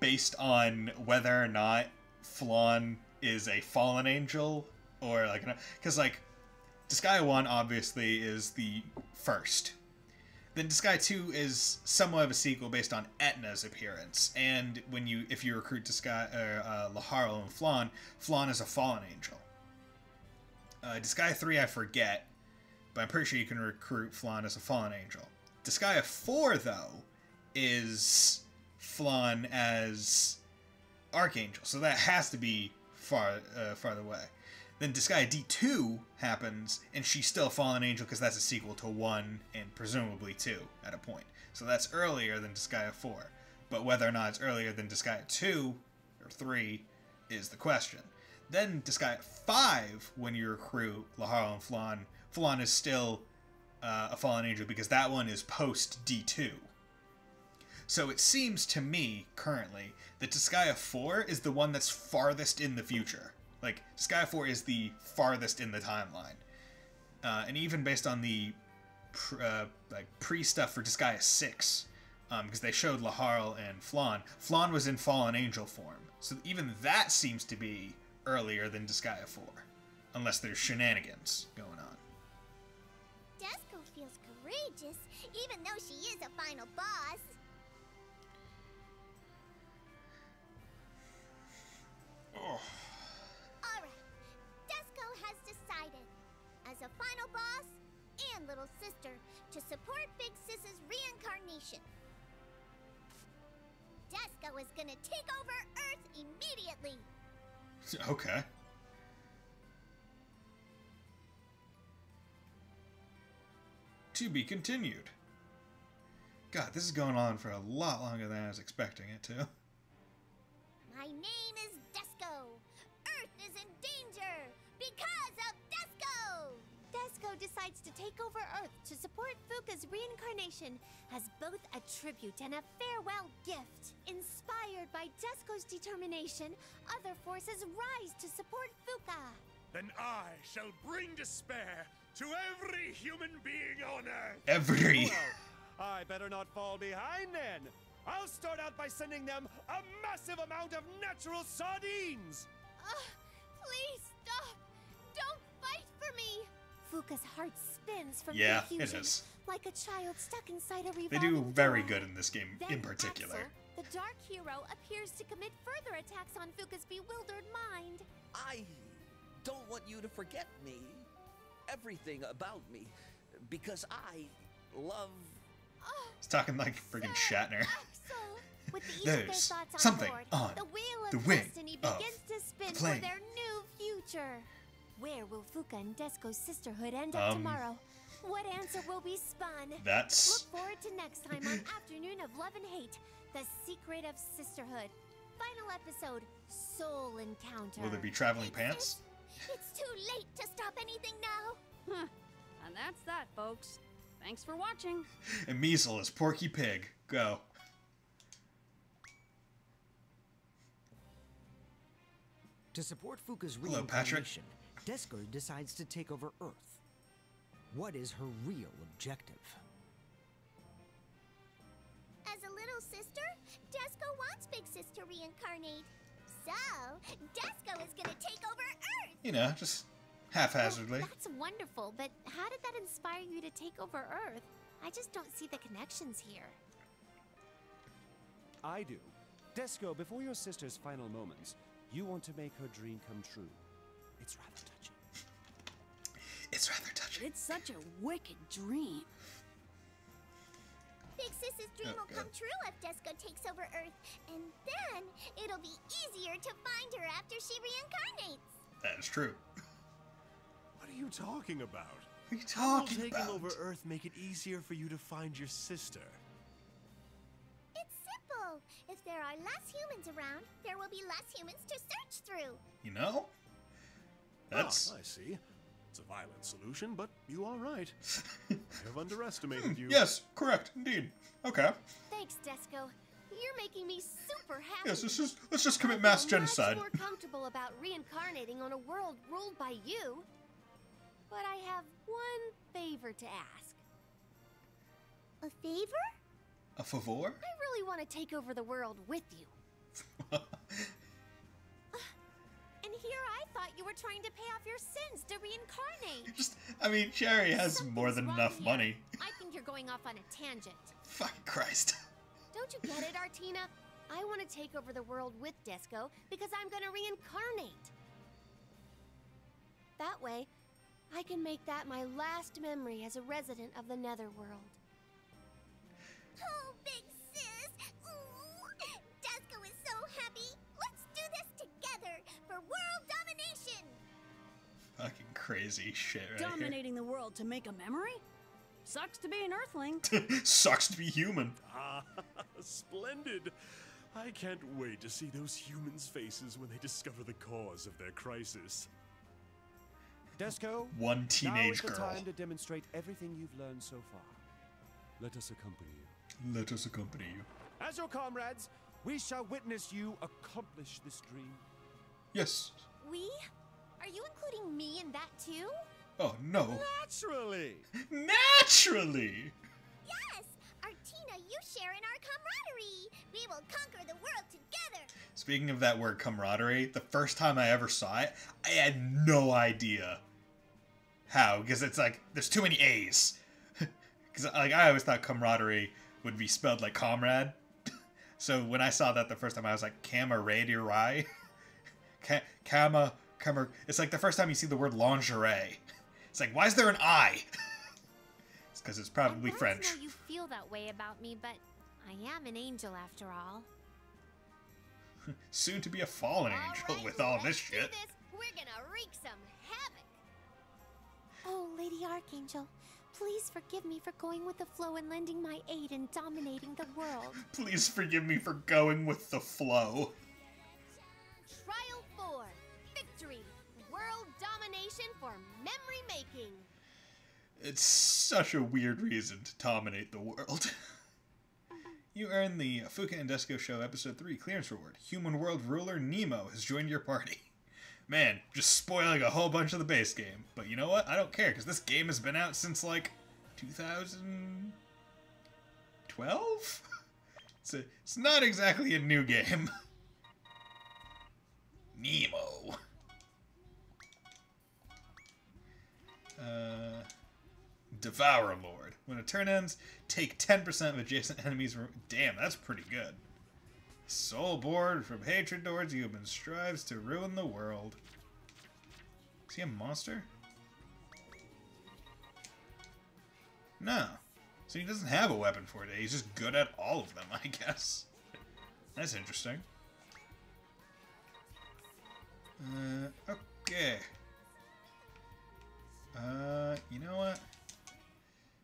based on whether or not Flan is a fallen angel or like, because like Disgaea 1 obviously is the first. Then Disgaea 2 is somewhat of a sequel based on Etna's appearance, and if you recruit Disgaea, Laharl and Flan is a fallen angel. Disgaea 3 I forget, but I'm pretty sure you can recruit Flan as a fallen angel. Disgaea 4 though is Flan as Archangel, so that has to be farther away. Then Disgaea D2 happens, and she's still a fallen angel because that's a sequel to 1 and presumably 2 at a point. So that's earlier than Disgaea 4. But whether or not it's earlier than Disgaea 2 or 3 is the question. Then Disgaea 5, when you recruit Laharl and Flan is still a fallen angel because that one is post D2. So it seems to me, currently, that Disgaea 4 is the one that's farthest in the future. Like, Disgaea 4 is the farthest in the timeline. And even based on the pre-stuff for Disgaea 6, because they showed Laharl and Flan was in fallen angel form. So even that seems to be earlier than Disgaea 4. Unless there's shenanigans going on. Desco feels courageous, even though she is a final boss. Oh. Alright, Desco has decided, as a final boss and little sister, to support Big Sis's reincarnation. Desco is gonna take over Earth immediately. Okay. To be continued. God, this is going on for a lot longer than I was expecting it to. My name is Desco. Earth is in danger because of Desco. Desco decides to take over Earth to support Fuka's reincarnation as both a tribute and a farewell gift. Inspired by Desco's determination, other forces rise to support Fuka. Then I shall bring despair to every human being on Earth. Every. Well, I better not fall behind then. I'll start out by sending them a massive amount of natural sardines. Please stop. Don't fight for me. Fuka's heart spins from Yeah, it confusion, is. like a child stuck inside a revolving They do very door. good in this game, Then in particular. Axel, the dark hero, appears to commit further attacks on Fuka's bewildered mind. I don't want you to forget me. Everything about me. Because I love... Oh, He's talking like friggin' Shatner. Axel! With the each of their There's thoughts on something board, on the wheel the of wing destiny of begins to spin the for plane. their new future. Where will Fuka and Desco's sisterhood end up tomorrow? What answer will be spun? That's... Look forward to next time on Afternoon of Love and Hate, The Secret of Sisterhood. Final episode, Soul Encounter. Will there be traveling pants? It's too late to stop anything now. And that's that, folks. Thanks for watching. And Measle is Porky Pig. Go. To support Fuka's Hello, Patrick. reincarnation, Desco decides to take over Earth. What is her real objective? As a little sister, Desco wants Big Sis to reincarnate. So, Desco is gonna take over Earth! You know, just haphazardly. That's wonderful, but how did that inspire you to take over Earth? I just don't see the connections here. I do. Desco, before your sister's final moments, you want to make her dream come true. It's rather touching. It's rather touching. It's such a wicked dream. Big Sis's dream Oh, will come God. true if Desco takes over Earth, and then it'll be easier to find her after she reincarnates. That is true. What are you talking about? What are you How will talking taking about? over Earth make it easier for you to find your sister? It's simple. If there are less humans around, there will be less humans to search through. You know? That's... Ah, I see. It's a violent solution, but you are right. I have underestimated you. Yes, correct, indeed. Okay. Thanks, Desco. You're making me super happy. Yes, let's just commit I mass feel genocide. much more comfortable about reincarnating on a world ruled by you. But I have one favor to ask. A favor? A favor? I really want to take over the world with you. And here I thought you were trying to pay off your sins to reincarnate. Just, I mean, Sherry has more Something's than wrong enough here. money. I think you're going off on a tangent. Fucking Christ. Don't you get it, Artina? I want to take over the world with Desco because I'm going to reincarnate. That way, I can make that my last memory as a resident of the Netherworld. Oh, Big Sis! Ooh, Desco is so happy! Let's do this together for world domination! Fucking crazy shit right Dominating the world to make a memory? Sucks to be an Earthling. here. Sucks to be human. Ah, splendid. I can't wait to see those humans' faces when they discover the cause of their crisis. Desco, One now teenage is the girl. time to demonstrate everything you've learned so far. Let us accompany you. Let us accompany you. As your comrades, we shall witness you accomplish this dream. Yes. We? Are you including me in that too? Oh, no. Naturally! Naturally! Yes! Artina, you share in our camaraderie! We will conquer the world together! Speaking of that word camaraderie, the first time I ever saw it, I had no idea how, because it's like, there's too many A's. Because like, I always thought camaraderie would be spelled like comrade. So when I saw that the first time, I was like, camaraderie? It's like the first time you see the word lingerie. It's like, why is there an I? It's because it's probably I want French. to know you feel that way about me, but I am an angel after all. Soon to be a fallen angel with all this let's do shit. this. We're gonna wreak some havoc. Oh, Lady Archangel, please forgive me for going with the flow and lending my aid in dominating the world. Please forgive me for going with the flow. Trial 4. Victory. World domination for memory making. It's such a weird reason to dominate the world. You earn the Fuka and Desco Show Episode 3 clearance reward. Human World Ruler Nemo has joined your party. Man, just spoiling a whole bunch of the base game. But you know what? I don't care, because this game has been out since, like, 2012? It's not exactly a new game. Nemo. Devour Lord. When a turn ends, take 10% of adjacent enemies. Damn, that's pretty good. Soul bored from hatred towards humans strives to ruin the world. Is he a monster? No. So he doesn't have a weapon for it. He's just good at all of them, I guess. That's interesting. Okay. You know what?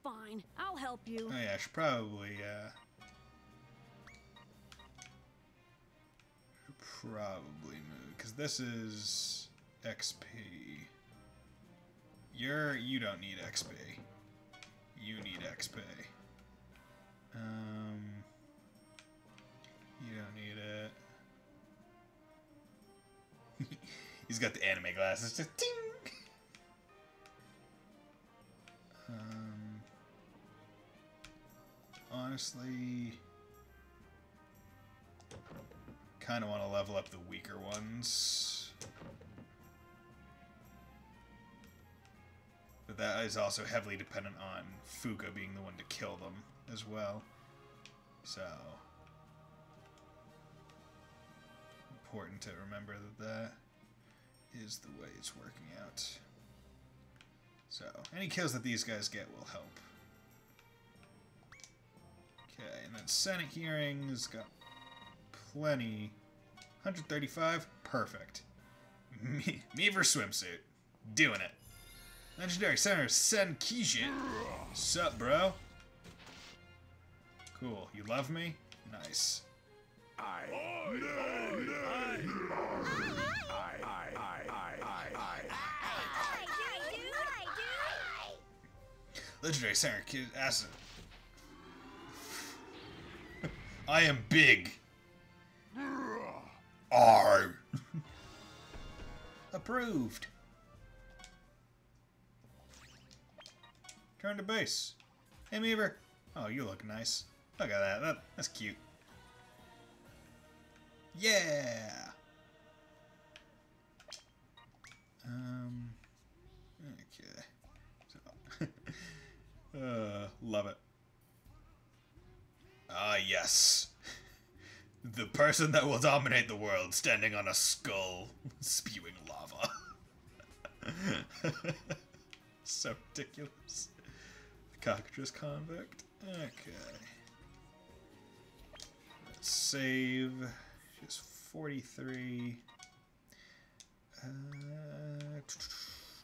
Fine, I'll help you. Oh yeah, I should probably, move, because this is XP. You don't need XP. You need XP. You don't need it. He's got the anime glasses. Just ting! Honestly, kind of want to level up the weaker ones. But that is also heavily dependent on Fuka being the one to kill them as well. So, important to remember that that is the way it's working out. So, any kills that these guys get will help. Okay, and then Senate hearings got plenty. 135, perfect. Meaver swimsuit, doing it. Legendary Senator Sen Kijit. Sup, bro? Cool. You love me? Nice. Legendary Senator Kid Acid. I am big. R. Approved. Turn to base. Hey, Meaver. Oh, you look nice. Look at that. That's cute. Yeah. Okay. So, love it. Ah, yes. The person that will dominate the world standing on a skull spewing lava. So ridiculous. The cockatrice convict. Okay. Let's save. She's 43.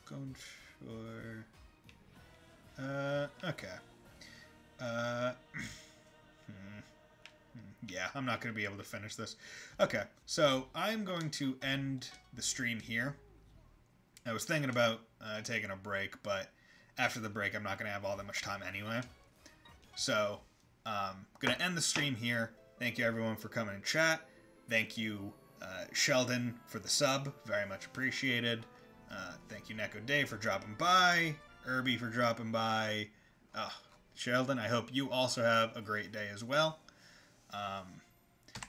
Going for. Okay. Yeah, I'm not going to be able to finish this. Okay, so I'm going to end the stream here. I was thinking about taking a break, but after the break, I'm not going to have all that much time anyway. So, I'm going to end the stream here. Thank you, everyone, for coming and chat. Thank you, Sheldon, for the sub. Very much appreciated. Thank you, Neko Dave, for dropping by. Irby for dropping by. Sheldon, I hope you also have a great day as well.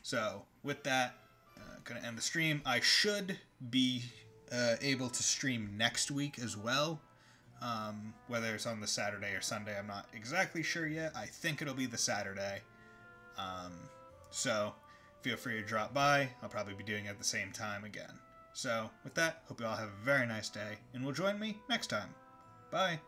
So, with that, going to end the stream. I should be able to stream next week as well. Whether it's on the Saturday or Sunday, I'm not exactly sure yet. I think it'll be the Saturday. So, feel free to drop by. I'll probably be doing it at the same time again. So, with that, hope you all have a very nice day, and will join me next time. Bye!